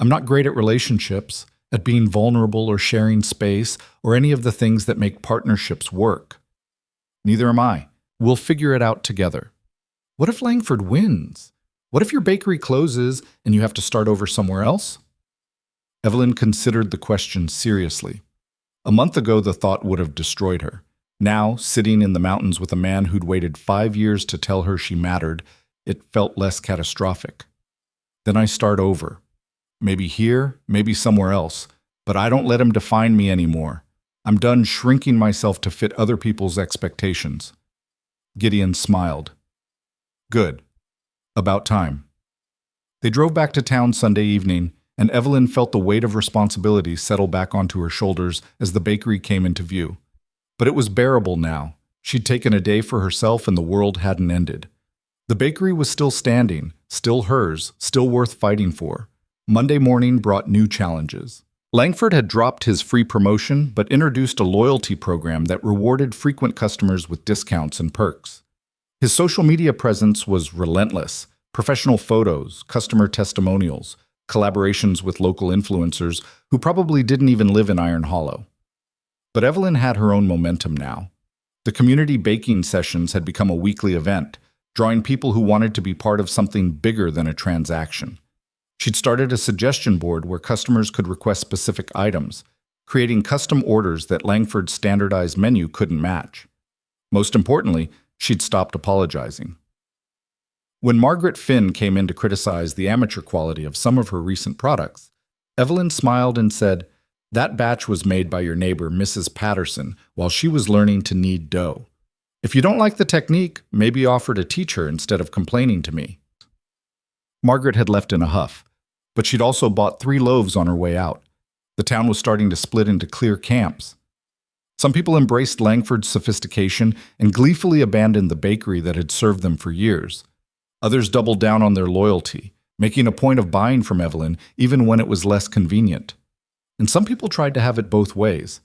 I'm not great at relationships, at being vulnerable or sharing space, or any of the things that make partnerships work." "Neither am I. We'll figure it out together." "What if Langford wins? What if your bakery closes and you have to start over somewhere else?" Evelyn considered the question seriously. A month ago, the thought would have destroyed her. Now, sitting in the mountains with a man who'd waited 5 years to tell her she mattered, it felt less catastrophic. "Then I start over. Maybe here, maybe somewhere else, but I don't let him define me anymore. I'm done shrinking myself to fit other people's expectations." Gideon smiled. "Good. About time." They drove back to town Sunday evening, and Evelyn felt the weight of responsibility settle back onto her shoulders as the bakery came into view. But it was bearable now. She'd taken a day for herself and the world hadn't ended. The bakery was still standing, still hers, still worth fighting for. Monday morning brought new challenges. Langford had dropped his free promotion but introduced a loyalty program that rewarded frequent customers with discounts and perks. His social media presence was relentless. Professional photos, customer testimonials, collaborations with local influencers who probably didn't even live in Iron Hollow. But Evelyn had her own momentum now. The community baking sessions had become a weekly event, drawing people who wanted to be part of something bigger than a transaction. She'd started a suggestion board where customers could request specific items, creating custom orders that Langford's standardized menu couldn't match. Most importantly, she'd stopped apologizing. When Margaret Finn came in to criticize the amateur quality of some of her recent products, Evelyn smiled and said, "That batch was made by your neighbor, Mrs. Patterson, while she was learning to knead dough. If you don't like the technique, maybe offer to teach her instead of complaining to me." Margaret had left in a huff, but she'd also bought 3 loaves on her way out. The town was starting to split into clear camps. Some people embraced Langford's sophistication and gleefully abandoned the bakery that had served them for years. Others doubled down on their loyalty, making a point of buying from Evelyn even when it was less convenient. And some people tried to have it both ways.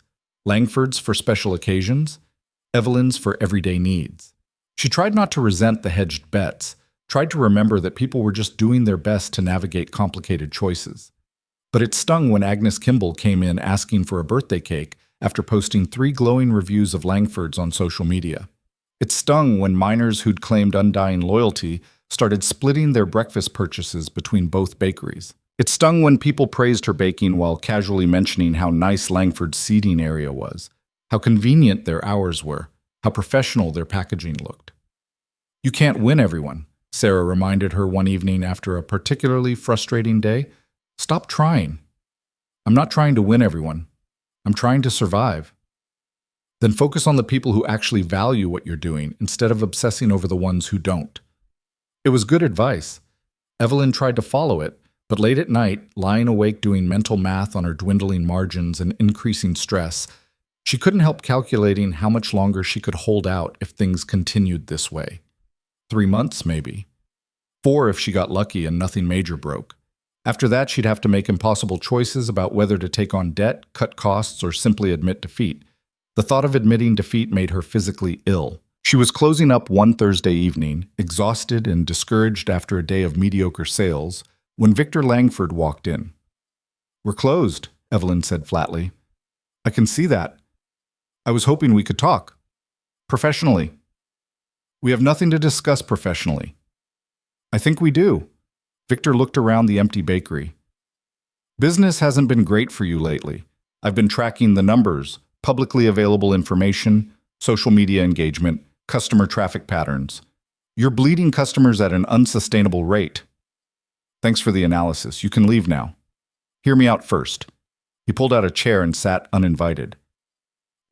Langford's for special occasions, Evelyn's for everyday needs. She tried not to resent the hedged bets, tried to remember that people were just doing their best to navigate complicated choices. But it stung when Agnes Kimball came in asking for a birthday cake after posting 3 glowing reviews of Langford's on social media. It stung when miners who'd claimed undying loyalty started splitting their breakfast purchases between both bakeries. It stung when people praised her baking while casually mentioning how nice Langford's seating area was, how convenient their hours were, how professional their packaging looked. "You can't win everyone," Sarah reminded her one evening after a particularly frustrating day. "Stop trying." I'm not trying to win everyone. I'm trying to survive. Then focus on the people who actually value what you're doing instead of obsessing over the ones who don't. It was good advice. Evelyn tried to follow it, but late at night, lying awake doing mental math on her dwindling margins and increasing stress, she couldn't help calculating how much longer she could hold out if things continued this way. 3 months, maybe. 4 if she got lucky and nothing major broke. After that, she'd have to make impossible choices about whether to take on debt, cut costs, or simply admit defeat. The thought of admitting defeat made her physically ill. She was closing up one Thursday evening, exhausted and discouraged after a day of mediocre sales, when Victor Langford walked in. "We're closed," Evelyn said flatly. "I can see that. I was hoping we could talk. Professionally." "We have nothing to discuss professionally." "I think we do." Victor looked around the empty bakery. "Business hasn't been great for you lately. I've been tracking the numbers, publicly available information, social media engagement, customer traffic patterns. You're bleeding customers at an unsustainable rate." "Thanks for the analysis. You can leave now." "Hear me out first." He pulled out a chair and sat uninvited.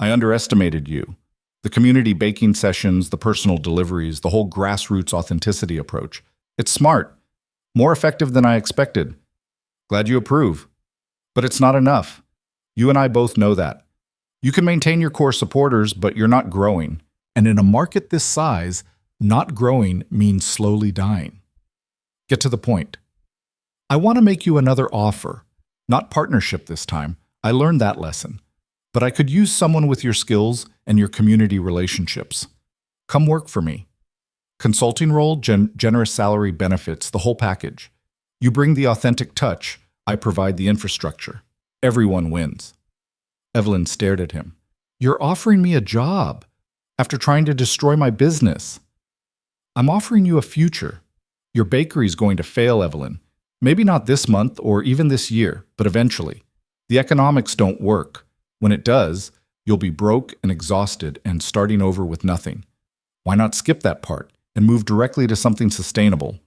"I underestimated you. The community baking sessions, the personal deliveries, the whole grassroots authenticity approach. It's smart. More effective than I expected. Glad you approve. But it's not enough. You and I both know that. You can maintain your core supporters, but you're not growing. And in a market this size, not growing means slowly dying. Get to the point. I want to make you another offer. Not partnership this time. I learned that lesson. But I could use someone with your skills and your community relationships. Come work for me. Consulting role, generous salary, benefits, the whole package. You bring the authentic touch. I provide the infrastructure. Everyone wins." Evelyn stared at him. "You're offering me a job after trying to destroy my business." "I'm offering you a future. Your bakery's going to fail, Evelyn. Maybe not this month or even this year, but eventually. The economics don't work. When it does, you'll be broke and exhausted and starting over with nothing. Why not skip that part and move directly to something sustainable?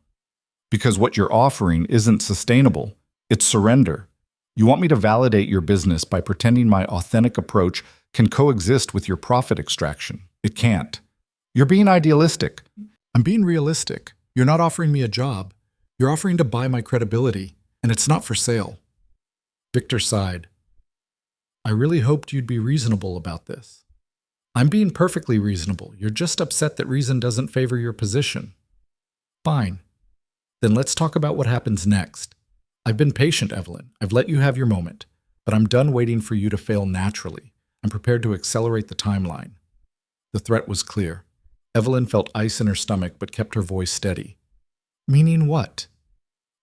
Because what you're offering isn't sustainable. It's surrender. You want me to validate your business by pretending my authentic approach can coexist with your profit extraction. It can't. You're being idealistic." "I'm being realistic. You're not offering me a job. You're offering to buy my credibility, and it's not for sale." Victor sighed. "I really hoped you'd be reasonable about this." "I'm being perfectly reasonable. You're just upset that reason doesn't favor your position." "Fine. Then let's talk about what happens next. I've been patient, Evelyn. I've let you have your moment. But I'm done waiting for you to fail naturally. I'm prepared to accelerate the timeline." The threat was clear. Evelyn felt ice in her stomach but kept her voice steady. "Meaning what?"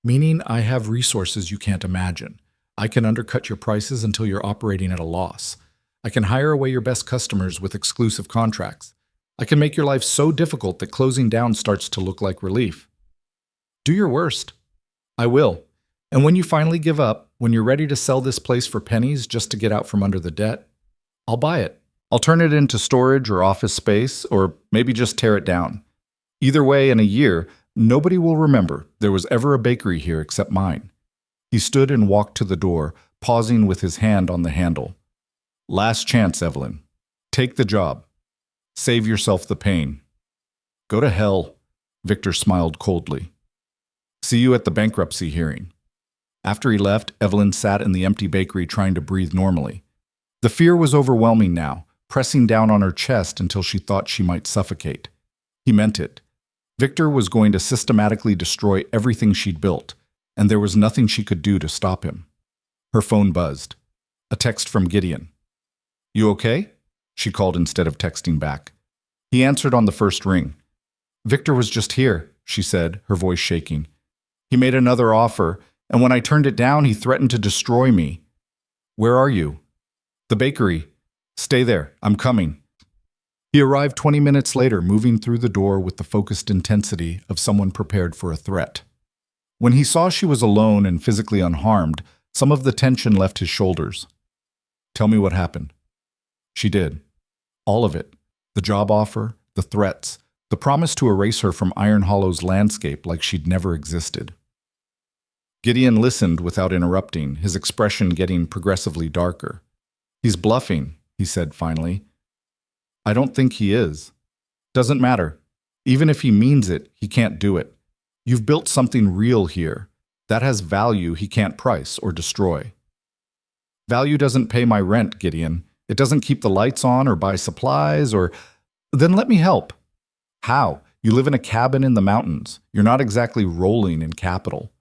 "Meaning I have resources you can't imagine. I can undercut your prices until you're operating at a loss. I can hire away your best customers with exclusive contracts. I can make your life so difficult that closing down starts to look like relief." "Do your worst." "I will. And when you finally give up, when you're ready to sell this place for pennies just to get out from under the debt, I'll buy it. I'll turn it into storage or office space, or maybe just tear it down. Either way, in a year, nobody will remember there was ever a bakery here except mine." He stood and walked to the door, pausing with his hand on the handle. "Last chance, Evelyn. Take the job. Save yourself the pain." "Go to hell," Victor smiled coldly. "See you at the bankruptcy hearing." After he left, Evelyn sat in the empty bakery trying to breathe normally. The fear was overwhelming now, pressing down on her chest until she thought she might suffocate. He meant it. Victor was going to systematically destroy everything she'd built, and there was nothing she could do to stop him. Her phone buzzed. A text from Gideon. "You okay?" she called instead of texting back. He answered on the first ring. "Victor was just here," she said, her voice shaking. "He made another offer, and when I turned it down, he threatened to destroy me." "Where are you?" "The bakery. Stay there. I'm coming." He arrived 20 minutes later, moving through the door with the focused intensity of someone prepared for a threat. When he saw she was alone and physically unharmed, some of the tension left his shoulders. "Tell me what happened." She did. All of it. The job offer, the threats, the promise to erase her from Iron Hollow's landscape like she'd never existed. Gideon listened without interrupting, his expression getting progressively darker. "He's bluffing," he said finally. "I don't think he is. Doesn't matter. Even if he means it, he can't do it. You've built something real here. That has value he can't price or destroy." "Value doesn't pay my rent, Gideon. It doesn't keep the lights on or buy supplies or—" "Then let me help." "How? You live in a cabin in the mountains. You're not exactly rolling in capital."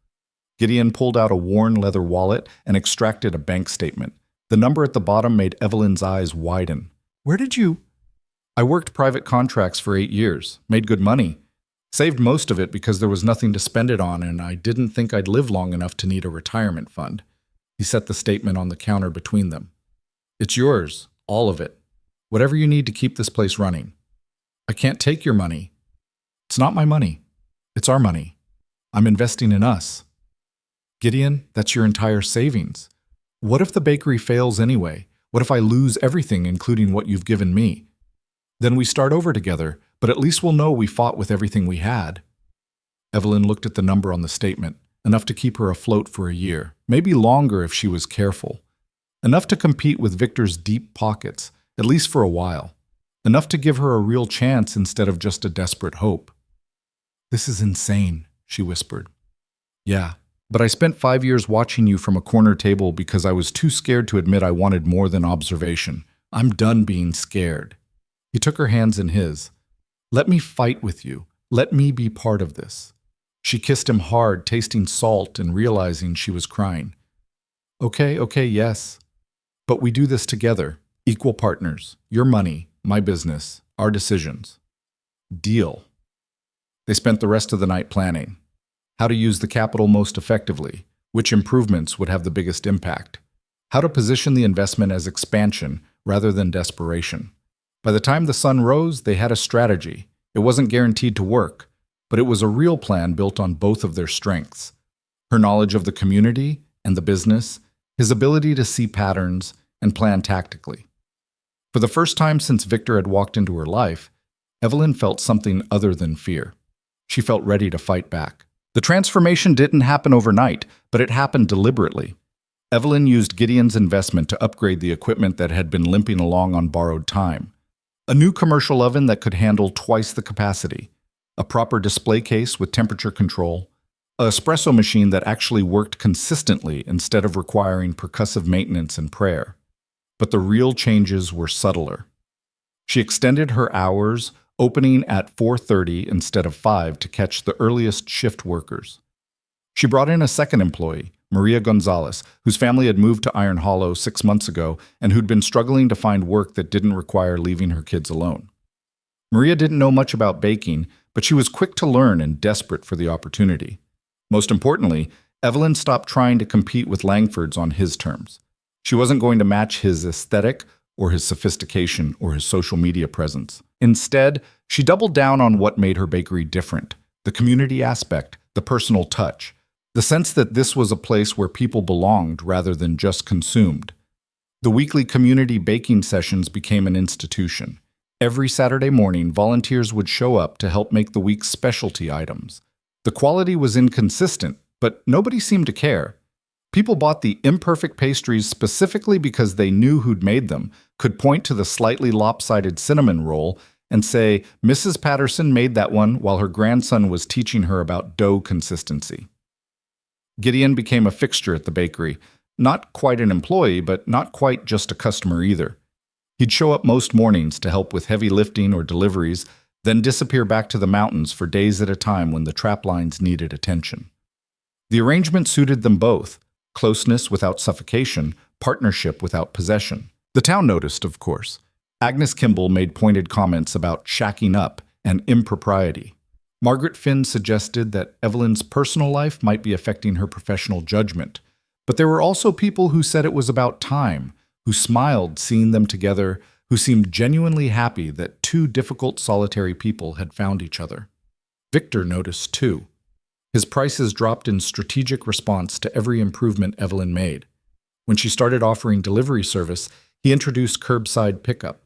Gideon pulled out a worn leather wallet and extracted a bank statement. The number at the bottom made Evelyn's eyes widen. "Where did you—" "I worked private contracts for 8 years, made good money. Saved most of it because there was nothing to spend it on, and I didn't think I'd live long enough to need a retirement fund." He set the statement on the counter between them. "It's yours, all of it. Whatever you need to keep this place running." "I can't take your money." "It's not my money. It's our money. I'm investing in us." "Gideon, that's your entire savings. What if the bakery fails anyway? What if I lose everything, including what you've given me? Then we start over together, but at least we'll know we fought with everything we had." Evelyn looked at the number on the statement, enough to keep her afloat for a year, maybe longer if she was careful. Enough to compete with Victor's deep pockets, at least for a while. Enough to give her a real chance instead of just a desperate hope. "This is insane," she whispered. "Yeah, but I spent 5 years watching you from a corner table because I was too scared to admit I wanted more than observation. I'm done being scared." He took her hands in his. "Let me fight with you. Let me be part of this." She kissed him hard, tasting salt and realizing she was crying. Okay, yes. But we do this together, equal partners. Your money, my business, our decisions. Deal." They spent the rest of the night planning. How to use the capital most effectively, which improvements would have the biggest impact, how to position the investment as expansion rather than desperation. By the time the sun rose, they had a strategy. It wasn't guaranteed to work, but it was a real plan built on both of their strengths. Her knowledge of the community and the business, his ability to see patterns and plan tactically. For the first time since Victor had walked into her life, Evelyn felt something other than fear. She felt ready to fight back. The transformation didn't happen overnight, but it happened deliberately. Evelyn used Gideon's investment to upgrade the equipment that had been limping along on borrowed time. A new commercial oven that could handle twice the capacity, a proper display case with temperature control, an espresso machine that actually worked consistently instead of requiring percussive maintenance and prayer. But the real changes were subtler. She extended her hours, opening at 4:30 instead of 5 to catch the earliest shift workers. She brought in a second employee, Maria Gonzalez, whose family had moved to Iron Hollow 6 months ago and who'd been struggling to find work that didn't require leaving her kids alone. Maria didn't know much about baking, but she was quick to learn and desperate for the opportunity. Most importantly, Evelyn stopped trying to compete with Langford's on his terms. She wasn't going to match his aesthetic or his sophistication or his social media presence. Instead, she doubled down on what made her bakery different: the community aspect, the personal touch, the sense that this was a place where people belonged rather than just consumed. The weekly community baking sessions became an institution. Every Saturday morning, volunteers would show up to help make the week's specialty items. The quality was inconsistent, but nobody seemed to care. People bought the imperfect pastries specifically because they knew who'd made them, could point to the slightly lopsided cinnamon roll and say, "Mrs. Patterson made that one while her grandson was teaching her about dough consistency." Gideon became a fixture at the bakery. Not quite an employee, but not quite just a customer either. He'd show up most mornings to help with heavy lifting or deliveries, then disappear back to the mountains for days at a time when the trap lines needed attention. The arrangement suited them both: closeness without suffocation, partnership without possession. The town noticed, of course. Agnes Kimball made pointed comments about shacking up and impropriety. Margaret Finn suggested that Evelyn's personal life might be affecting her professional judgment. But there were also people who said it was about time, who smiled seeing them together, who seemed genuinely happy that two difficult, solitary people had found each other. Victor noticed too. His prices dropped in strategic response to every improvement Evelyn made. When she started offering delivery service, he introduced curbside pickup.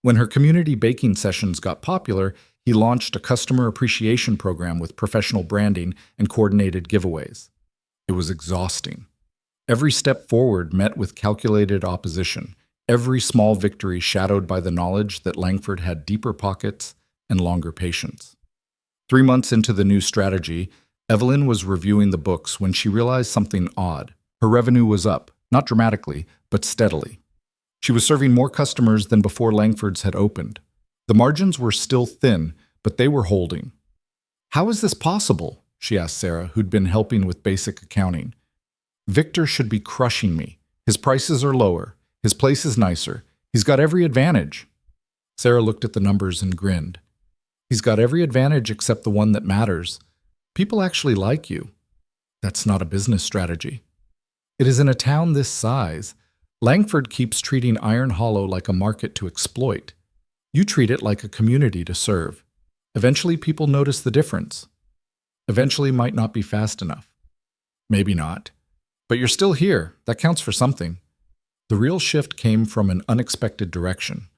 When her community baking sessions got popular, he launched a customer appreciation program with professional branding and coordinated giveaways. It was exhausting. Every step forward met with calculated opposition, every small victory shadowed by the knowledge that Langford had deeper pockets and longer patience. 3 months into the new strategy, Evelyn was reviewing the books when she realized something odd. Her revenue was up, not dramatically, but steadily. She was serving more customers than before Langford's had opened. The margins were still thin, but they were holding. "How is this possible?" she asked Sarah, who'd been helping with basic accounting. "Victor should be crushing me. His prices are lower. His place is nicer. He's got every advantage." Sarah looked at the numbers and grinned. "He's got every advantage except the one that matters. People actually like you. That's not a business strategy. It is in a town this size. Langford keeps treating Iron Hollow like a market to exploit. You treat it like a community to serve. Eventually people notice the difference. Eventually might not be fast enough. Maybe not. But you're still here. That counts for something." The real shift came from an unexpected direction.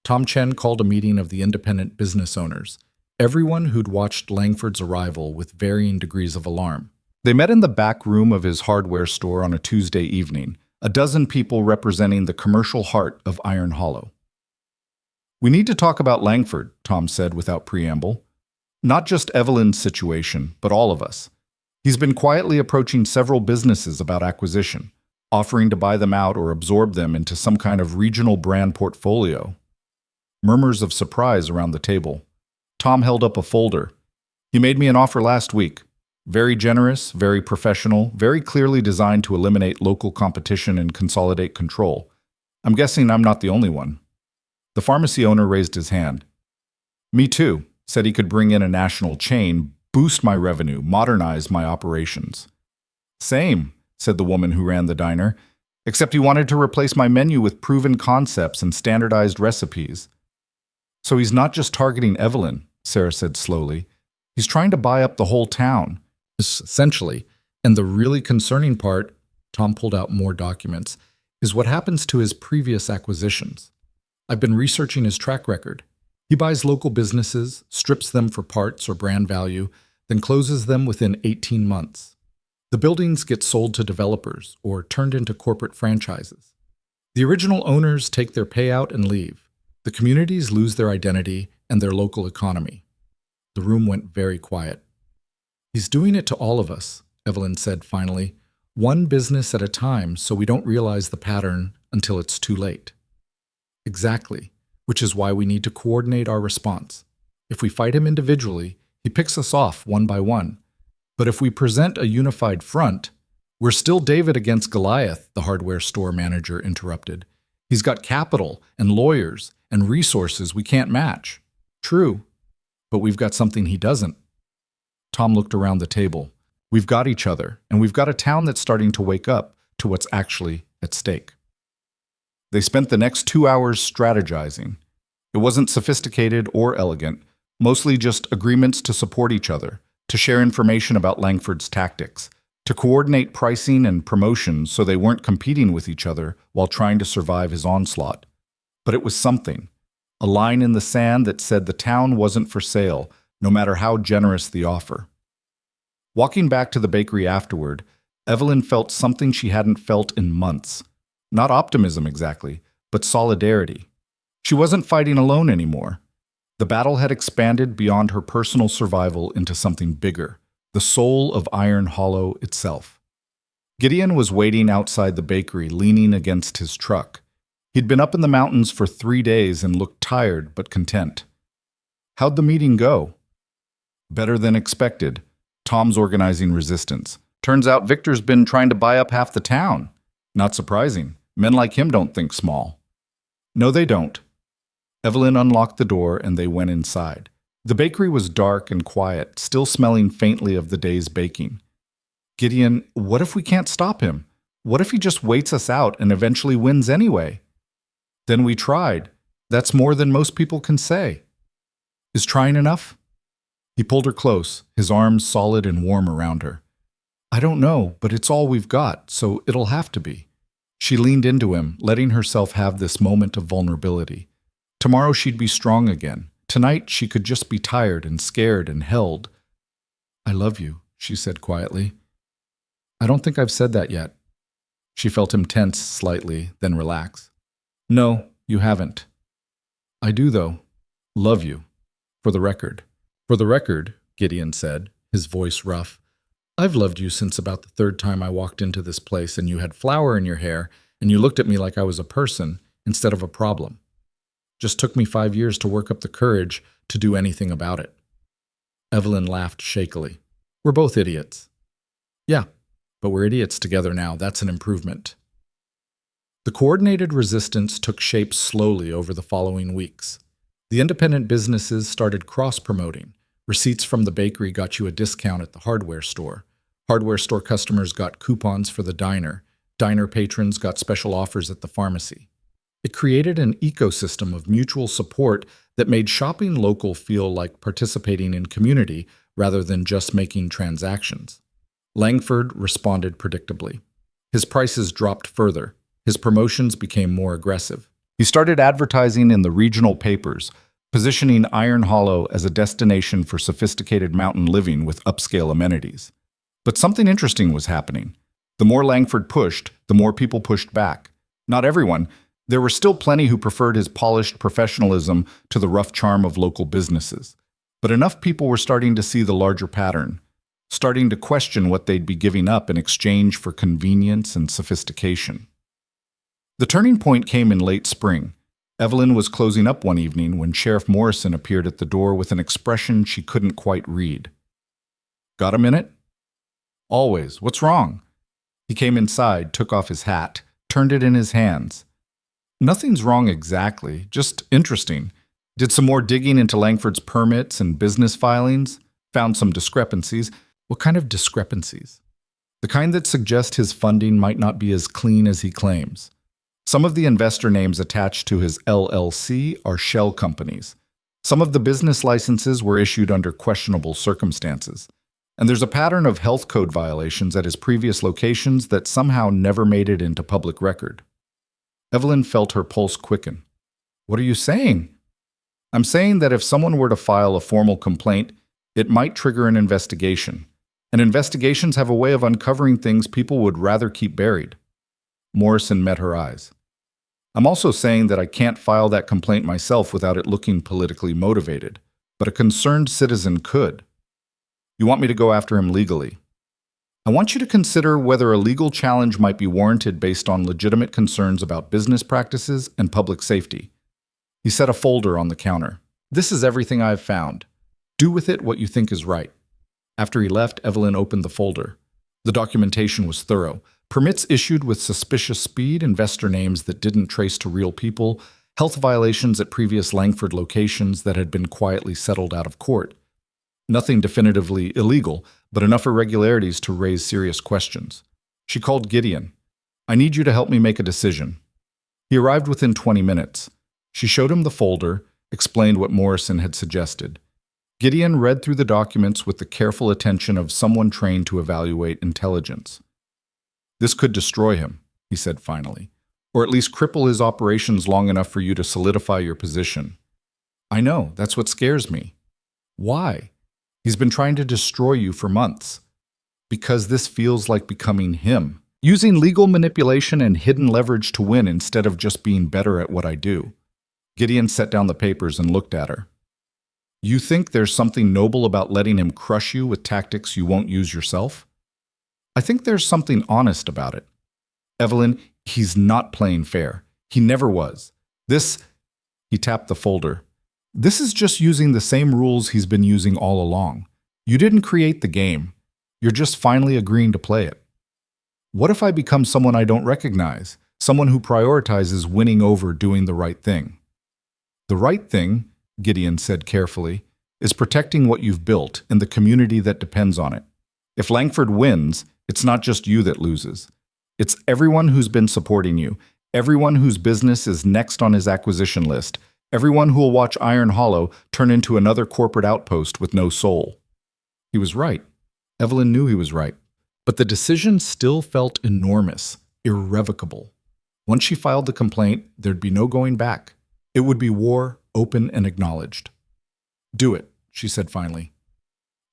Tom Chen called a meeting of the independent business owners, everyone who'd watched Langford's arrival with varying degrees of alarm. They met in the back room of his hardware store on a Tuesday evening, a dozen people representing the commercial heart of Iron Hollow. "We need to talk about Langford," Tom said without preamble. "Not just Evelyn's situation, but all of us. He's been quietly approaching several businesses about acquisition, offering to buy them out or absorb them into some kind of regional brand portfolio." Murmurs of surprise around the table. Tom held up a folder. "He made me an offer last week. Very generous, very professional, very clearly designed to eliminate local competition and consolidate control. I'm guessing I'm not the only one." The pharmacy owner raised his hand. "Me too. Said he could bring in a national chain, boost my revenue, modernize my operations." "Same," said the woman who ran the diner, "except he wanted to replace my menu with proven concepts and standardized recipes." "So he's not just targeting Evelyn," Sarah said slowly. "He's trying to buy up the whole town." Essentially, and the really concerning part, Tom pulled out more documents, is what happens to his previous acquisitions. I've been researching his track record. He buys local businesses, strips them for parts or brand value, then closes them within 18 months. The buildings get sold to developers or turned into corporate franchises. The original owners take their payout and leave. The communities lose their identity and their local economy. The room went very quiet. "He's doing it to all of us," Evelyn said finally, "one business at a time so we don't realize the pattern until it's too late." "Exactly, which is why we need to coordinate our response. If we fight him individually, he picks us off one by one. But if we present a unified front, we're still David against Goliath," the hardware store manager interrupted. "He's got capital and lawyers and resources we can't match." "True, but we've got something he doesn't." Tom looked around the table. "We've got each other, and we've got a town that's starting to wake up to what's actually at stake." They spent the next 2 hours strategizing. It wasn't sophisticated or elegant, mostly just agreements to support each other, to share information about Langford's tactics, to coordinate pricing and promotions so they weren't competing with each other while trying to survive his onslaught. But it was something, a line in the sand that said the town wasn't for sale, no matter how generous the offer. Walking back to the bakery afterward, Evelyn felt something she hadn't felt in months. Not optimism exactly, but solidarity. She wasn't fighting alone anymore. The battle had expanded beyond her personal survival into something bigger, the soul of Iron Hollow itself. Gideon was waiting outside the bakery, leaning against his truck. He'd been up in the mountains for 3 days and looked tired but content. "How'd the meeting go?" "Better than expected. Tom's organizing resistance. Turns out Victor's been trying to buy up half the town. Not surprising. Men like him don't think small." "No, they don't." Evelyn unlocked the door and they went inside. The bakery was dark and quiet, still smelling faintly of the day's baking. "Gideon, what if we can't stop him? What if he just waits us out and eventually wins anyway?" "Then we tried. That's more than most people can say." "Is trying enough?" He pulled her close, his arms solid and warm around her. "I don't know, but it's all we've got, so it'll have to be." She leaned into him, letting herself have this moment of vulnerability. Tomorrow she'd be strong again. Tonight she could just be tired and scared and held. "I love you," she said quietly. I don't think I've said that yet. She felt him tense slightly, then relax. No, you haven't. I do, though. Love you. For the record. For the record, Gideon said, his voice rough. I've loved you since about the third time I walked into this place and you had flour in your hair and you looked at me like I was a person instead of a problem. Just took me 5 years to work up the courage to do anything about it. Evelyn laughed shakily. We're both idiots. Yeah, but we're idiots together now. That's an improvement. The coordinated resistance took shape slowly over the following weeks. The independent businesses started cross-promoting. Receipts from the bakery got you a discount at the hardware store. Hardware store customers got coupons for the diner. Diner patrons got special offers at the pharmacy. It created an ecosystem of mutual support that made shopping local feel like participating in community rather than just making transactions. Langford responded predictably. His prices dropped further. His promotions became more aggressive. He started advertising in the regional papers, positioning Iron Hollow as a destination for sophisticated mountain living with upscale amenities. But something interesting was happening. The more Langford pushed, the more people pushed back. Not everyone. There were still plenty who preferred his polished professionalism to the rough charm of local businesses. But enough people were starting to see the larger pattern, starting to question what they'd be giving up in exchange for convenience and sophistication. The turning point came in late spring. Evelyn was closing up one evening when Sheriff Morrison appeared at the door with an expression she couldn't quite read. Got a minute? Always. What's wrong? He came inside, took off his hat, turned it in his hands. Nothing's wrong exactly, just interesting. Did some more digging into Langford's permits and business filings, found some discrepancies. What kind of discrepancies? The kind that suggest his funding might not be as clean as he claims. Some of the investor names attached to his LLC are shell companies. Some of the business licenses were issued under questionable circumstances. And there's a pattern of health code violations at his previous locations that somehow never made it into public record. Evelyn felt her pulse quicken. What are you saying? I'm saying that if someone were to file a formal complaint, it might trigger an investigation. And investigations have a way of uncovering things people would rather keep buried. Morrison met her eyes. I'm also saying that I can't file that complaint myself without it looking politically motivated, but a concerned citizen could. You want me to go after him legally? I want you to consider whether a legal challenge might be warranted based on legitimate concerns about business practices and public safety. He set a folder on the counter. This is everything I've found. Do with it what you think is right. After he left, Evelyn opened the folder. The documentation was thorough. Permits issued with suspicious speed, investor names that didn't trace to real people, health violations at previous Langford locations that had been quietly settled out of court. Nothing definitively illegal, but enough irregularities to raise serious questions. She called Gideon. I need you to help me make a decision. He arrived within 20 minutes. She showed him the folder, explained what Morrison had suggested. Gideon read through the documents with the careful attention of someone trained to evaluate intelligence. This could destroy him, he said finally, or at least cripple his operations long enough for you to solidify your position. I know, that's what scares me. Why? He's been trying to destroy you for months. Because this feels like becoming him. Using legal manipulation and hidden leverage to win instead of just being better at what I do. Gideon set down the papers and looked at her. You think there's something noble about letting him crush you with tactics you won't use yourself? I think there's something honest about it. Evelyn, he's not playing fair. He never was. He tapped the folder. This is just using the same rules he's been using all along. You didn't create the game. You're just finally agreeing to play it. What if I become someone I don't recognize? Someone who prioritizes winning over doing the right thing? The right thing, Gideon said carefully, is protecting what you've built and the community that depends on it. If Langford wins, it's not just you that loses. It's everyone who's been supporting you, everyone whose business is next on his acquisition list, everyone who will watch Iron Hollow turn into another corporate outpost with no soul. He was right. Evelyn knew he was right. But the decision still felt enormous, irrevocable. Once she filed the complaint, there'd be no going back. It would be war, open and acknowledged. Do it, she said finally.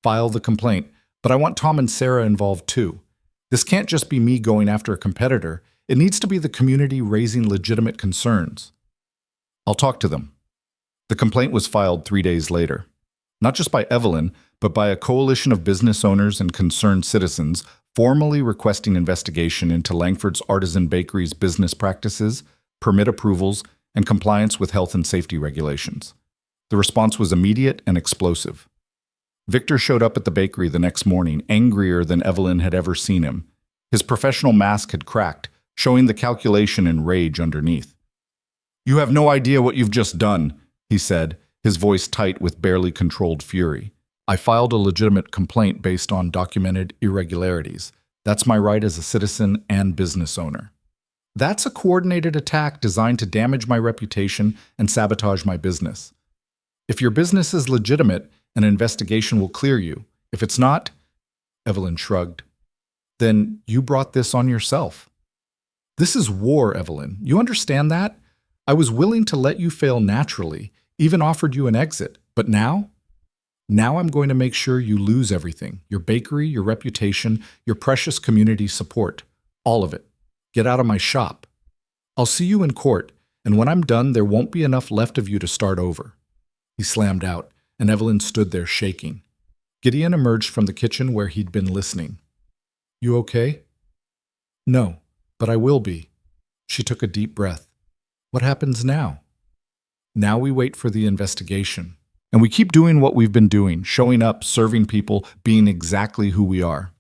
File the complaint, but I want Tom and Sarah involved too. This can't just be me going after a competitor. It needs to be the community raising legitimate concerns. I'll talk to them. The complaint was filed 3 days later. Not just by Evelyn, but by a coalition of business owners and concerned citizens formally requesting investigation into Langford's Artisan Bakery's business practices, permit approvals, and compliance with health and safety regulations. The response was immediate and explosive. Victor showed up at the bakery the next morning, angrier than Evelyn had ever seen him. His professional mask had cracked, showing the calculation and rage underneath. "You have no idea what you've just done," he said, his voice tight with barely controlled fury. "I filed a legitimate complaint based on documented irregularities. That's my right as a citizen and business owner. That's a coordinated attack designed to damage my reputation and sabotage my business. If your business is legitimate, an investigation will clear you. If it's not," Evelyn shrugged, "then you brought this on yourself. This is war, Evelyn. You understand that? I was willing to let you fail naturally, even offered you an exit. But now? Now I'm going to make sure you lose everything. Your bakery, your reputation, your precious community support. All of it. Get out of my shop. I'll see you in court, and when I'm done, there won't be enough left of you to start over." He slammed out, and Evelyn stood there shaking. Gideon emerged from the kitchen where he'd been listening. "You okay?" "No, but I will be." She took a deep breath. "What happens now?" "Now we wait for the investigation. And we keep doing what we've been doing, showing up, serving people, being exactly who we are."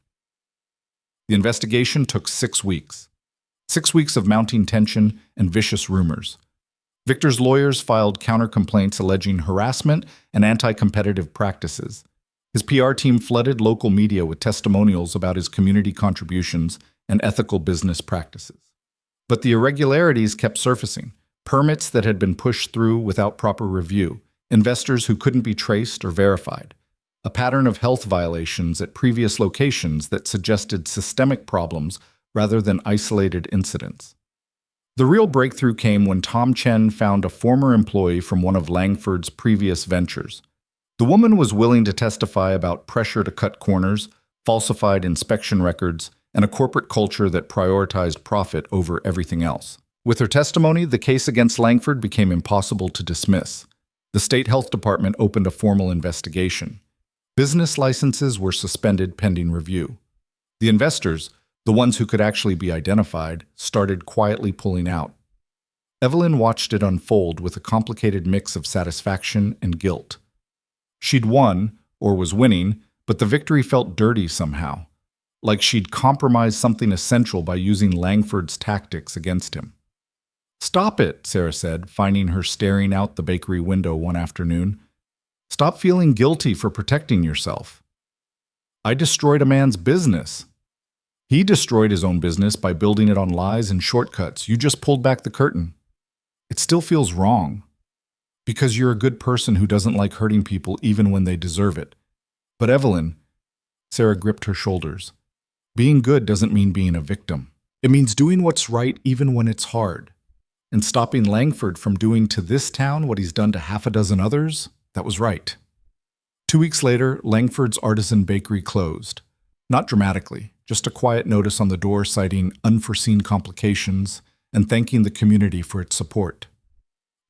The investigation took 6 weeks. 6 weeks of mounting tension and vicious rumors. Victor's lawyers filed counter-complaints alleging harassment and anti-competitive practices. His PR team flooded local media with testimonials about his community contributions and ethical business practices. But the irregularities kept surfacing. Permits that had been pushed through without proper review, investors who couldn't be traced or verified, a pattern of health violations at previous locations that suggested systemic problems rather than isolated incidents. The real breakthrough came when Tom Chen found a former employee from one of Langford's previous ventures. The woman was willing to testify about pressure to cut corners, falsified inspection records, and a corporate culture that prioritized profit over everything else. With her testimony, the case against Langford became impossible to dismiss. The state health department opened a formal investigation. Business licenses were suspended pending review. The investors, the ones who could actually be identified, started quietly pulling out. Evelyn watched it unfold with a complicated mix of satisfaction and guilt. She'd won, or was winning, but the victory felt dirty somehow, like she'd compromised something essential by using Langford's tactics against him. "Stop it," Sarah said, finding her staring out the bakery window one afternoon. "Stop feeling guilty for protecting yourself. I destroyed a man's business. He destroyed his own business by building it on lies and shortcuts. You just pulled back the curtain. It still feels wrong. Because you're a good person who doesn't like hurting people even when they deserve it. But Evelyn," Sarah gripped her shoulders, "being good doesn't mean being a victim. It means doing what's right even when it's hard. And stopping Langford from doing to this town what he's done to half a dozen others, that was right." 2 weeks later, Langford's Artisan Bakery closed. Not dramatically, just a quiet notice on the door citing unforeseen complications and thanking the community for its support.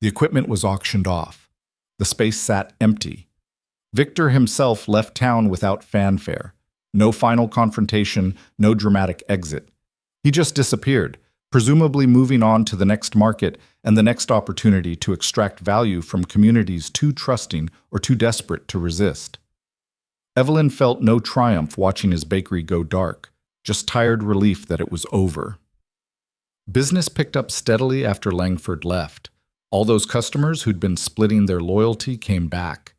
The equipment was auctioned off. The space sat empty. Victor himself left town without fanfare. No final confrontation, no dramatic exit. He just disappeared, presumably moving on to the next market and the next opportunity to extract value from communities too trusting or too desperate to resist. Evelyn felt no triumph watching his bakery go dark, just tired relief that it was over. Business picked up steadily after Langford left. All those customers who'd been splitting their loyalty came back.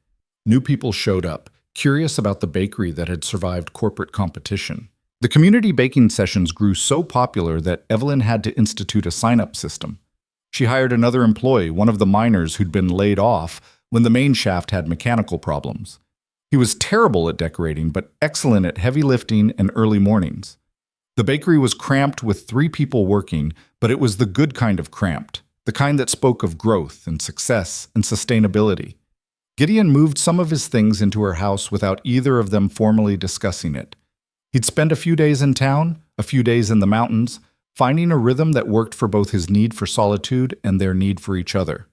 New people showed up, curious about the bakery that had survived corporate competition. The community baking sessions grew so popular that Evelyn had to institute a sign-up system. She hired another employee, one of the miners who'd been laid off when the main shaft had mechanical problems. He was terrible at decorating, but excellent at heavy lifting and early mornings. The bakery was cramped with 3 people working, but it was the good kind of cramped, the kind that spoke of growth and success and sustainability. Gideon moved some of his things into her house without either of them formally discussing it. He'd spend a few days in town, a few days in the mountains, finding a rhythm that worked for both his need for solitude and their need for each other.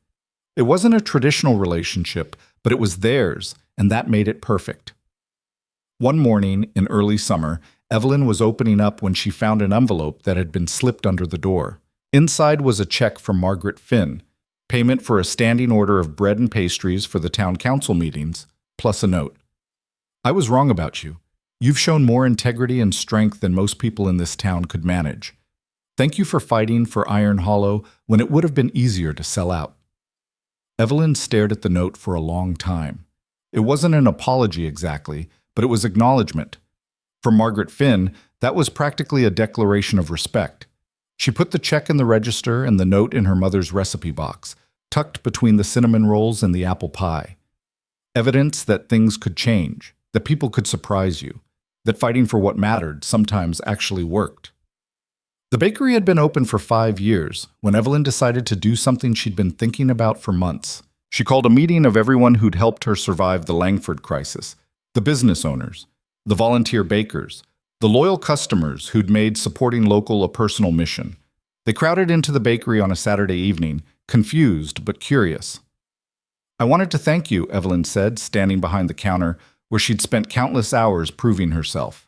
It wasn't a traditional relationship, but it was theirs, and that made it perfect. One morning in early summer, Evelyn was opening up when she found an envelope that had been slipped under the door. Inside was a check from Margaret Finn, payment for a standing order of bread and pastries for the town council meetings, plus a note. "I was wrong about you. You've shown more integrity and strength than most people in this town could manage. Thank you for fighting for Iron Hollow when it would have been easier to sell out." Evelyn stared at the note for a long time. It wasn't an apology exactly, but it was acknowledgement. For Margaret Finn, that was practically a declaration of respect. She put the check in the register and the note in her mother's recipe box, tucked between the cinnamon rolls and the apple pie. Evidence that things could change, that people could surprise you, that fighting for what mattered sometimes actually worked. The bakery had been open for 5 years when Evelyn decided to do something she'd been thinking about for months. She called a meeting of everyone who'd helped her survive the Langford crisis, the business owners, the volunteer bakers, the loyal customers who'd made supporting local a personal mission. They crowded into the bakery on a Saturday evening, confused but curious. "I wanted to thank you," Evelyn said, standing behind the counter where she'd spent countless hours proving herself.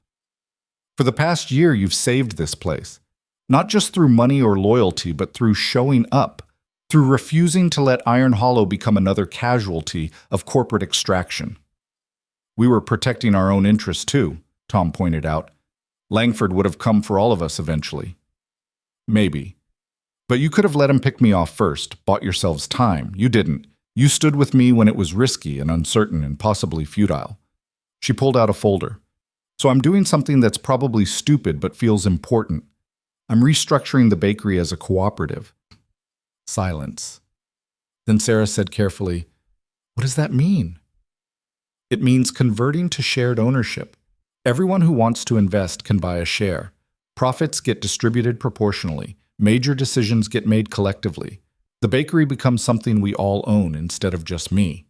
"For the past year, you've saved this place. Not just through money or loyalty, but through showing up, through refusing to let Iron Hollow become another casualty of corporate extraction." "We were protecting our own interests too," Tom pointed out. "Langford would have come for all of us eventually." "Maybe. But you could have let him pick me off first, bought yourselves time. You didn't. You stood with me when it was risky and uncertain and possibly futile." She pulled out a folder. "So I'm doing something that's probably stupid but feels important. I'm restructuring the bakery as a cooperative." Silence. Then Sarah said carefully, "What does that mean?" "It means converting to shared ownership. Everyone who wants to invest can buy a share. Profits get distributed proportionally. Major decisions get made collectively. The bakery becomes something we all own instead of just me."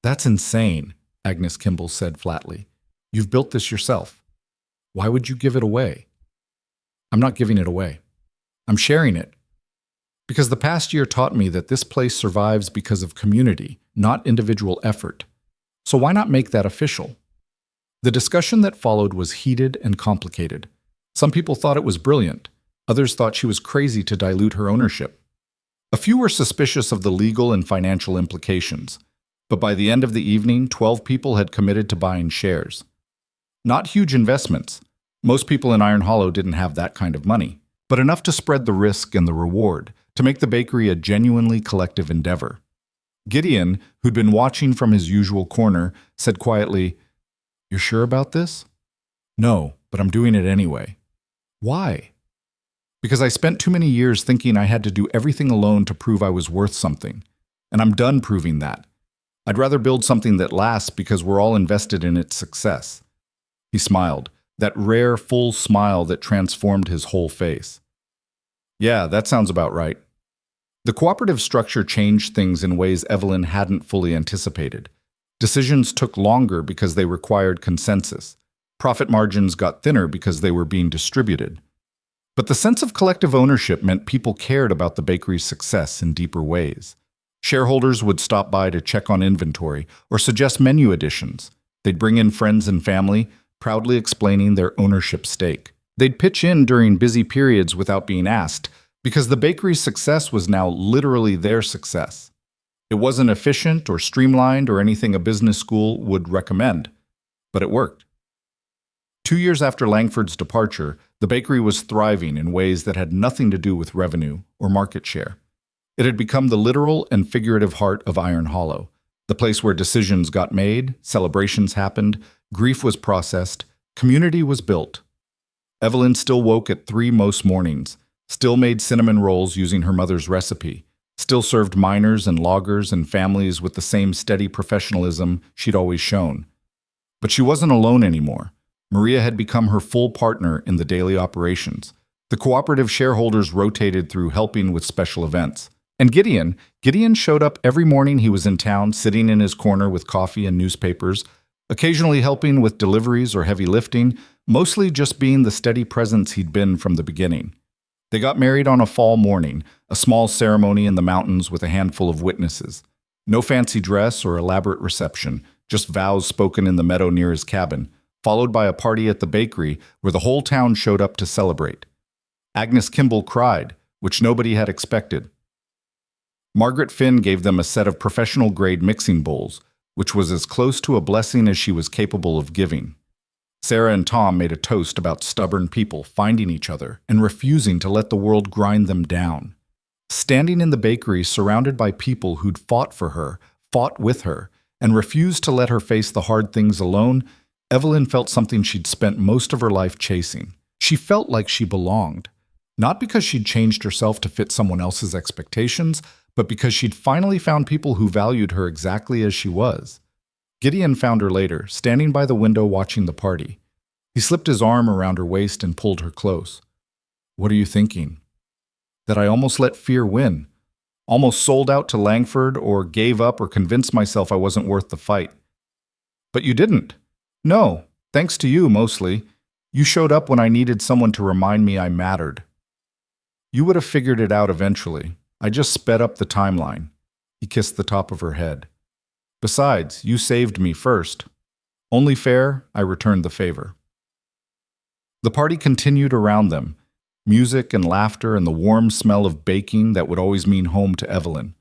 "That's insane," Agnes Kimball said flatly. "You've built this yourself. Why would you give it away?" "I'm not giving it away. I'm sharing it. Because the past year taught me that this place survives because of community, not individual effort. So why not make that official?" The discussion that followed was heated and complicated. Some people thought it was brilliant. Others thought she was crazy to dilute her ownership. A few were suspicious of the legal and financial implications. But by the end of the evening, 12 people had committed to buying shares. Not huge investments. Most people in Iron Hollow didn't have that kind of money, but enough to spread the risk and the reward, to make the bakery a genuinely collective endeavor. Gideon, who'd been watching from his usual corner, said quietly, "You're sure about this?" "No, but I'm doing it anyway." "Why?" "Because I spent too many years thinking I had to do everything alone to prove I was worth something. And I'm done proving that. I'd rather build something that lasts because we're all invested in its success." He smiled, that rare, full smile that transformed his whole face. "Yeah, that sounds about right." The cooperative structure changed things in ways Evelyn hadn't fully anticipated. Decisions took longer because they required consensus. Profit margins got thinner because they were being distributed. But the sense of collective ownership meant people cared about the bakery's success in deeper ways. Shareholders would stop by to check on inventory or suggest menu additions. They'd bring in friends and family, proudly explaining their ownership stake. They'd pitch in during busy periods without being asked, because the bakery's success was now literally their success. It wasn't efficient or streamlined or anything a business school would recommend, but it worked. 2 years after Langford's departure, the bakery was thriving in ways that had nothing to do with revenue or market share. It had become the literal and figurative heart of Iron Hollow, the place where decisions got made, celebrations happened, grief was processed, community was built. Evelyn still woke at 3 most mornings, still made cinnamon rolls using her mother's recipe, still served miners and loggers and families with the same steady professionalism she'd always shown. But she wasn't alone anymore. Maria had become her full partner in the daily operations. The cooperative shareholders rotated through helping with special events. And Gideon showed up every morning he was in town, sitting in his corner with coffee and newspapers, occasionally helping with deliveries or heavy lifting, mostly just being the steady presence he'd been from the beginning. They got married on a fall morning, a small ceremony in the mountains with a handful of witnesses. No fancy dress or elaborate reception, just vows spoken in the meadow near his cabin, followed by a party at the bakery where the whole town showed up to celebrate. Agnes Kimball cried, which nobody had expected. Margaret Finn gave them a set of professional-grade mixing bowls, which was as close to a blessing as she was capable of giving. Sarah and Tom made a toast about stubborn people finding each other and refusing to let the world grind them down. Standing in the bakery surrounded by people who'd fought for her, fought with her, and refused to let her face the hard things alone, Evelyn felt something she'd spent most of her life chasing. She felt like she belonged, not because she'd changed herself to fit someone else's expectations, but because she'd finally found people who valued her exactly as she was. Gideon found her later, standing by the window watching the party. He slipped his arm around her waist and pulled her close. "What are you thinking?" "That I almost let fear win. Almost sold out to Langford or gave up or convinced myself I wasn't worth the fight." "But you didn't." "No, thanks to you mostly. You showed up when I needed someone to remind me I mattered." "You would have figured it out eventually. I just sped up the timeline." He kissed the top of her head. "Besides, you saved me first. Only fair, I returned the favor." The party continued around them, music and laughter and the warm smell of baking that would always mean home to Evelyn.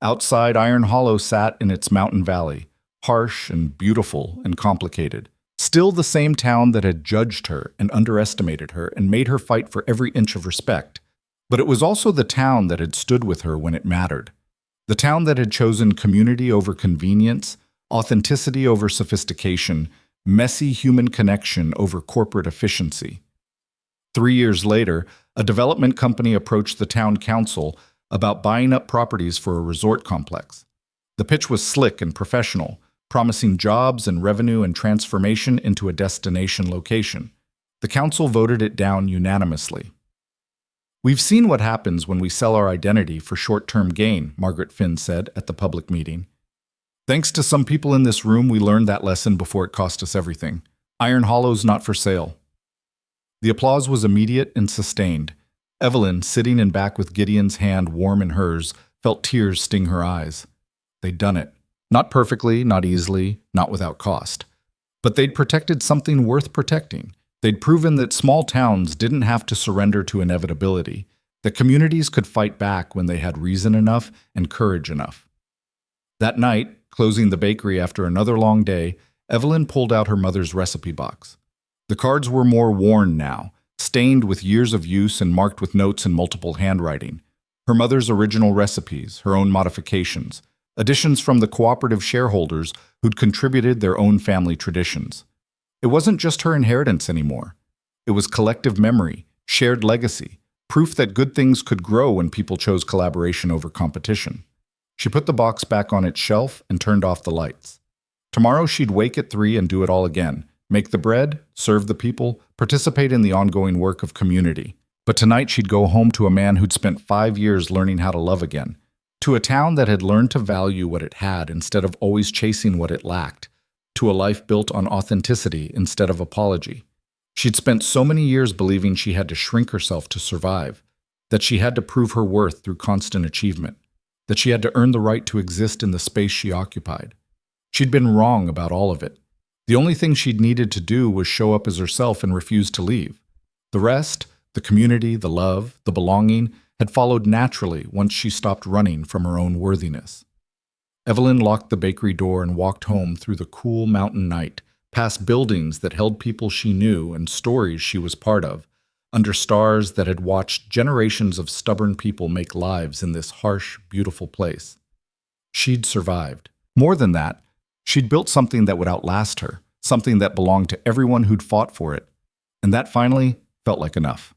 Outside, Iron Hollow sat in its mountain valley, harsh and beautiful and complicated. Still the same town that had judged her and underestimated her and made her fight for every inch of respect. But it was also the town that had stood with her when it mattered. The town that had chosen community over convenience, authenticity over sophistication, messy human connection over corporate efficiency. 3 years later, a development company approached the town council about buying up properties for a resort complex. The pitch was slick and professional, promising jobs and revenue and transformation into a destination location. The council voted it down unanimously. "We've seen what happens when we sell our identity for short-term gain," Margaret Finn said at the public meeting. "Thanks to some people in this room, we learned that lesson before it cost us everything. Iron Hollow's not for sale." The applause was immediate and sustained. Evelyn, sitting in back with Gideon's hand warm in hers, felt tears sting her eyes. They'd done it. Not perfectly, not easily, not without cost. But they'd protected something worth protecting. They'd proven that small towns didn't have to surrender to inevitability, that communities could fight back when they had reason enough and courage enough. That night, closing the bakery after another long day, Evelyn pulled out her mother's recipe box. The cards were more worn now, stained with years of use and marked with notes in multiple handwriting. Her mother's original recipes, her own modifications, additions from the cooperative shareholders who'd contributed their own family traditions. It wasn't just her inheritance anymore. It was collective memory, shared legacy, proof that good things could grow when people chose collaboration over competition. She put the box back on its shelf and turned off the lights. Tomorrow she'd wake at 3 and do it all again. Make the bread, serve the people, participate in the ongoing work of community. But tonight she'd go home to a man who'd spent 5 years learning how to love again. To a town that had learned to value what it had instead of always chasing what it lacked. To a life built on authenticity instead of apology. She'd spent so many years believing she had to shrink herself to survive, that she had to prove her worth through constant achievement, that she had to earn the right to exist in the space she occupied. She'd been wrong about all of it. The only thing she'd needed to do was show up as herself and refuse to leave. The rest, the community, the love, the belonging, had followed naturally once she stopped running from her own worthiness. Evelyn locked the bakery door and walked home through the cool mountain night, past buildings that held people she knew and stories she was part of, under stars that had watched generations of stubborn people make lives in this harsh, beautiful place. She'd survived. More than that, she'd built something that would outlast her, something that belonged to everyone who'd fought for it, and that finally felt like enough.